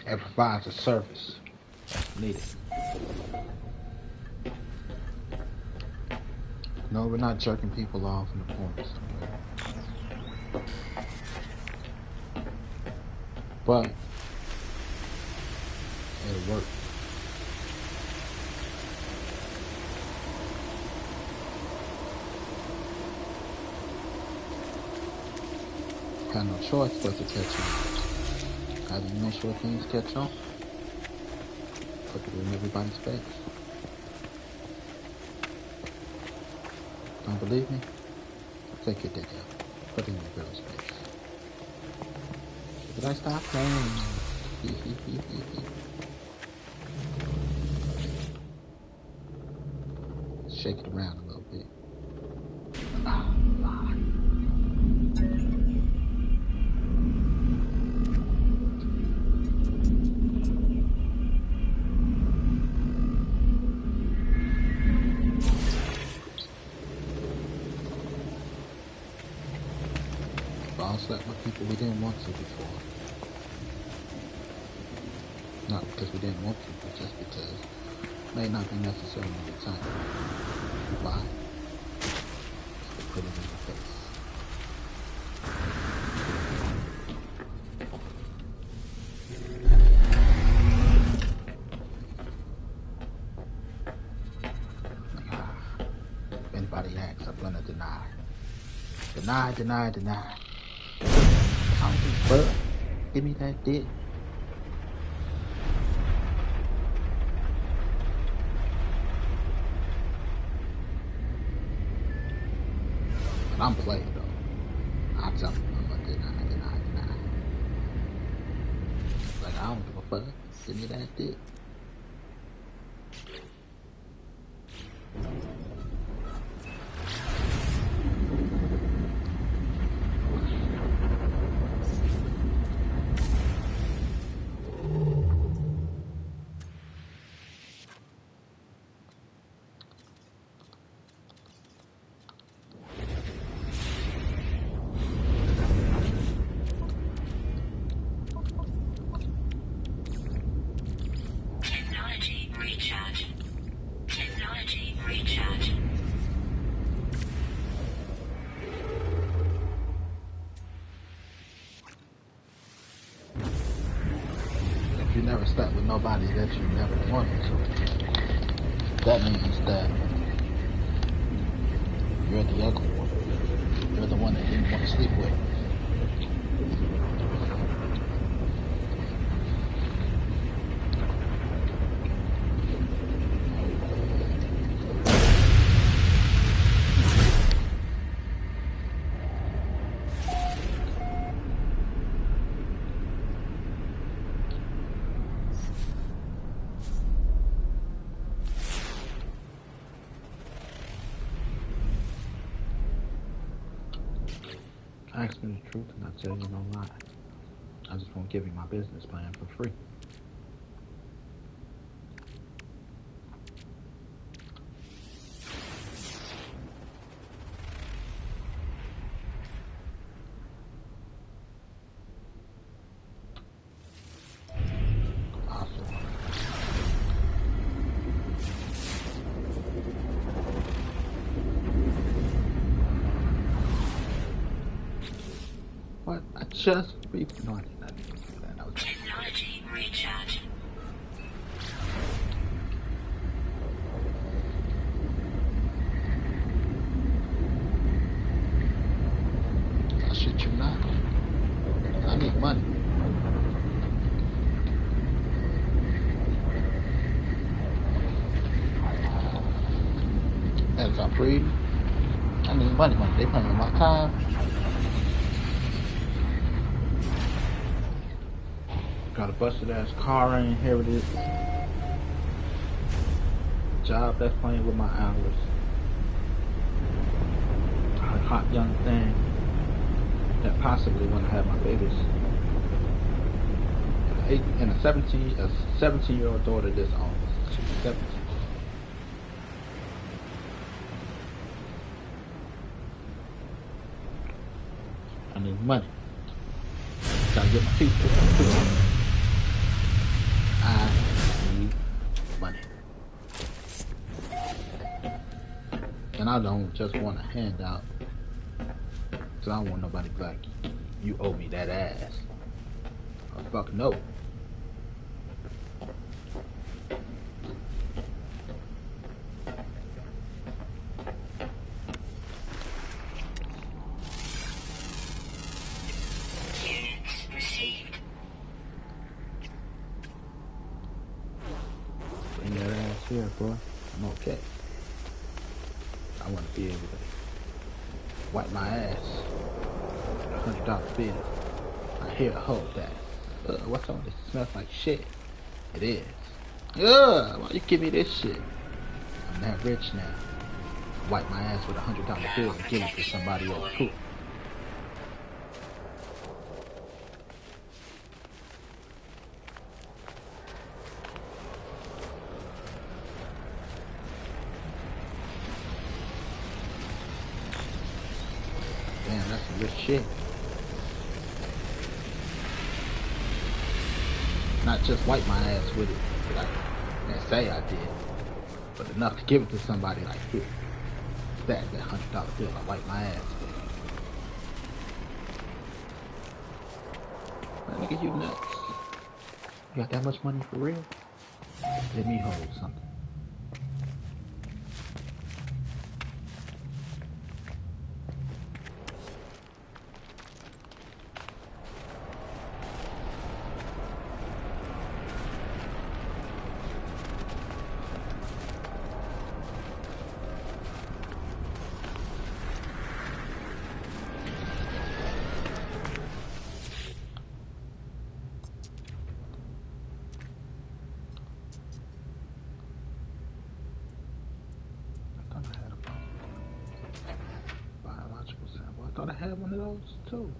it provides a service needed. No, we're not jerking people off in the corner somewhere. But it'll work. Got no choice but to catch on. Gotta make sure things catch on. Put it in everybody's face. Don't believe me? Take your dick out. Put it in your girl's face. Did I stop playing? Shake it around a little bit. Oh, God. I'll slept with people we didn't want to before. Not because we didn't want to, but just because it may not be necessary all the time. Why? They put it in your face. If anybody asks, I'm gonna deny. Deny, deny, deny. I don't give a fuck. Give me that dick. But I'm playing though. I tell them I'm gonna deny. Like I don't give a fuck. Give me that dick. nobody that you never wanted to. That means that you're the ugly one. You're the one that didn't want to sleep with. Ask me the truth and I'll tell you no lie. I just won't give you my business plan for free. Awesome. What? I just no, I did not even do that. I was Technology recharge. I shit you not. I need money. As I breathe, I need money. They paying my time. Got a busted ass car I inherited. Job that's playing with my hours. A hot young thing that possibly want to have my babies. And a 17-year-old daughter this August. She's 17. I need money. Gotta get my feet wet. I need money. And I don't just want a handout. Cause I don't want nobody to be like, you owe me that ass. Oh, fuck no. Units received. Bring that ass here, bro. I'm okay. I want to be able to wipe my ass with a $100 bill. I hear hold that. What's on this? It smells like shit. It is. Why you give me this shit? I'm that rich now. Wipe my ass with a $100 bill and give it to somebody else. Cool. Damn, that's some rich shit. Not just wipe my ass with it, like and say I did, but enough to give it to somebody like here. That $100 bill, I wipe my ass with. Man, nigga, you nuts. You got that much money for real? Let me hold something. I thought I had one of those too.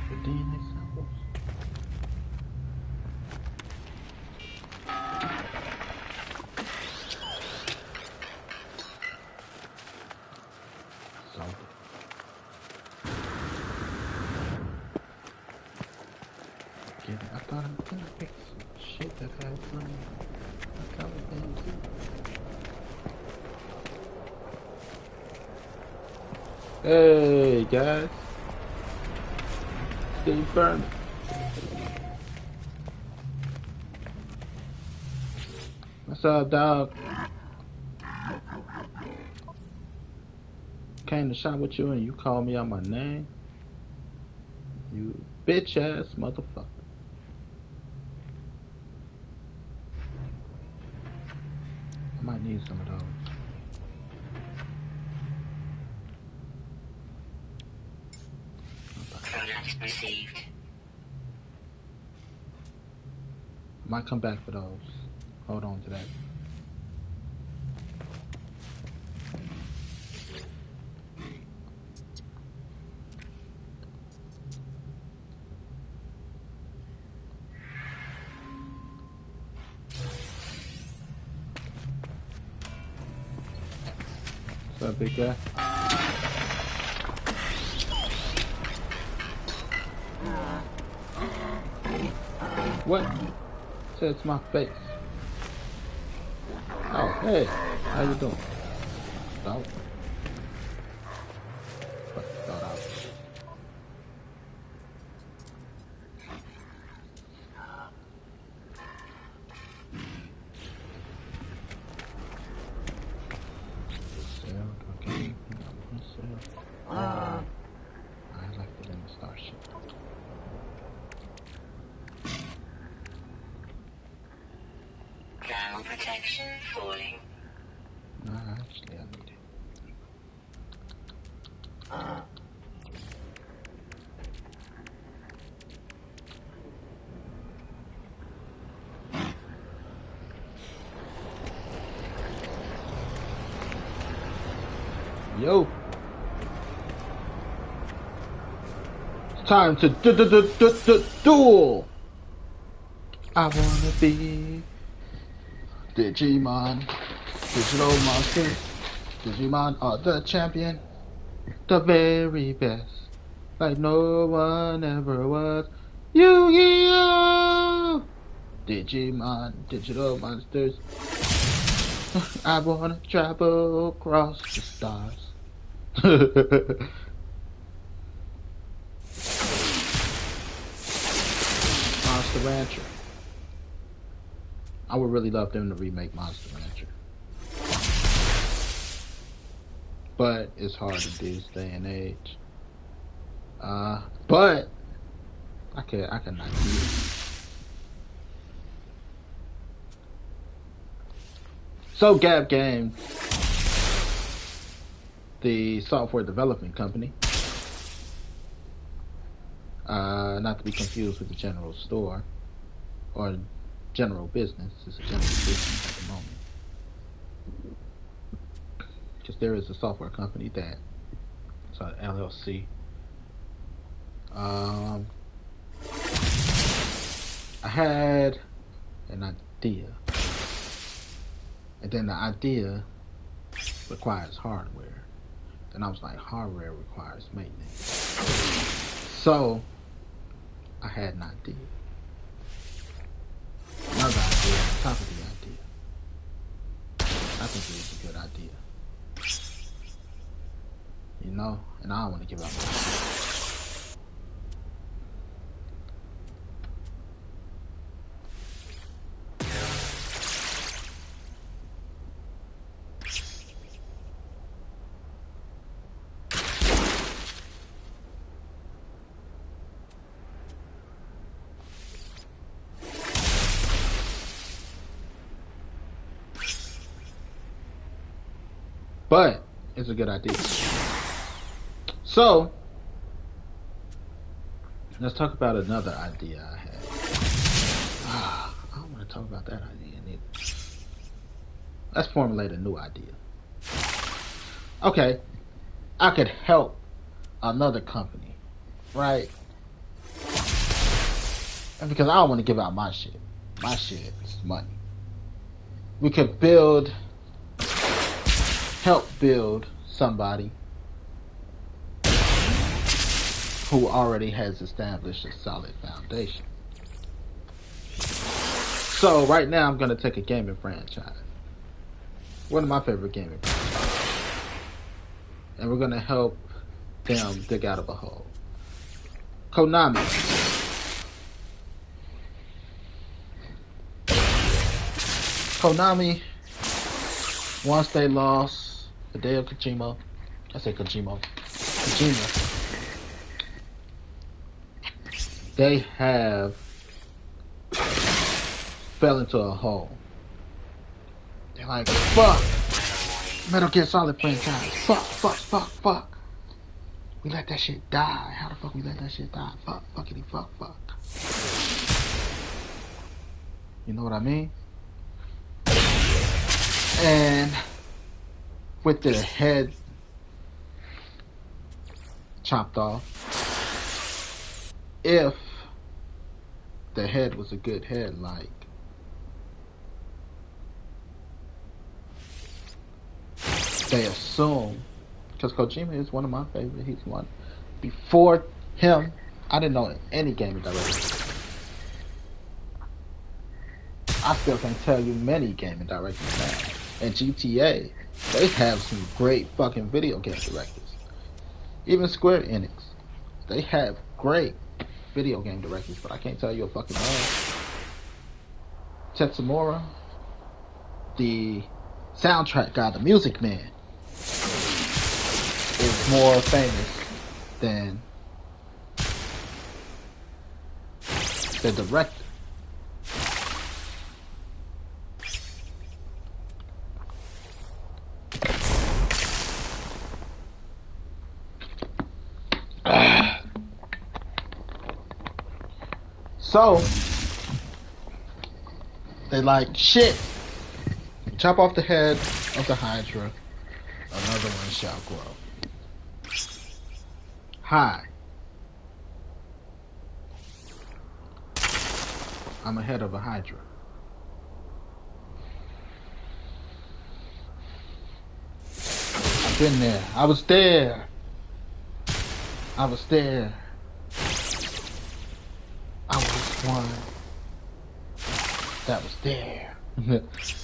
The DNA samples. Sold it. I thought I was gonna pick some shit that had some. I thought it was too. Hey guys, Steve Byrne. What's up, dog? Came to shop with you and you called me out my name? You bitch ass motherfucker. I might need some of those. Product received. Might come back for those. Hold on to that. What's up, big guy? What? Said it's my face. Oh, hey. How you doing? Oh. Thought I was... Okay. I like it in the Starship. Ground protection falling. No, actually, I need it. Yo. It's time to duel. I wanna be Digimon, Digital Monster. Digimon are the champion, the very best, like no one ever was. Yu-Gi-Oh! Digimon, Digital Monsters. I wanna travel across the stars. Monster Rancher. I would really love them to remake Monster Rancher. But it's hard to do this day and age. But I can not do it. So Gap Games, the software development company, not to be confused with the general store or general business. It's a general business at the moment, because there is a software company that it's an LLC. I had an idea, and then the idea requires hardware, and I was like, hardware requires maintenance. So I had an idea, another idea on top of the idea. I think it was a good idea, you know, and I don't want to give up my idea. But it's a good idea. So let's talk about another idea I had. I don't want to talk about that idea either. Let's formulate a new idea. Okay, I could help another company, right? And because I don't want to give out my shit. My shit is money. We could help build somebody who already has established a solid foundation. So right now I'm going to take a gaming franchise, one of my favorite gaming franchises, and we're going to help them dig out of a hole. Konami. Konami, once they lost Hideo Kojima, Kojima, they have fell into a hole. They're like, fuck, Metal Gear Solid franchise, fuck. We let that shit die. How the fuck we let that shit die? Fuckity fuck. You know what I mean? And with their head chopped off, if the head was a good head, like they assume, because Kojima is one of my favorites. He's one. Before him, I didn't know any game director. I still can tell you many gaming directors now. And GTA, they have some great fucking video game directors. Even Square Enix, they have great video game directors, but I can't tell you a fucking name. Tetsuya, the soundtrack guy, the music man, is more famous than the director. So they like, shit, chop off the head of the Hydra, another one shall grow. Hi, I'm ahead of a Hydra. I've been there. I was there. I was one that was there.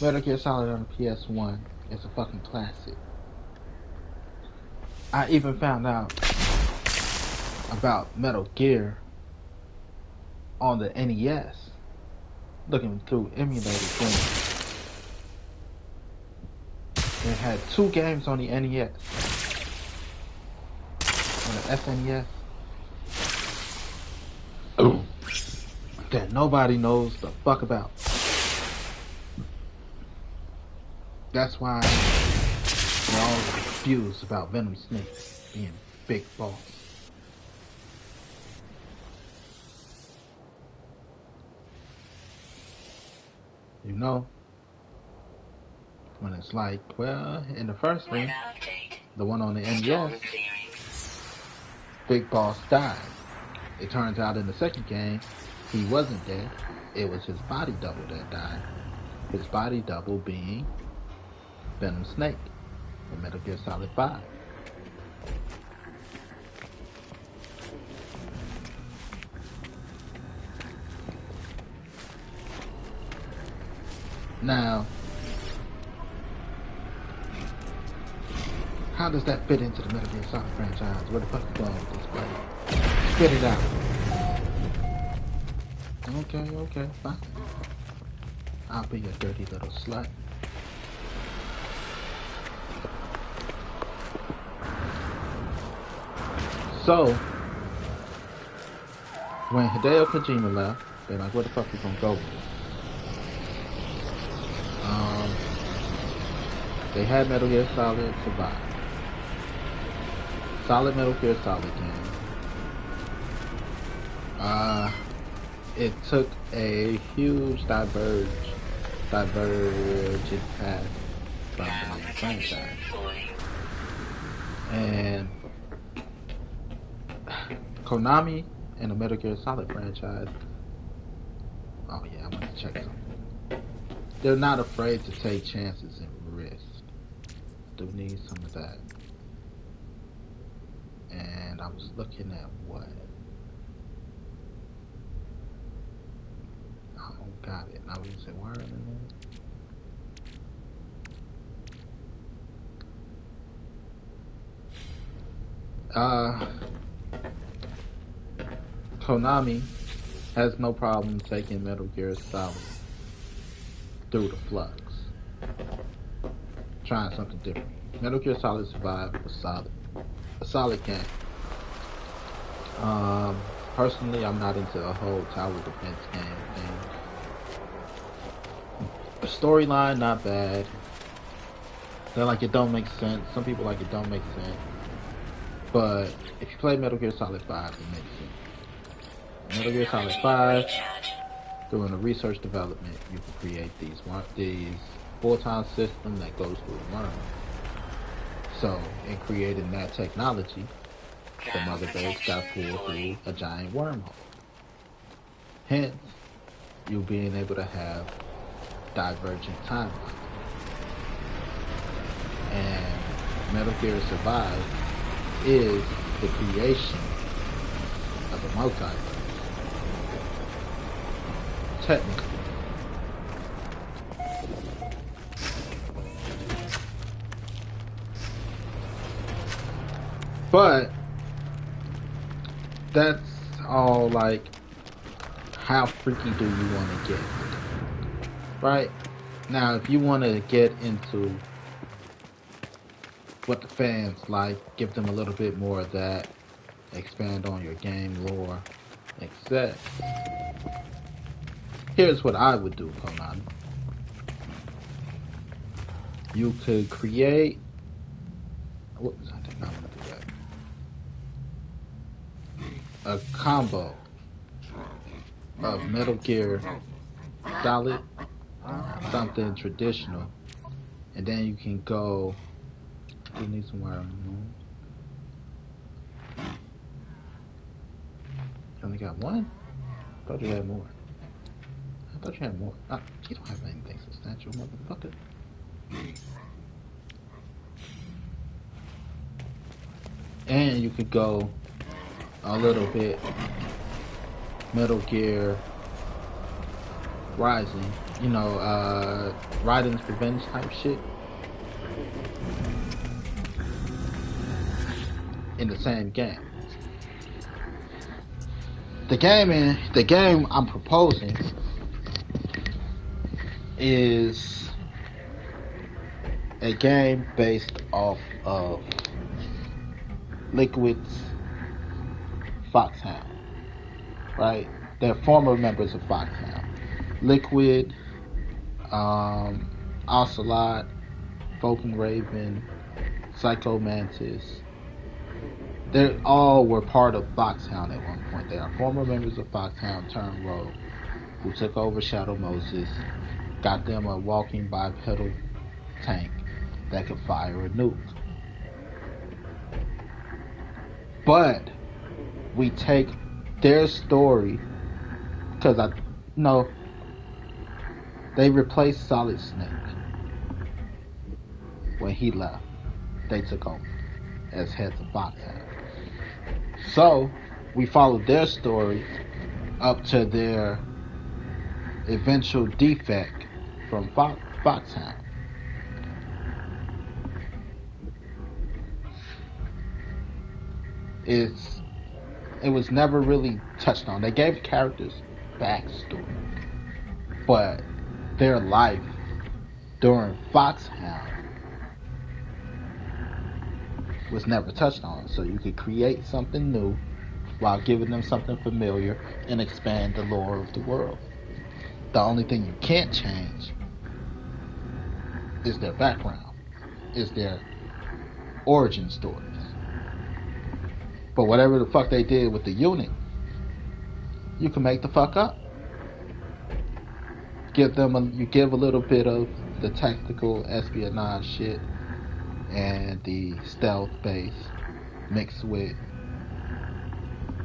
Metal Gear Solid on the PS1 is a fucking classic. I even found out about Metal Gear on the NES, looking through emulator games. They had 2 games on the NES. On the SNES. That nobody knows the fuck about. That's why they're all confused about Venom Snake being Big Boss. You know, when it's like, well, in the first one, the one on the NES, Big Boss died. It turns out in the second game, he wasn't dead. It was his body double that died. His body double being Venom Snake in Metal Gear Solid 5. Now, how does that fit into the Metal Gear Solid franchise? Where the fuck you going with this, buddy? Spit it out. Okay, fine. I'll be a dirty little slut. So, when Hideo Kojima left, they're like, where the fuck we gonna go with this? They had Metal Gear Solid Survive. Solid Metal Gear Solid game. It took a huge divergent path from the franchise. And Konami and the Metal Gear Solid franchise, oh yeah, I'm gonna check something. They're not afraid to take chances and risk. Do need some of that. And I was looking at what? Oh, got it. I was say where in there? Konami has no problem taking Metal Gear Solid through the flux. trying something different. Metal Gear Solid Survive was solid. A solid game. Personally, I'm not into a whole tower defense game thing. The storyline, not bad. They're like it don't make sense. Some people like it don't make sense. But if you play Metal Gear Solid 5, it makes sense. Metal Gear Solid 5, during the research development, you can create these full-time system that goes through a worm. So, in creating that technology, the mother base got pulled through a giant wormhole. Hence, you being able to have divergent timelines. And Metal Gear Survive is the creation of a multiverse. Technically. But that's all like, how freaky do you want to get? Right? Now, if you want to get into what the fans like, give them a little bit more of that, expand on your game lore, etc. Here's what I would do, Konami. You could create... Whoops, I did not want to do that. A combo of Metal Gear Solid, something traditional, and then you can go... You need some wiring. You only got one? I thought you had more. You don't have anything substantial, motherfucker. And you could go a little bit Metal Gear Rising. Raiden's Revenge type shit. In the same game. The game I'm proposing is a game based off of Liquid's Foxhound. Right? They're former members of Foxhound. Liquid, Ocelot, Vulcan Raven, Psycho Mantis. They all were part of Foxhound at one point. They are former members of Foxhound turned rogue, who took over Shadow Moses, got them a walking bipedal tank that could fire a nuke. But we take their story, because they replaced Solid Snake when he left. They took over as heads of Foxhound. So, we followed their story up to their eventual defect from Foxhound. It was never really touched on. They gave characters backstory, but their life during Foxhound was never touched on. So you could create something new while giving them something familiar and expand the lore of the world. The only thing you can't change is their background, is their origin stories. But whatever the fuck they did with the unit, you can make the fuck up. You give a little bit of the tactical espionage shit and the stealth base mixed with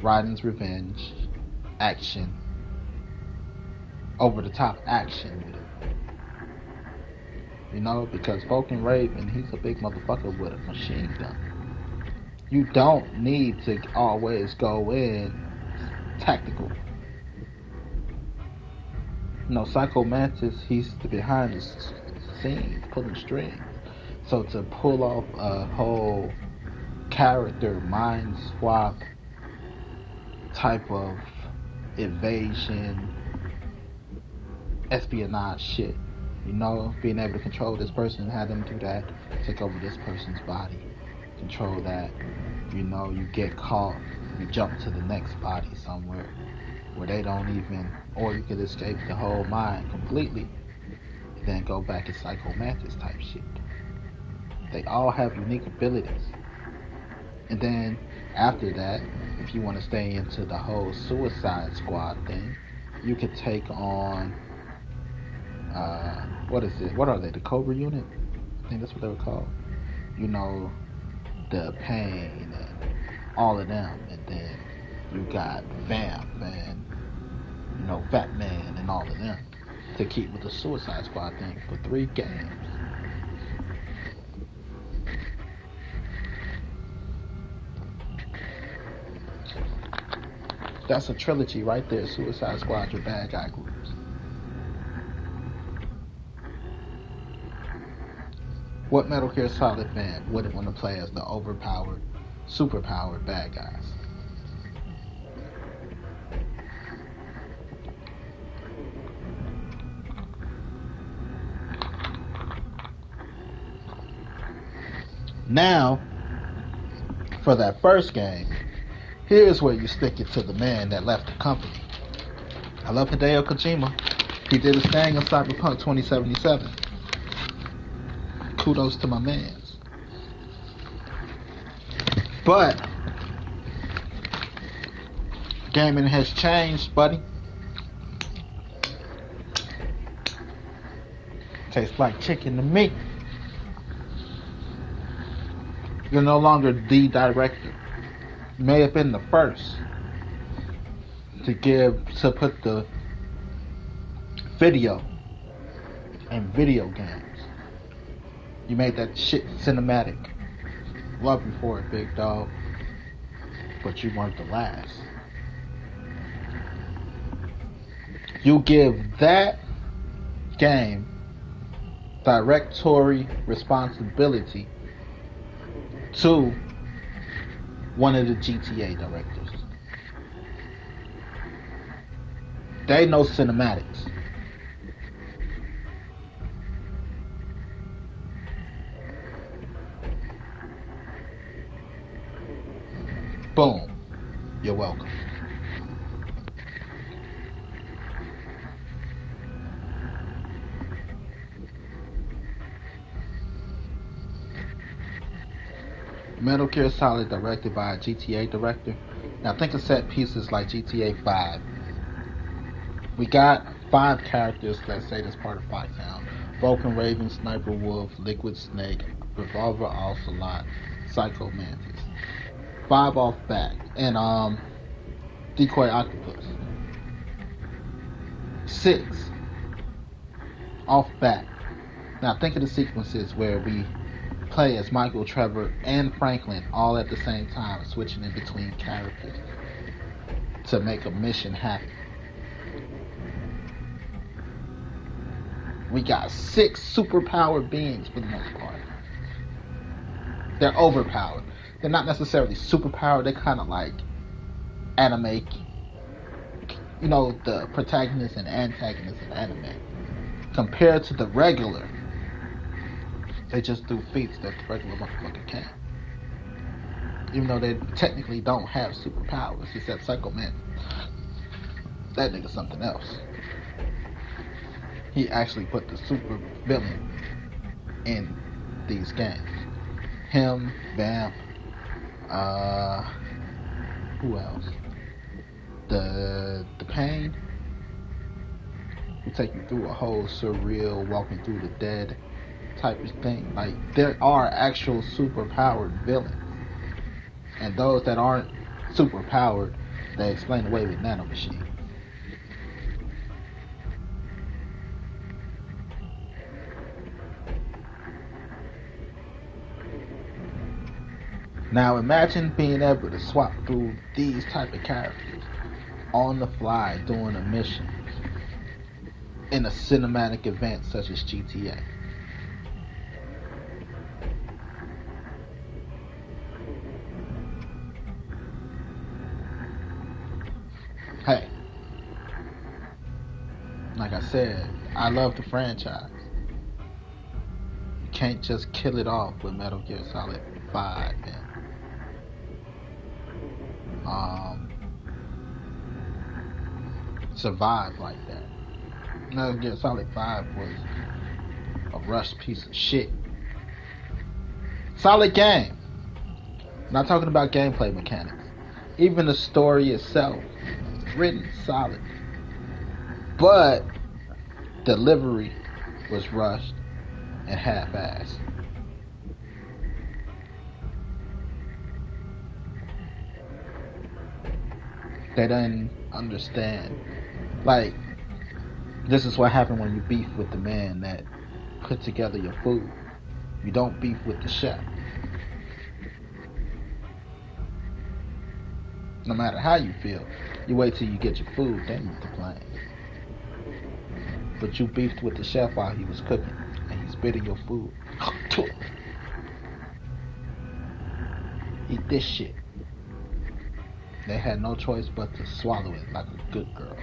Raiden's Revenge action, over the top action with it. Because Vulcan Raven, he's a big motherfucker with a machine gun. You don't need to always go in tactical. Psycho Mantis, he's behind the scenes, pulling strings. So to pull off a whole character mind swap type of invasion, espionage shit, You know, being able to control this person and have them do that, take over this person's body, control that. You know, you get caught, you jump to the next body somewhere where they don't even, or you could escape the whole mind completely, and then go back to Psycho Mantis type shit. They all have unique abilities. And then after that, if you want to stay into the whole Suicide Squad thing, you could take on what is it? What are they? The Cobra Unit? I think that's what they were called. You know, the Pain and all of them, and then you got Vamp and Fat Man and all of them to keep with the Suicide Squad thing for 3 games. That's a trilogy right there. Suicide Squad, your bad guy groups. What Metal Gear Solid fan wouldn't want to play as the overpowered, superpowered bad guys? Now, for that first game, here's where you stick it to the man that left the company. I love Hideo Kojima. He did his thing in Cyberpunk 2077. Kudos to my mans. But gaming has changed, buddy. Tastes like chicken to me. You're no longer the director. You may have been the first to put the video in video games. You made that shit cinematic. Love you for it, big dog. But you weren't the last. You give that game directorial responsibility to one of the GTA directors. They know cinematics. Boom. You're welcome. Metal Gear Solid directed by a GTA director. Now think of set pieces like GTA 5. We got 5 characters, let's say that's part of Foxhound. Vulcan Raven, Sniper Wolf, Liquid Snake, Revolver Ocelot, Psycho Mantis. 5 off back. And Decoy Octopus. 6 off back. Now think of the sequences where we play as Michael, Trevor, and Franklin all at the same time, switching in between characters to make a mission happen. We got 6 superpowered beings for the most part. They're overpowered. They're not necessarily superpowered. They're kind of like anime, the protagonist and antagonist of anime. Compared to the regular, they just do feats that the regular motherfucker can't. Even though they technically don't have superpowers, except Psycho Man. That nigga's something else. He actually put the super villain in these games. Him, Vamp, who else? The Pain. We take you through a whole surreal walking through the dead type of thing. Like, there are actual superpowered villains. And those that aren't superpowered, they explain away with nanomachines. Now imagine being able to swap through these type of characters on the fly doing a mission in a cinematic event such as GTA. Hey, like I said, I love the franchise. can't just kill it off with Metal Gear Solid 5 and survive like that. Metal Gear Solid 5 was a rushed piece of shit. Solid game. Not talking about gameplay mechanics. Even the story itself, written solid. But delivery was rushed and half-assed. They didn't understand. Like, this is what happened when you beef with the man that put together your food. You don't beef with the chef. No matter how you feel, you wait till you get your food, then you complain. But you beefed with the chef while he was cooking, and he's spitting your food. Eat this shit. They had no choice but to swallow it like a good girl.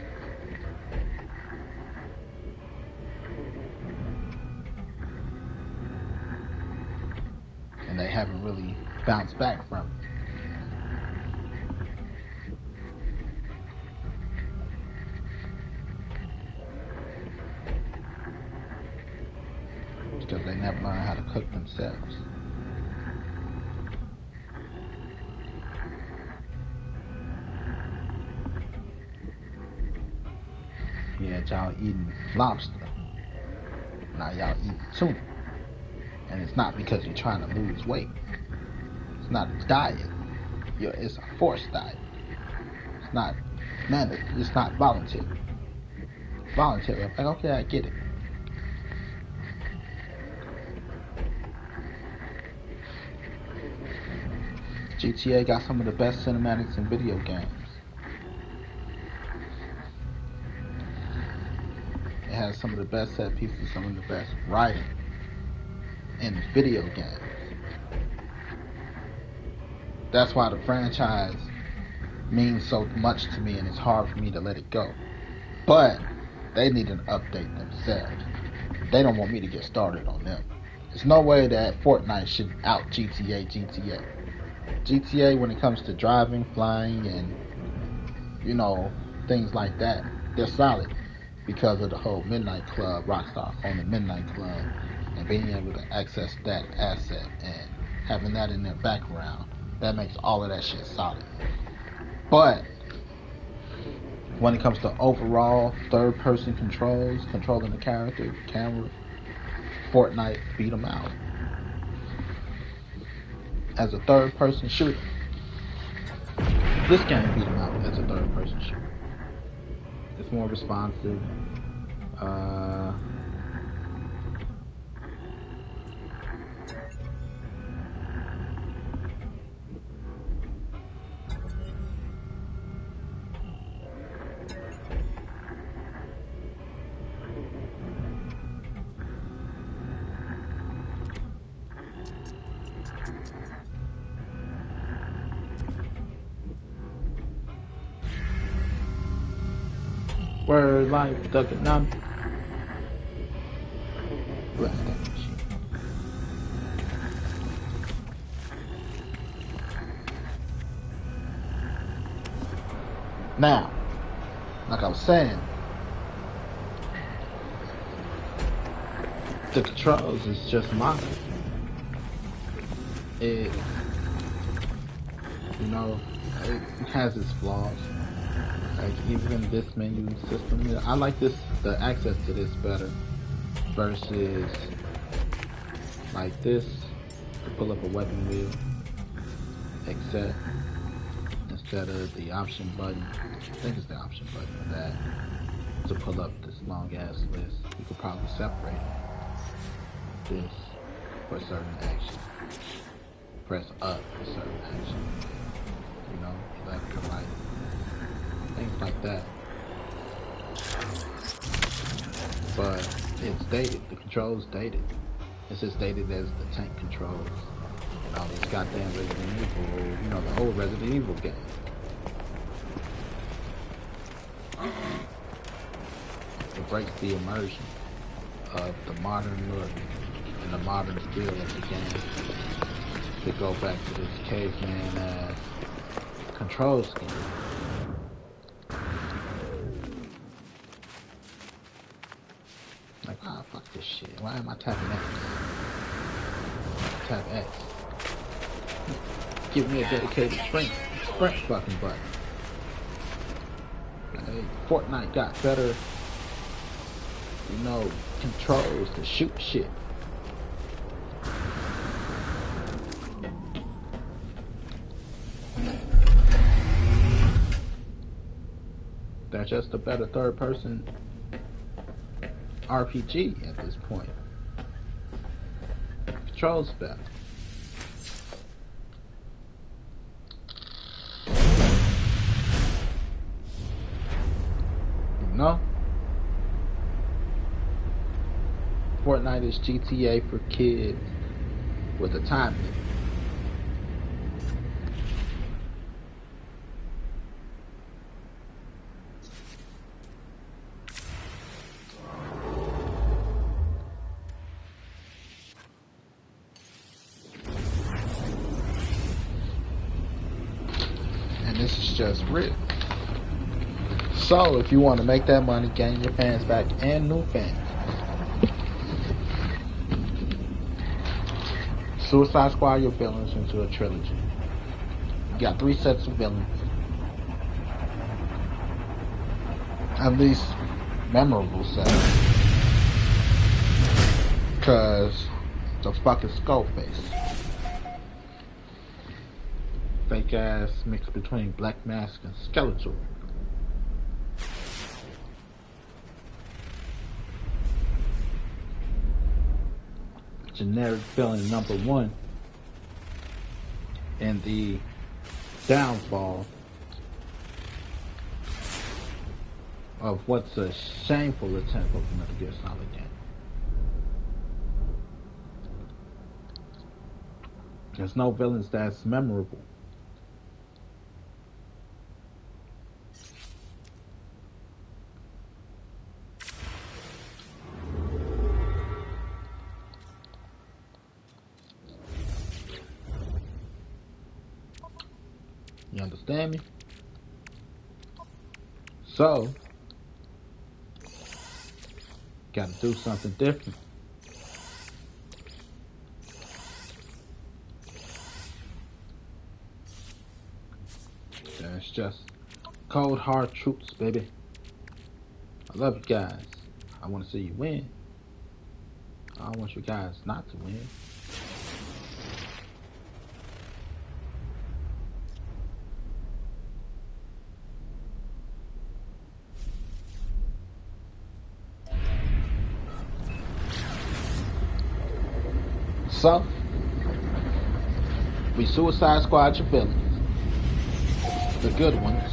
And they haven't really bounced back from it. Because they never learned how to cook themselves. Yeah, y'all eating lobster. Now y'all eating tuna. And it's not because you're trying to lose weight. It's not a diet. It's a forced diet. It's not mandatory. It's not voluntary. Voluntary. I'm like, okay, I get it. GTA got some of the best cinematics in video games. It has some of the best set pieces, some of the best writing in video games. That's why the franchise means so much to me, and it's hard for me to let it go. But they need an update themselves. They don't want me to get started on them. There's no way that Fortnite should out GTA. GTA, when it comes to driving, flying, and things like that, they're solid because of the whole Midnight Club, Rockstar on the Midnight Club, and being able to access that asset and having that in their background. That makes all of that shit solid. But when it comes to overall third-person controls, controlling the character, camera, Fortnite beat them out. As a third-person shooter, this game beat them out as a third-person shooter. It's more responsive. Word life, duck it none. Bless that machine. Now, like I was saying, the controls is just mine. It has its flaws. Like even this menu system, I like the access to this better versus like this to pull up a weapon wheel, except instead of the option button, I think it's the option button for that, to pull up this long ass list. You could probably separate this for certain action, press up for certain action, left or right. Things like that. But it's dated. The controls dated. It's just dated as the tank controls and all these goddamn Resident Evil, the old Resident Evil game. It breaks the immersion of the modern look in the modern feel of the game to go back to this caveman control scheme. Like, ah, fuck this shit. Why am I tapping X? Tap X. Give me a dedicated sprint fucking button. Hey, Fortnite got better, controls to shoot shit. They're just a better third-person RPG at this point. Controls better. No. Fortnite is GTA for kids with a time limit. And this is just real. So, if you want to make that money, gain your fans back and new fans, Suicide Squad your villains into a trilogy. You got 3 sets of villains. At least memorable sets. Cause the fucking Skullface. Fake ass mix between Black Mask and Skeletor. Generic villain number 1 and the downfall of what's a shameful attempt of Metal Gear Solid game. There's no villains that's memorable. You understand me? So, gotta do something different. That's just cold hard truths, baby. I love you guys. I want to see you win. I don't want you guys not to win. So, we Suicide Squad your villains, the good ones,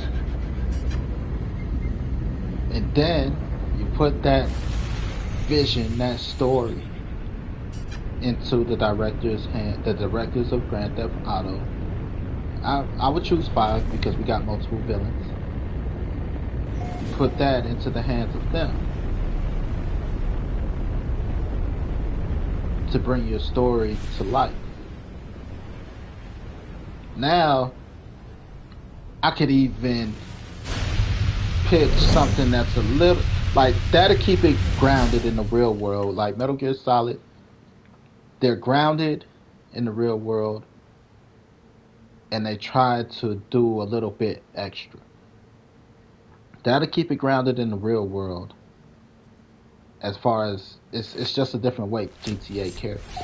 and then you put that vision, that story, into the director's hand, the directors of Grand Theft Auto. I would choose 5 because we got multiple villains. You put that into the hands of them to bring your story to life. Now, I could even pitch something that's a little, like, that'll keep it grounded in the real world. Like Metal Gear Solid, they're grounded in the real world, and they try to do a little bit extra. That'll keep it grounded in the real world. As far as it's just a different way GTA characters,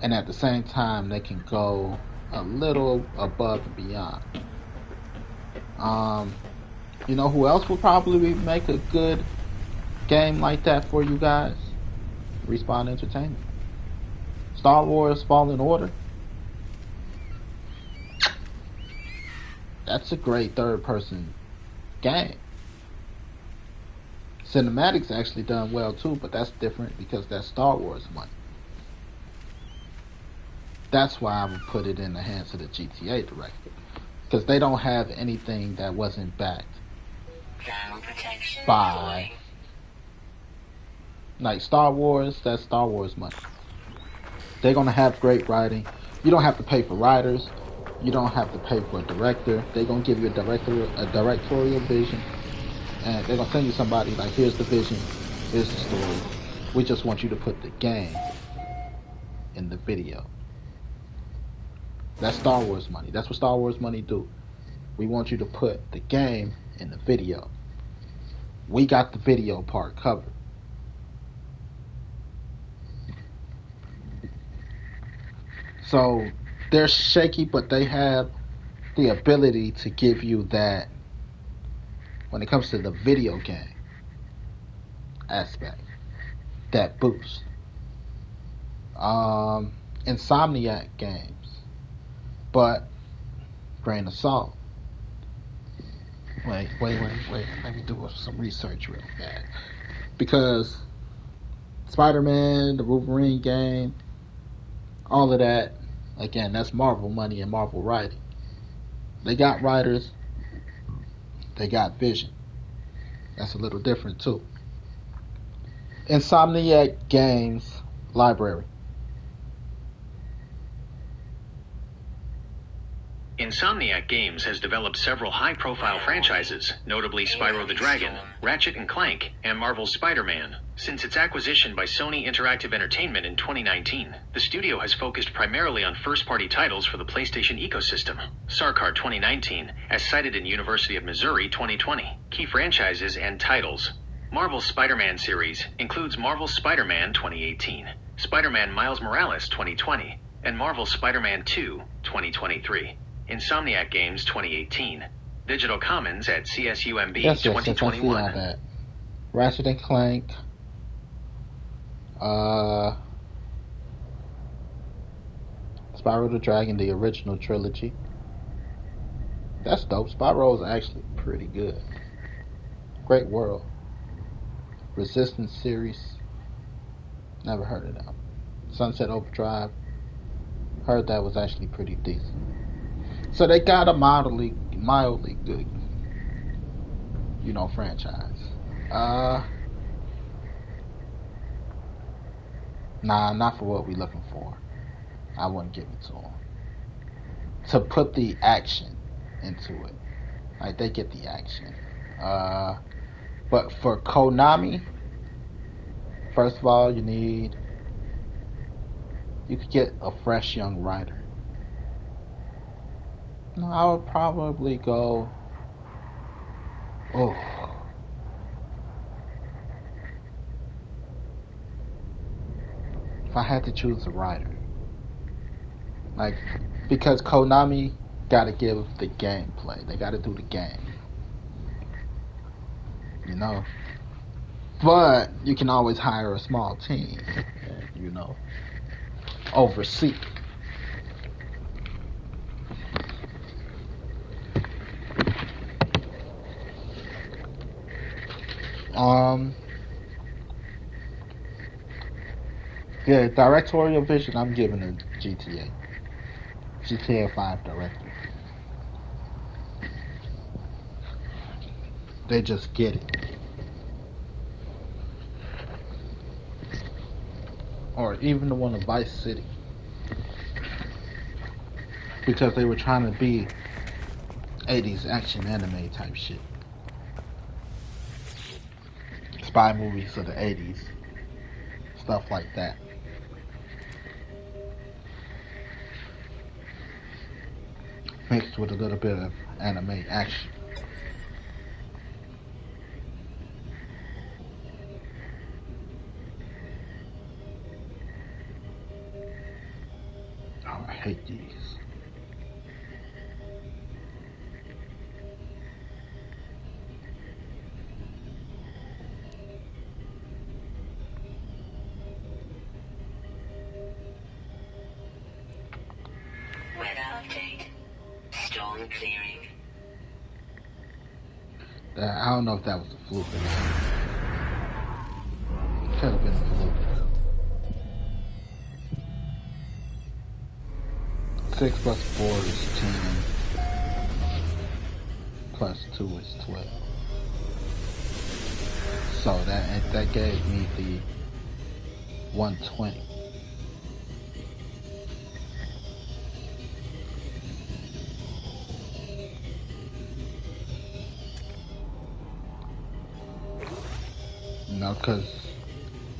and at the same time they can go a little above and beyond. You know who else would probably make a good game like that for you guys? Respawn Entertainment. Star Wars Fallen Order. That's a great third-person game. Cinematics actually done well too, but that's different because that's Star Wars money. That's why I would put it in the hands of the GTA director, because they don't have anything that wasn't backed by, like, Star Wars. That's Star Wars money. They're gonna have great writing. You don't have to pay for writers. You don't have to pay for a director. They're gonna give you a directorial vision, and they're gonna send you somebody like, here's the vision, here's the story. We just want you to put the game in the video. That's Star Wars money. That's what Star Wars money do. We want you to put the game in the video. We got the video part covered. So they're shaky, but they have the ability to give you that when it comes to the video game aspect, that boost. Insomniac Games, but grain of salt. Wait. Let me do some research real fast. Because Spider-Man, the Wolverine game, all of that, again, that's Marvel money and Marvel writing. They got writers, they got vision. That's a little different too. Insomniac Games Library. Insomniac Games has developed several high-profile franchises, notably Spyro the Dragon, Ratchet & Clank, and Marvel's Spider-Man. Since its acquisition by Sony Interactive Entertainment in 2019, the studio has focused primarily on first-party titles for the PlayStation ecosystem. SARCAR 2019, as cited in University of Missouri 2020. Key franchises and titles. Marvel's Spider-Man series includes Marvel's Spider-Man 2018, Spider-Man Miles Morales 2020, and Marvel's Spider-Man 2 2023. Insomniac Games 2018. Digital Commons at CSUMB 2021. I see all that. Ratchet and Clank. Spyro the Dragon, the original trilogy. That's dope. Spyro is actually pretty good. Great world. Resistance series. Never heard of that. Sunset Overdrive. Heard that was actually pretty decent. So they got a mildly good, franchise. Nah, not for what we looking for. I wouldn't give it to them. To put the action into it. Like, they get the action. But for Konami, first of all, you could get a fresh young writer. No, I would probably go. If I had to choose a writer, because Konami got to give the gameplay. They got to do the game. But you can always hire a small team, oversee. Yeah, directorial vision, I'm giving it GTA. GTA 5 director. They just get it. Or even the one of Vice City. Because they were trying to be 80s action anime type shit. Spy movies of the 80s. Stuff like that. Mixed with a little bit of anime action. Oh, I hate these. Weather update. Storm clearing. I don't know if that was a fluke or not. Could have been a fluke. 6 plus 4 is 10. Plus 2 is 12. So that gave me the 120. know, because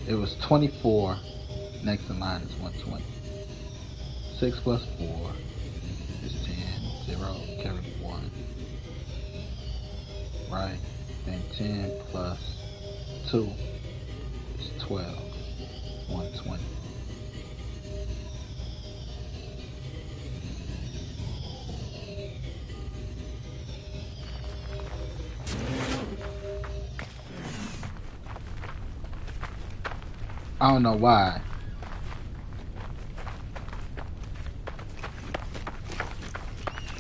it was 24. Next in line is 120. 6 plus 4 is 10. 0, carry 1. Right? Then 10 plus 2 is 12. 120. I don't know why.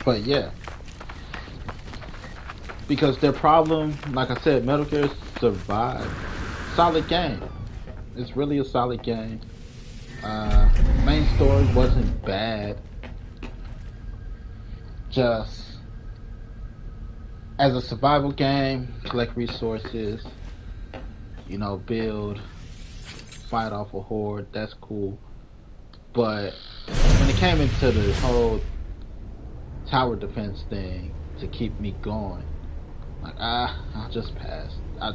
But yeah. Because their problem, like I said, Metal Gear Survive. Solid game. It's really a solid game. Main story wasn't bad. Just as a survival game, collect resources, you know, build, fight off a horde, that's cool. But when it came into the whole tower defense thing to keep me going, like, I'll just pass. I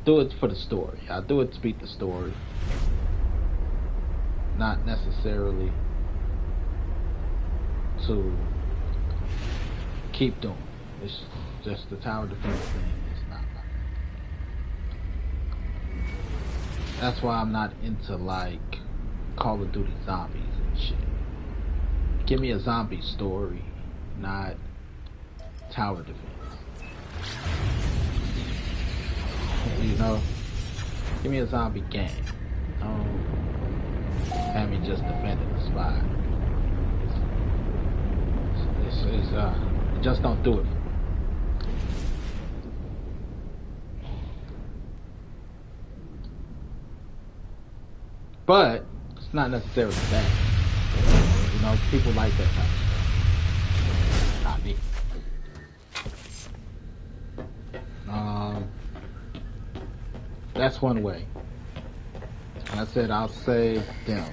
do it for the story. I do it to beat the story. Not necessarily to keep doing. It's just the tower defense thing. It's not. That's why I'm not into like Call of Duty Zombies and shit. Give me a zombie story, not tower defense. You know, give me a zombie game. Have me just defending the spot. Just don't do it. But it's not necessarily bad. You know, people like that type of stuff. Not me. That's one way. And I said I'll save them.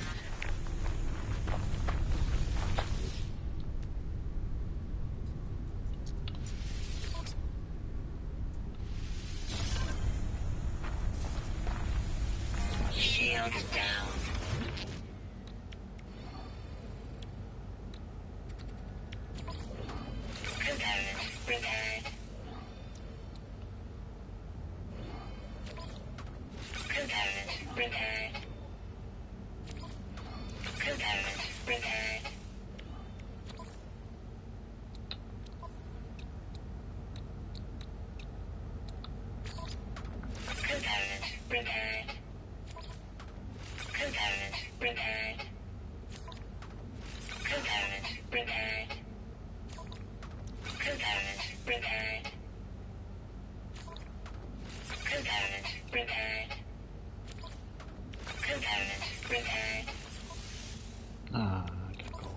Shields down. Component repaired. Component repaired. Component repaired. Component repaired. Component repaired. Component repaired. Component repaired. Component repaired. Component repaired. I can go.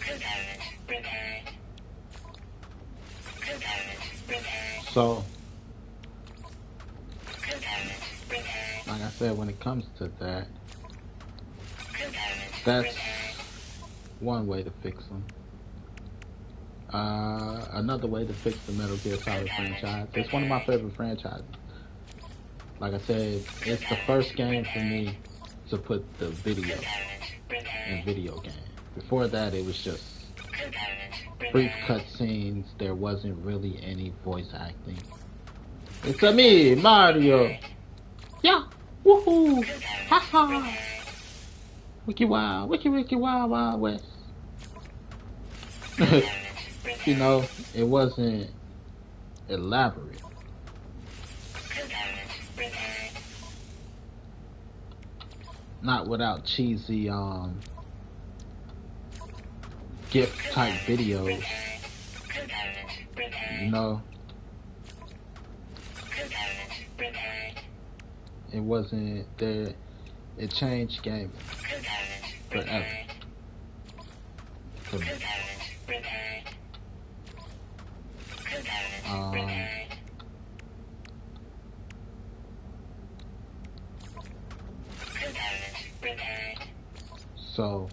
Component repaired. Component repaired. So, Component repaired. like I said, when it comes to that, Component that's repaired. one way to fix them. Another way to fix the Metal Gear Solid franchise. It's one of my favorite franchises. Like I said, it's the first game for me to put the video in video game. Before that, it was just brief cutscenes. There wasn't really any voice acting. It's a me, Mario. Yeah, woohoo, haha. Wiki wow, wiki wow, wow west. You know, it wasn't elaborate. Not without cheesy gift type videos. You know, it wasn't there. It changed gaming forever. For me. So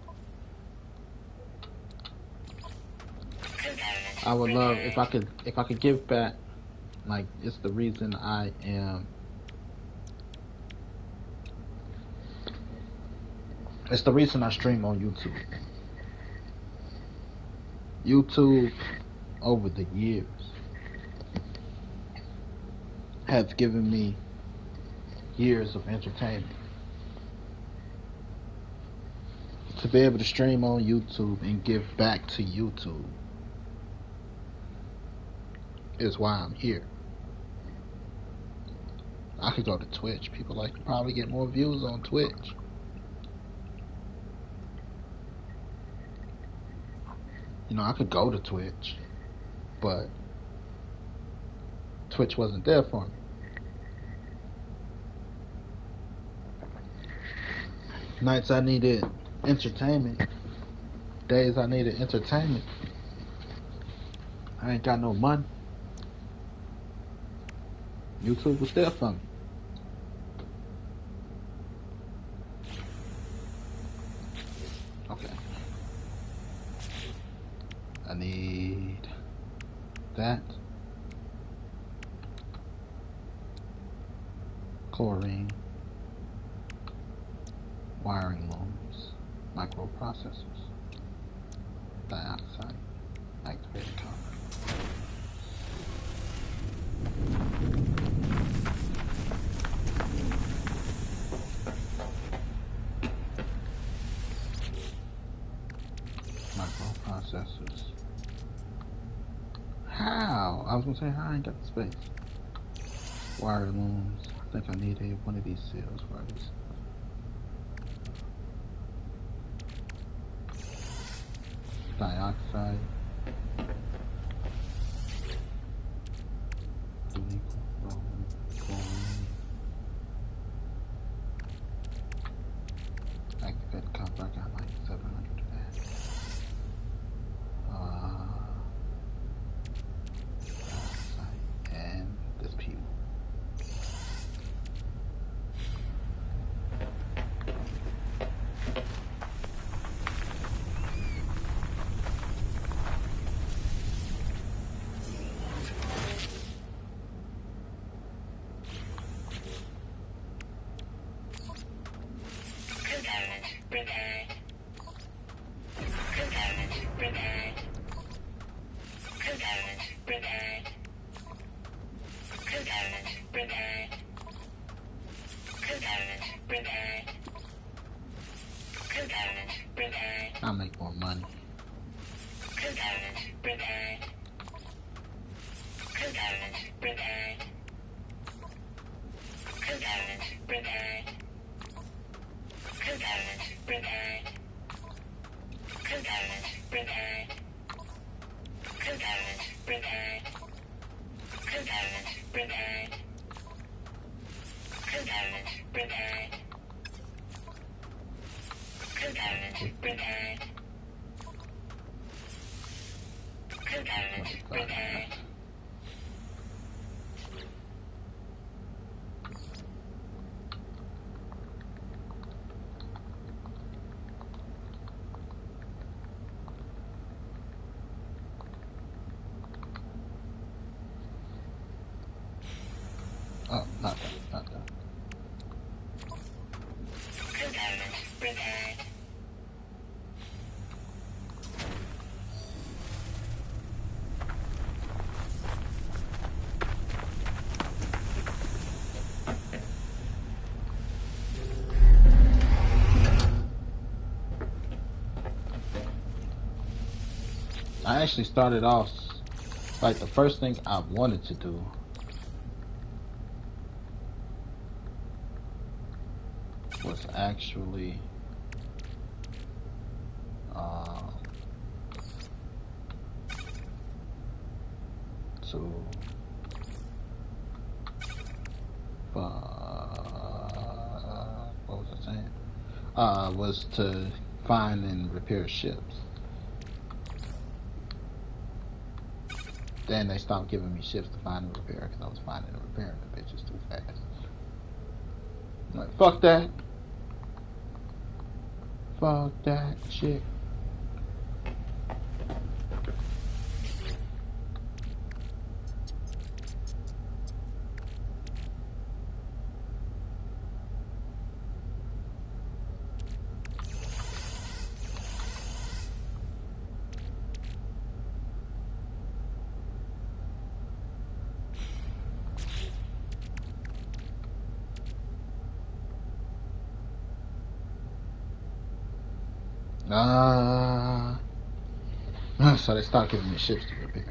I would love if I could give back Like, it's the reason it's the reason I stream on YouTube. YouTube, over the years, has given me years of entertainment. To be able to stream on YouTube and give back to YouTube is why I'm here. I could go to Twitch. People like to probably get more views on Twitch. You know, I could go to Twitch, but Twitch wasn't there for me. Nights I needed entertainment, days I needed entertainment, I ain't got no money. YouTube was there for me. Okay. I need that. Chlorine. Wiring looms. Microprocessors. Dioxide. Activated copper. Microprocessors. How? I was gonna say how I ain't got the space. Wire looms. I think I need one of these seals for this. Dioxide. Activated copper. I got like 700 of that. Dioxide and this people. Component prepared. Component prepared. Component prepared. Component prepared. Component prepared. Component prepared. I'll make more money. Component prepared. Component prepared. Component prepared. Component prepared. Component prepared. Component prepared. Component prepared. Component prepared. Component prepared. Component prepared. Oh, not that, not that. Component prepared. I actually started off, like, the first thing I wanted to do was actually to what was I saying? Was to find and repair ships. Then they stopped giving me ships to find and repair because I was finding and repairing the bitches too fast. I'm like, fuck that. Fuck that shit. So they start giving me shit to repeat.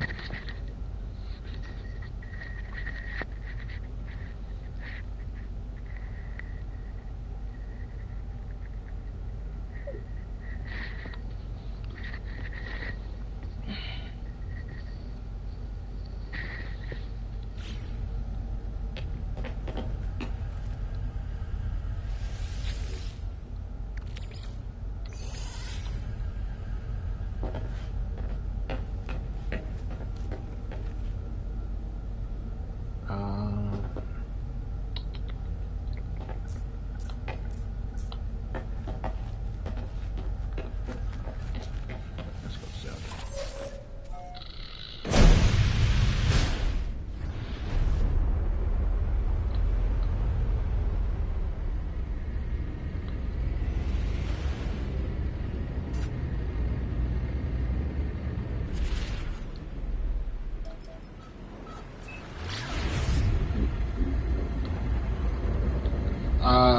Let's go Zelda.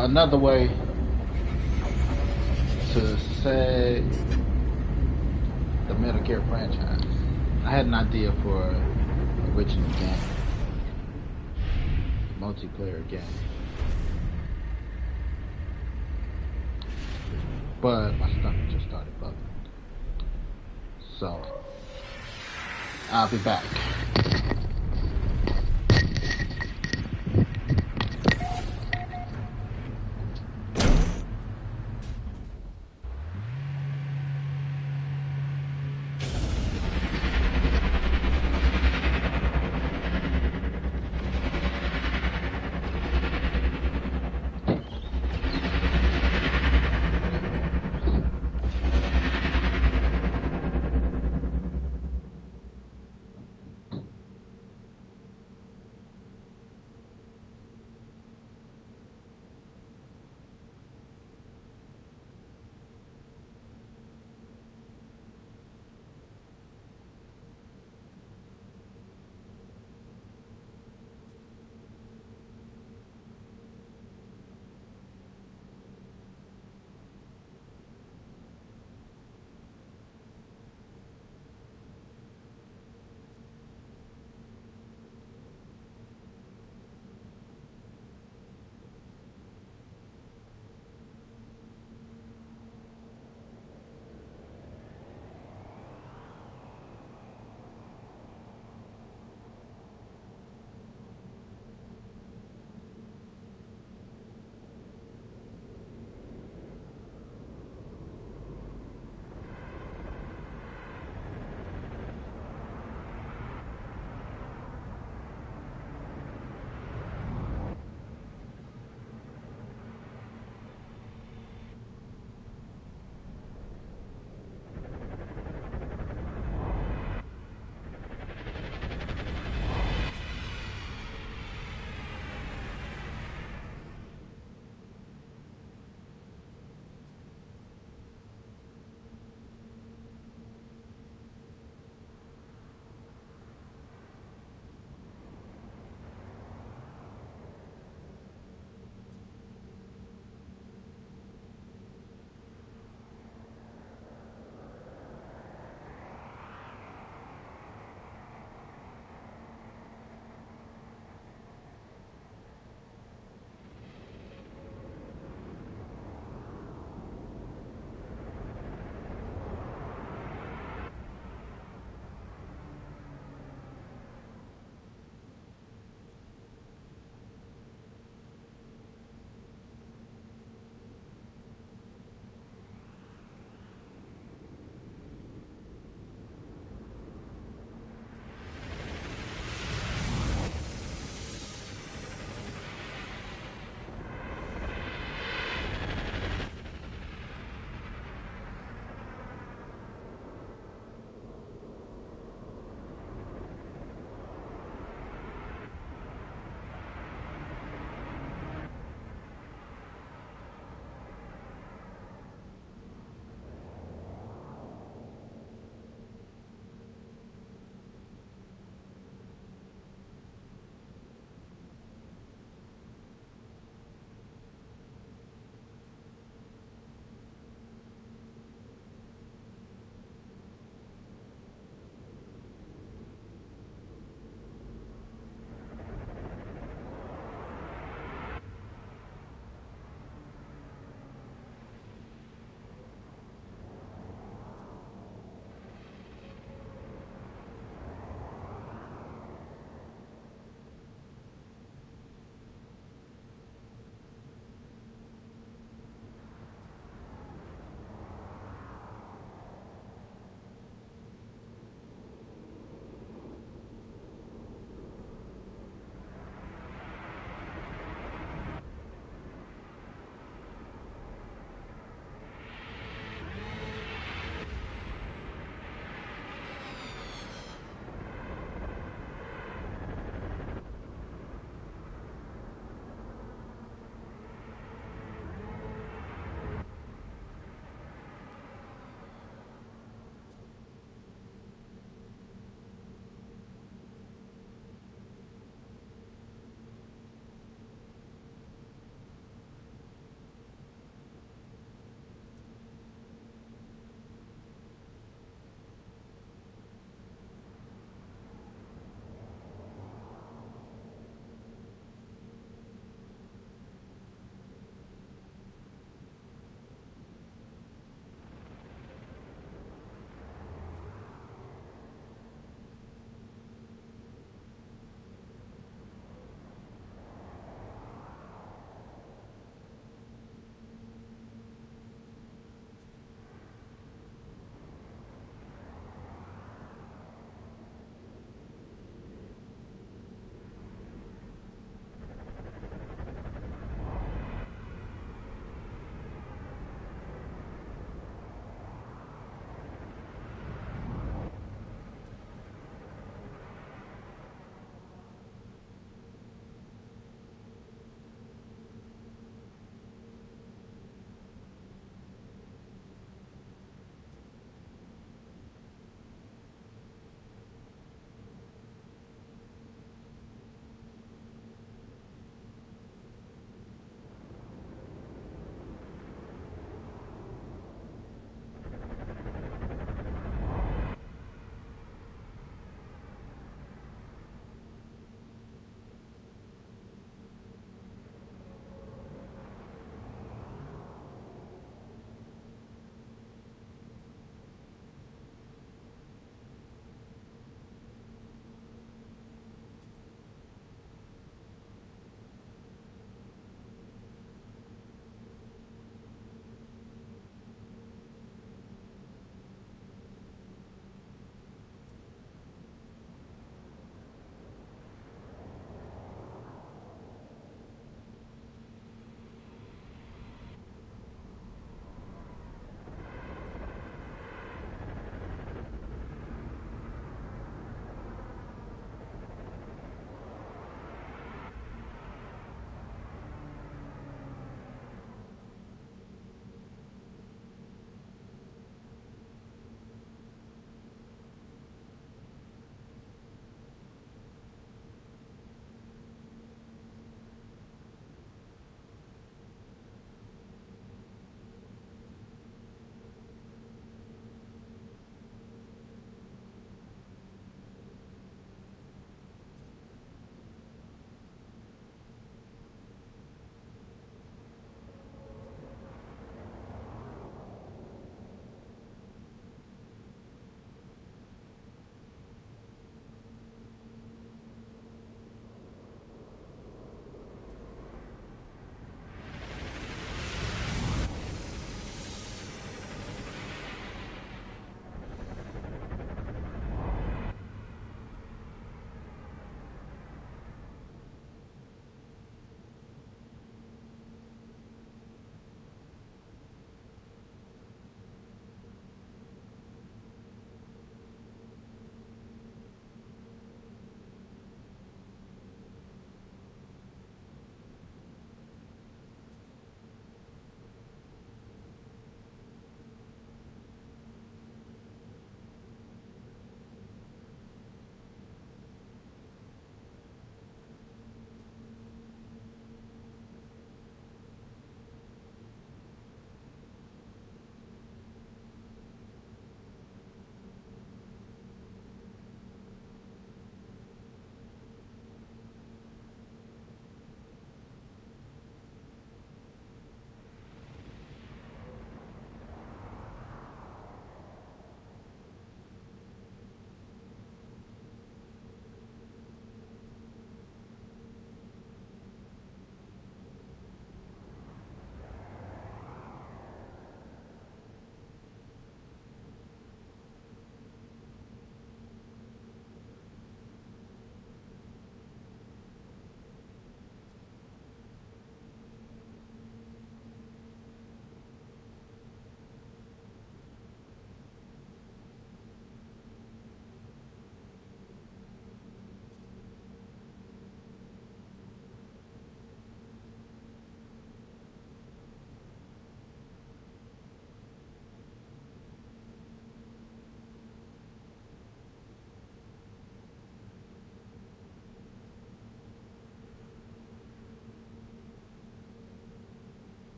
Another way to say the Metal Gear franchise. I had an idea for an original game, multiplayer game, but my stomach just started bugging. So I'll be back.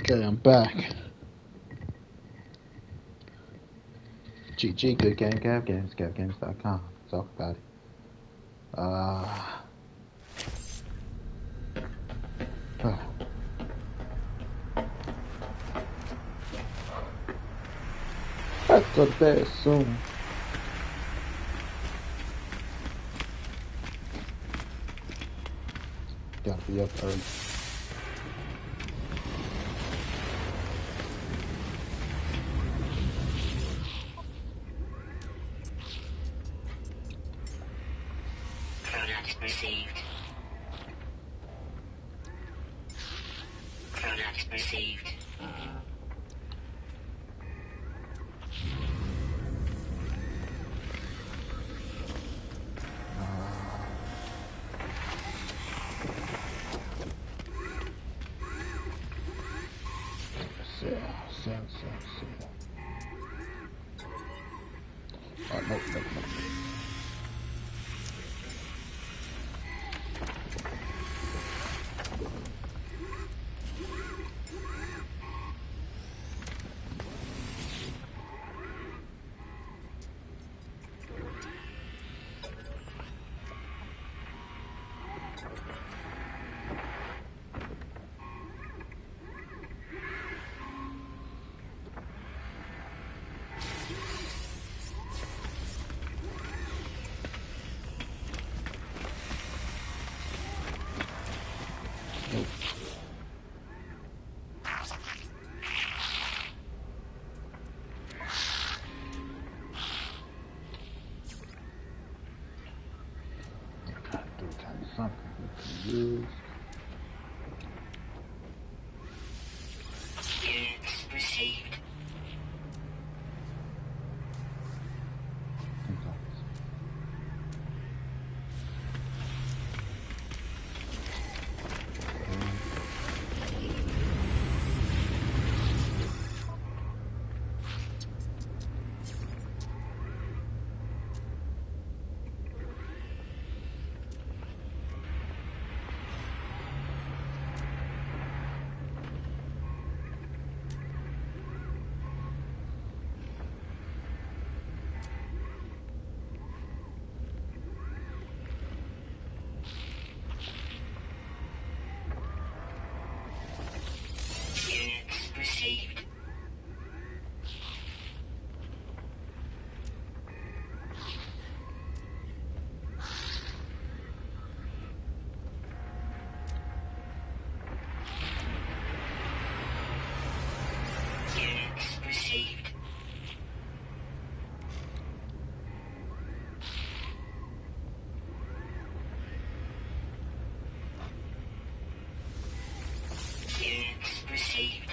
Okay, I'm back. GG, good game, Gav Games, GavGames.com. Talk about it. Let's go to bed soon. Gotta be up early. Product received. Product received. Sell. Oh, nope. Something we can use. Units received. Units received. Units received. Units received.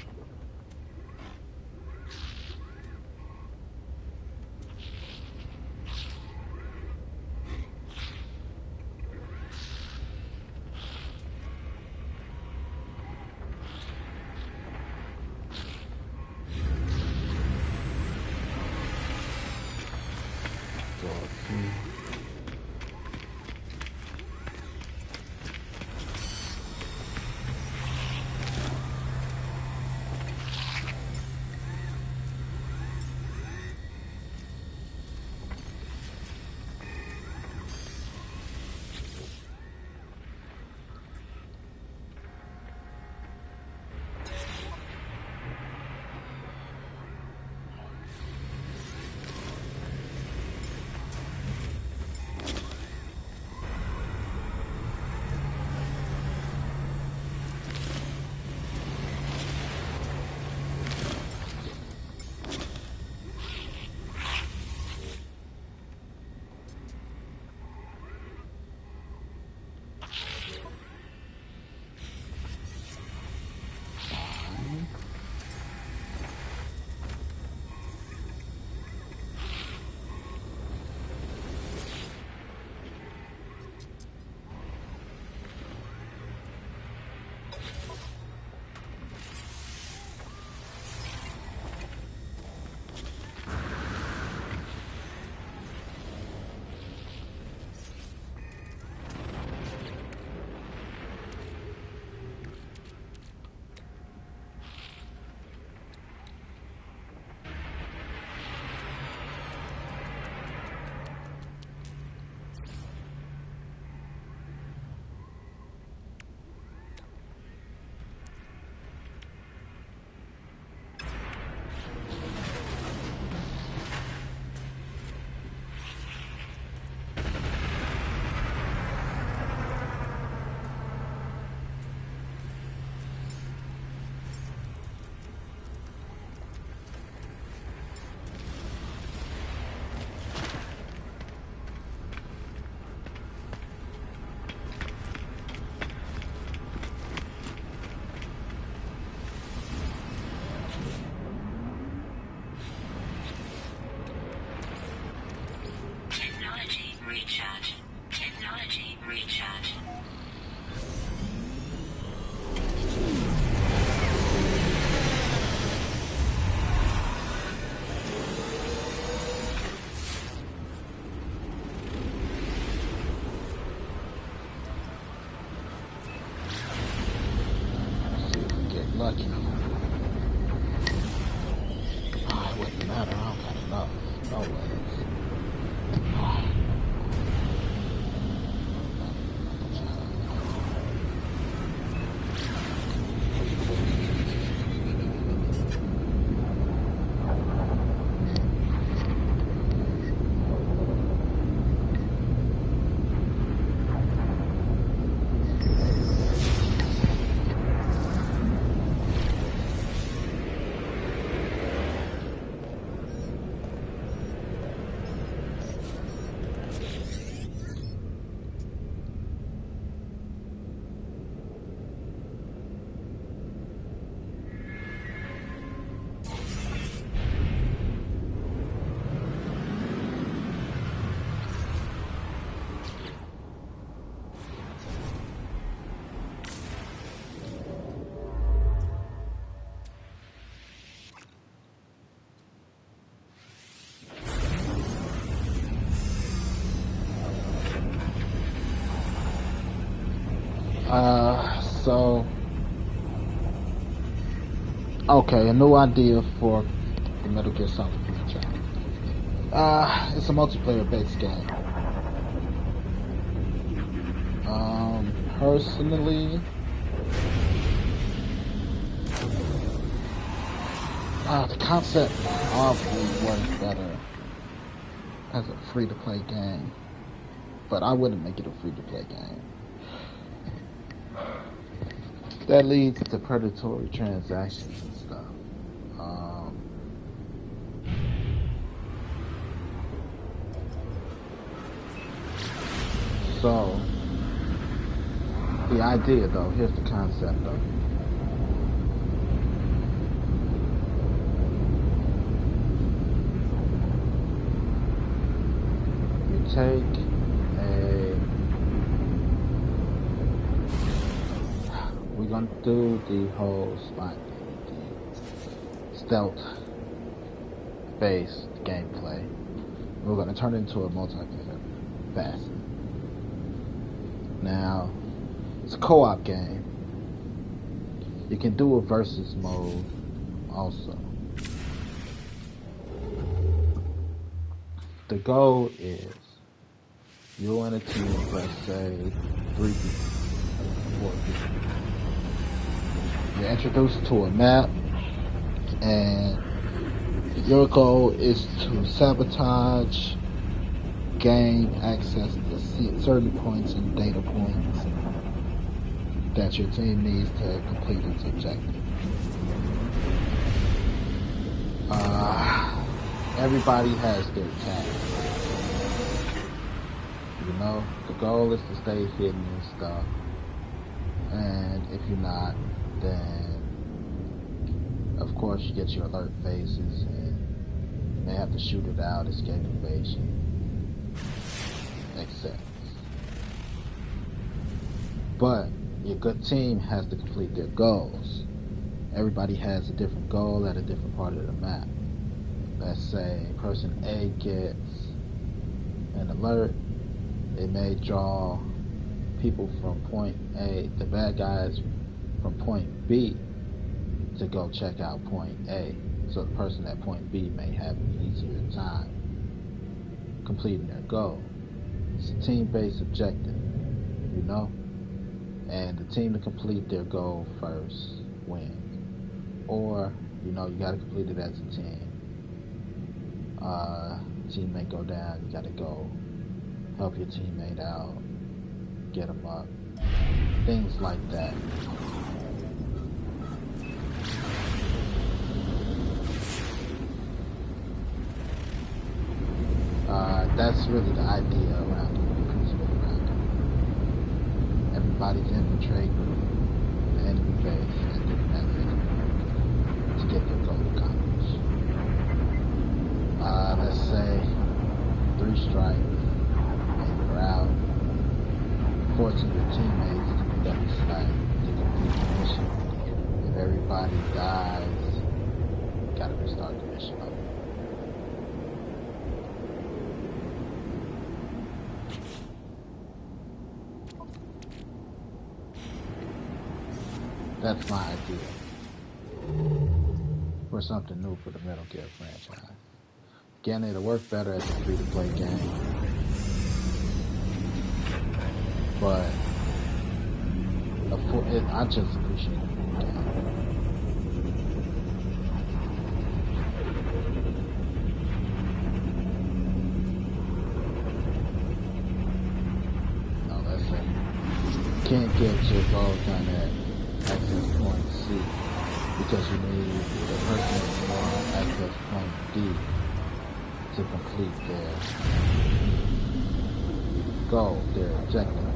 So okay, a new idea for the Metal Gear Solid franchise. It's a multiplayer-based game. Personally, the concept obviously works better as a free-to-play game, but I wouldn't make it a free-to-play game. That leads to predatory transactions and stuff. So, the idea though, here's the concept though. You take we're gonna do the whole spot, the stealth based gameplay. We're gonna turn it into a multiplayer facet. Now, it's a co-op game. You can do a versus mode also. The goal is you and a team of, let's say, 3 people, 4 people. You're introduced to a map, and your goal is to sabotage, gain access to certain points and data points that your team needs to complete its objective. Everybody has their task. You know, the goal is to stay hidden and stuff. And if you're not, then of course you get your alert phases and you may have to shoot it out, escape evasion, etc. But your good team has to complete their goals. Everybody has a different goal at a different part of the map. Let's say person A gets an alert. It may draw people from point A, the bad guys from point B, to go check out point A. So the person at point B may have an easier time completing their goal. It's a team-based objective, you know? And the team to complete their goal first wins. Or, you know, you gotta complete it as a team. Teammate go down, you gotta go help your teammate out, get them up, things like that. That's really the idea around it, the principle around it. Everybody's infiltrating the enemy base and doing that thing to get their goal accomplished. Let's say 3 strikes and you're out, forcing your teammates to pick up the slack to complete the mission. If everybody dies, you gotta restart the mission over. That's my idea for something new for the Metal Gear franchise. Again, it'll work better as a free-to-play game, but I just appreciate the game. Now let's say you can't get your goal done at access point C because you need the person on access point D to complete their goal, their objective.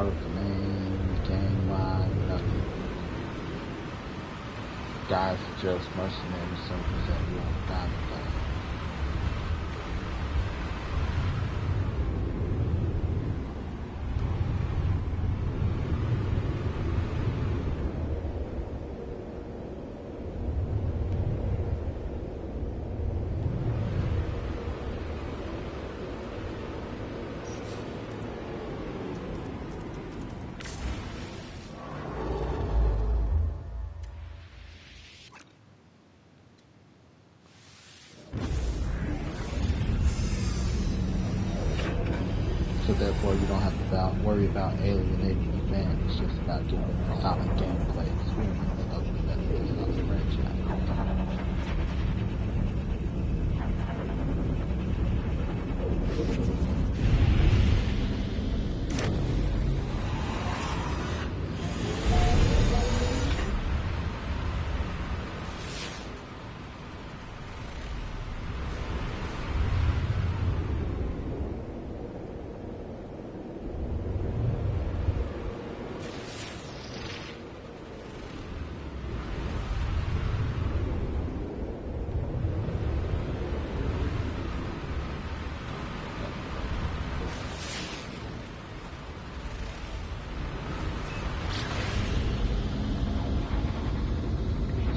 part of the main game line, nothing. Guys are just mercenary soldiers that you on diamond line. So therefore, you don't have to worry about alienating the fan. It's just about getting a solid gameplay experience of the franchise.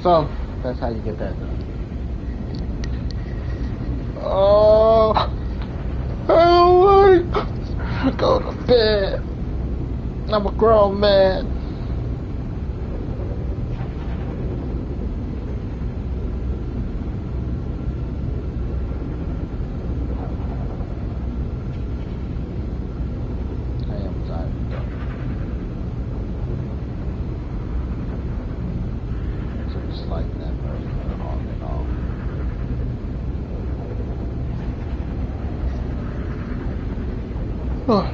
So, that's how you get that done. Oh, go to bed. I'm a grown man. I am tired. So just like that, on and off. Oh.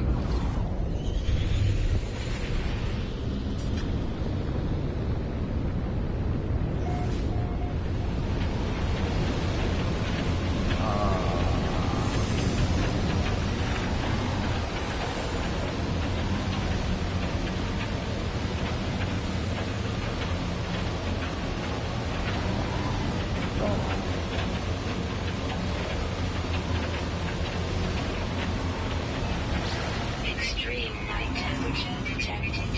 Extreme night temperature detected.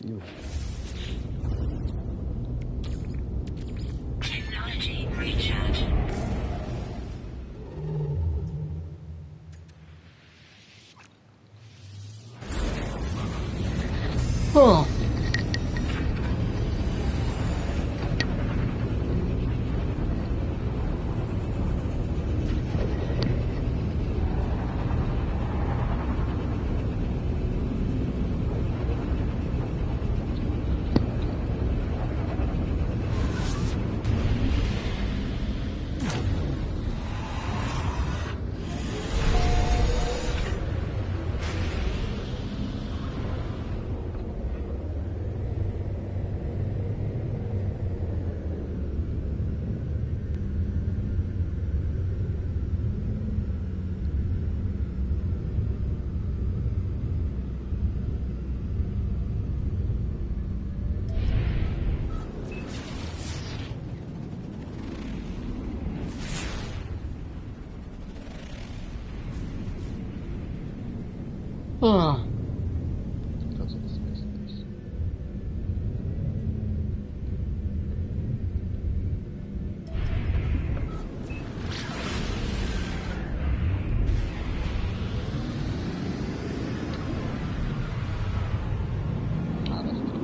You. Technology recharge. Oh. Oh. Go to the space station. Ah, that's good.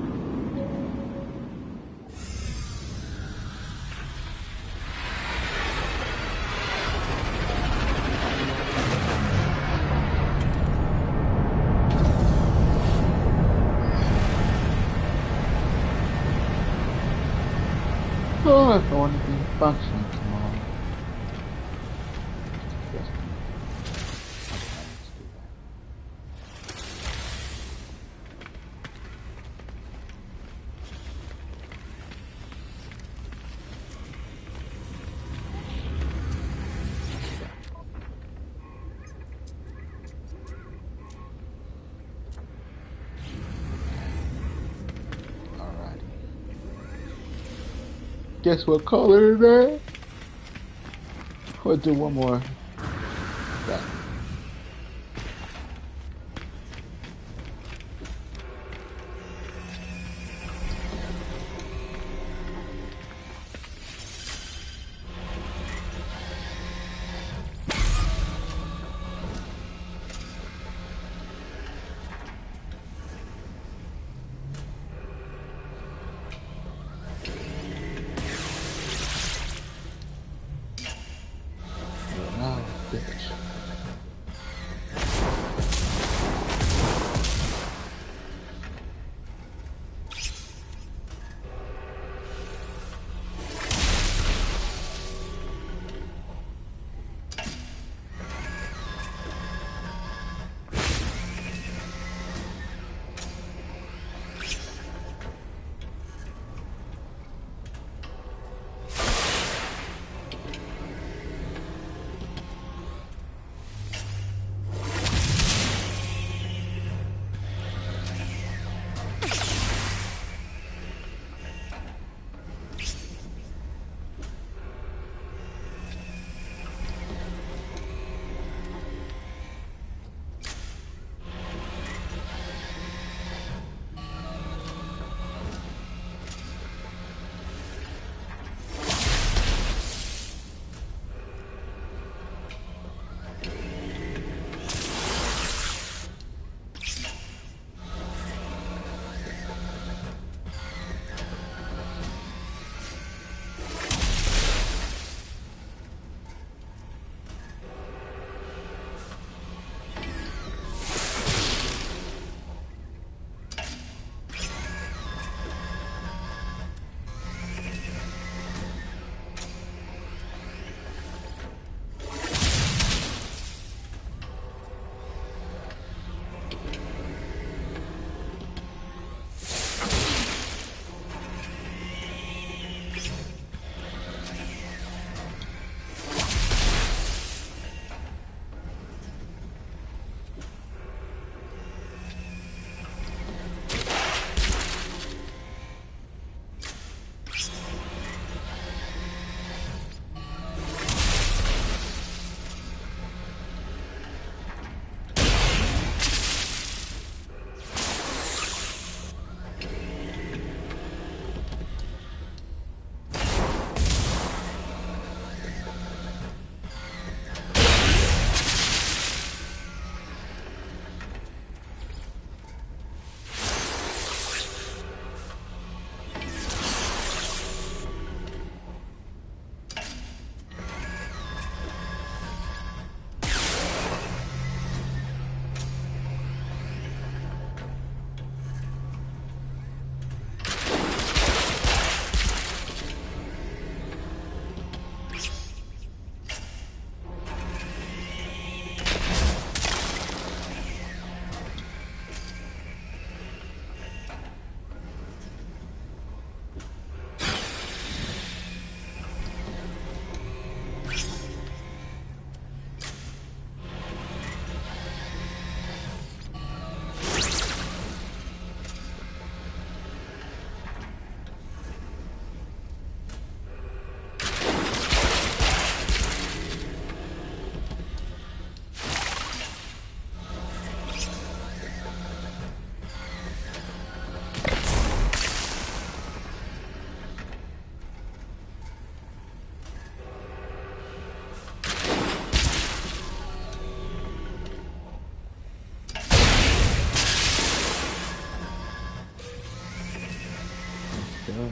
Oh, if I want to be functioning tomorrow. Yes. I need to do that. Guess we'll call it a day. We'll do one more. Back. Now, bitch. go.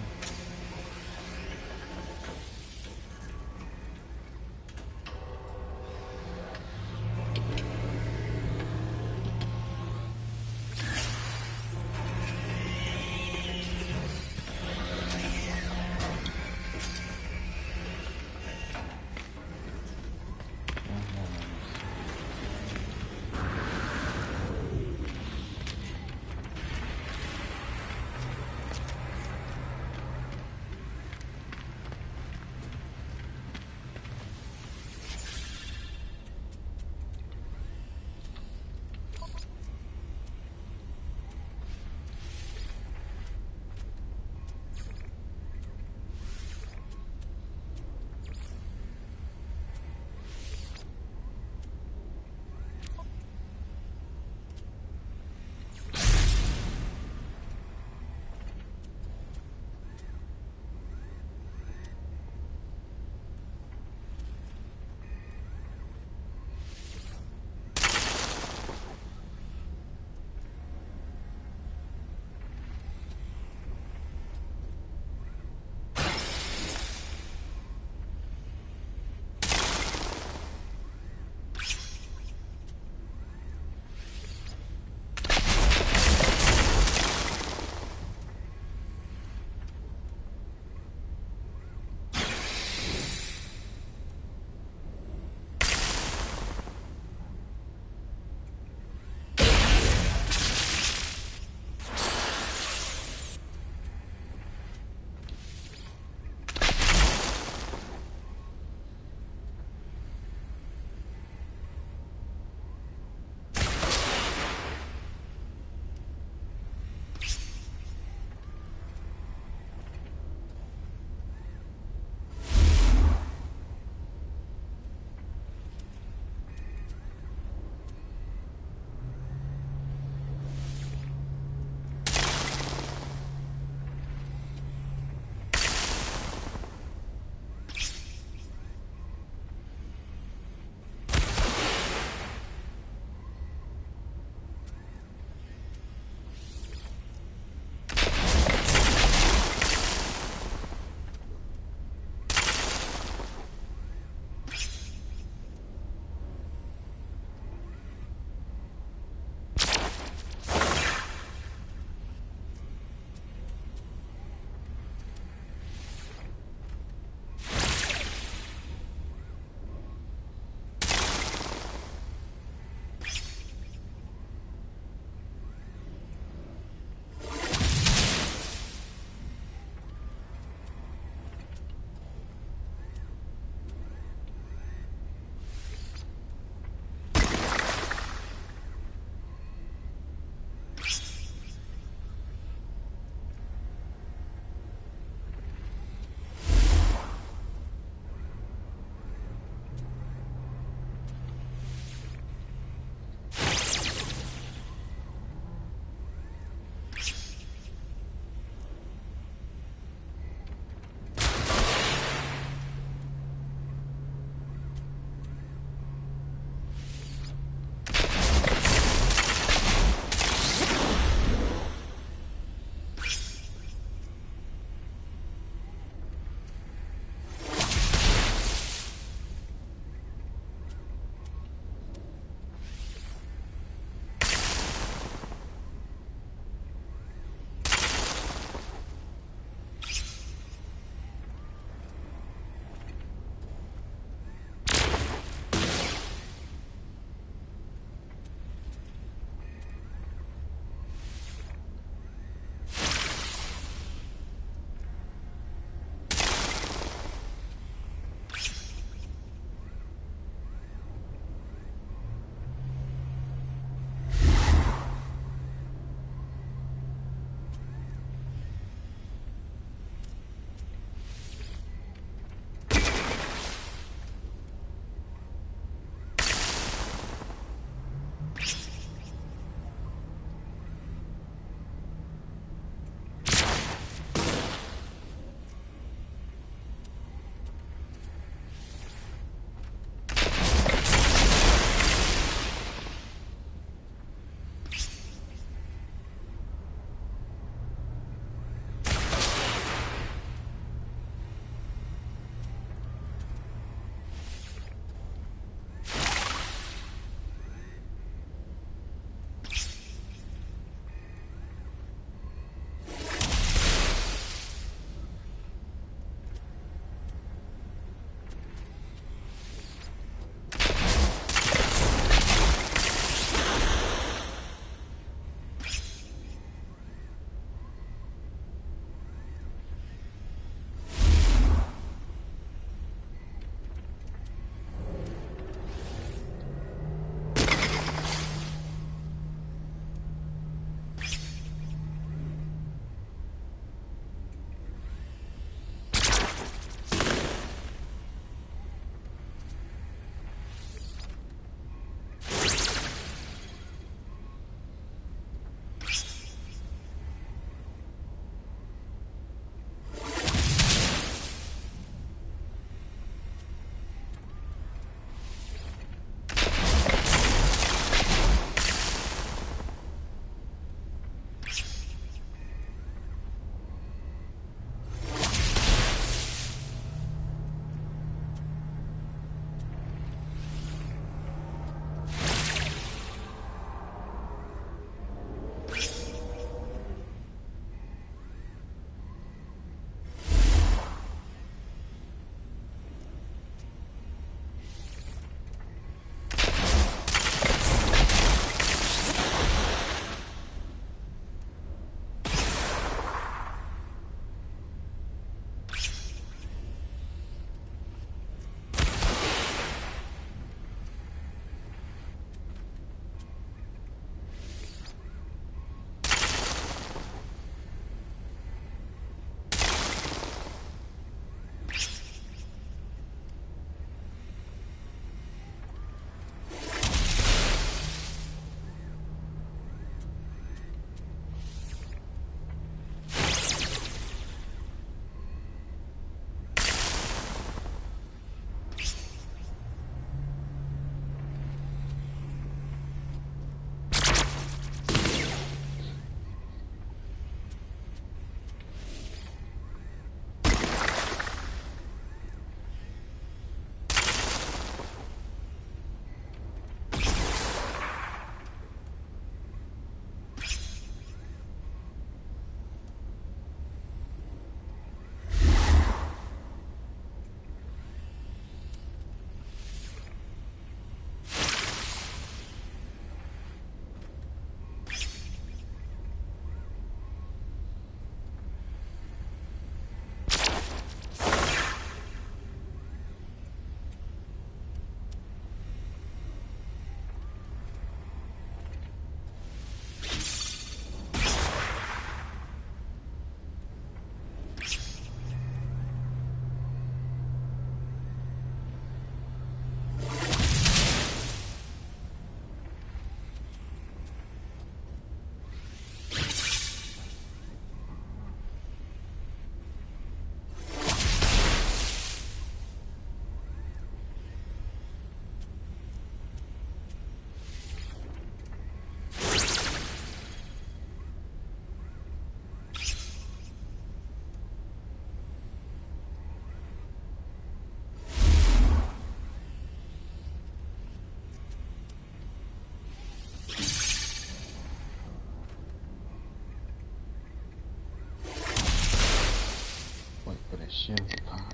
for this shoe time.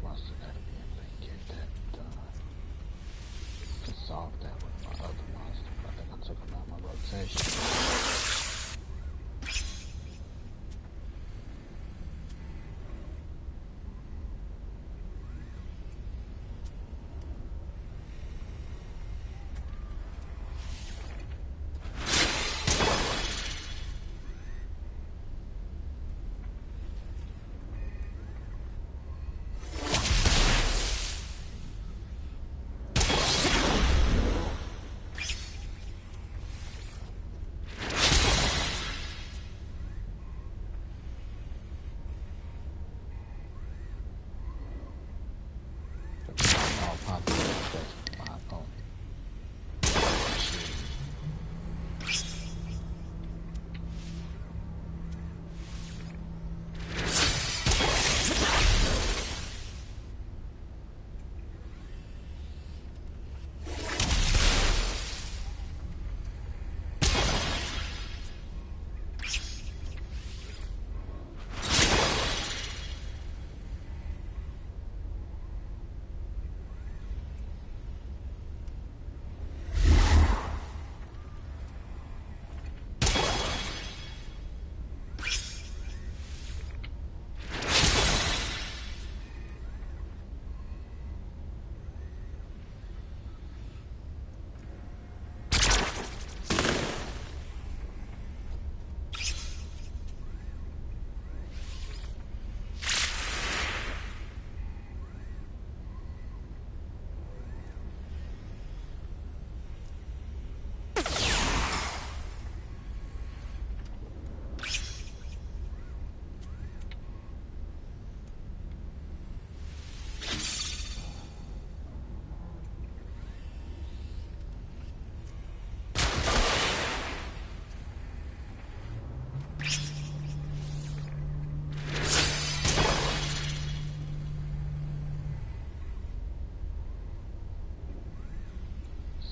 Monster gotta be able to get that done. To solve that with my other monster. I think I took him out my rotation.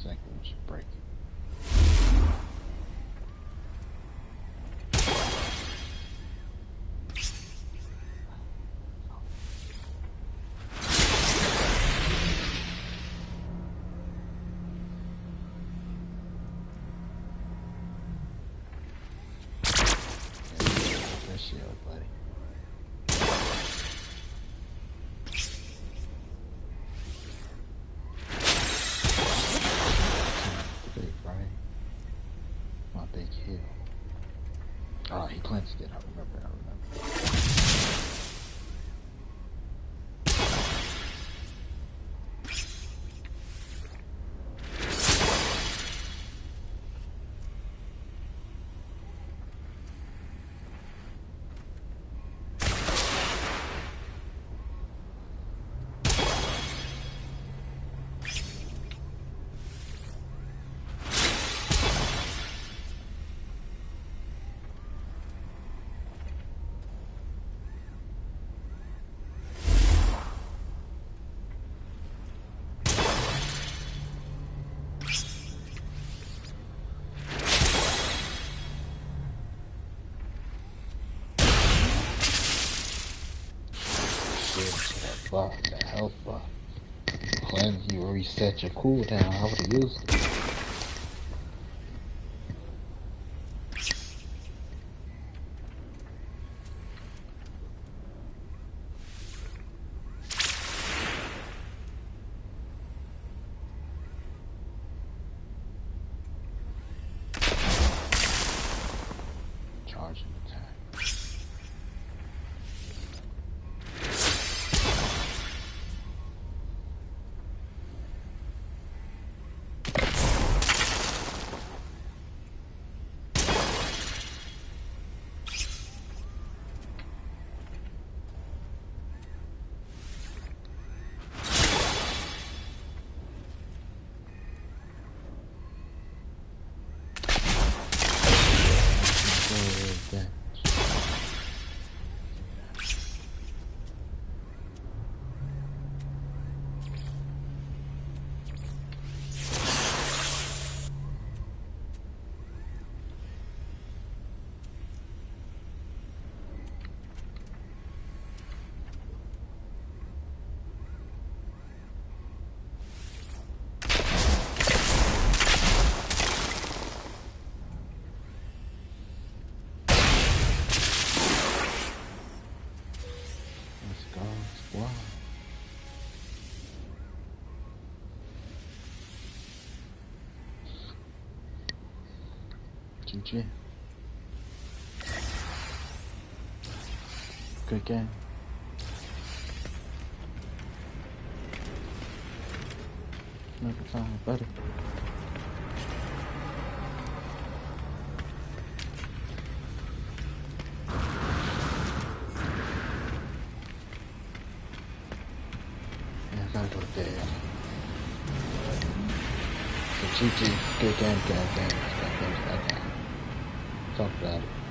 Second one should break it. Good shield, buddy. My big hill. Oh, he cleansed it. I remember. That buff, that health buff. Cleanse, you reset your cooldown. I would have used it. Charging attack. GG. Good game. Never time better. Yeah, I gotta go to bed. So GG, good game. Talk about it.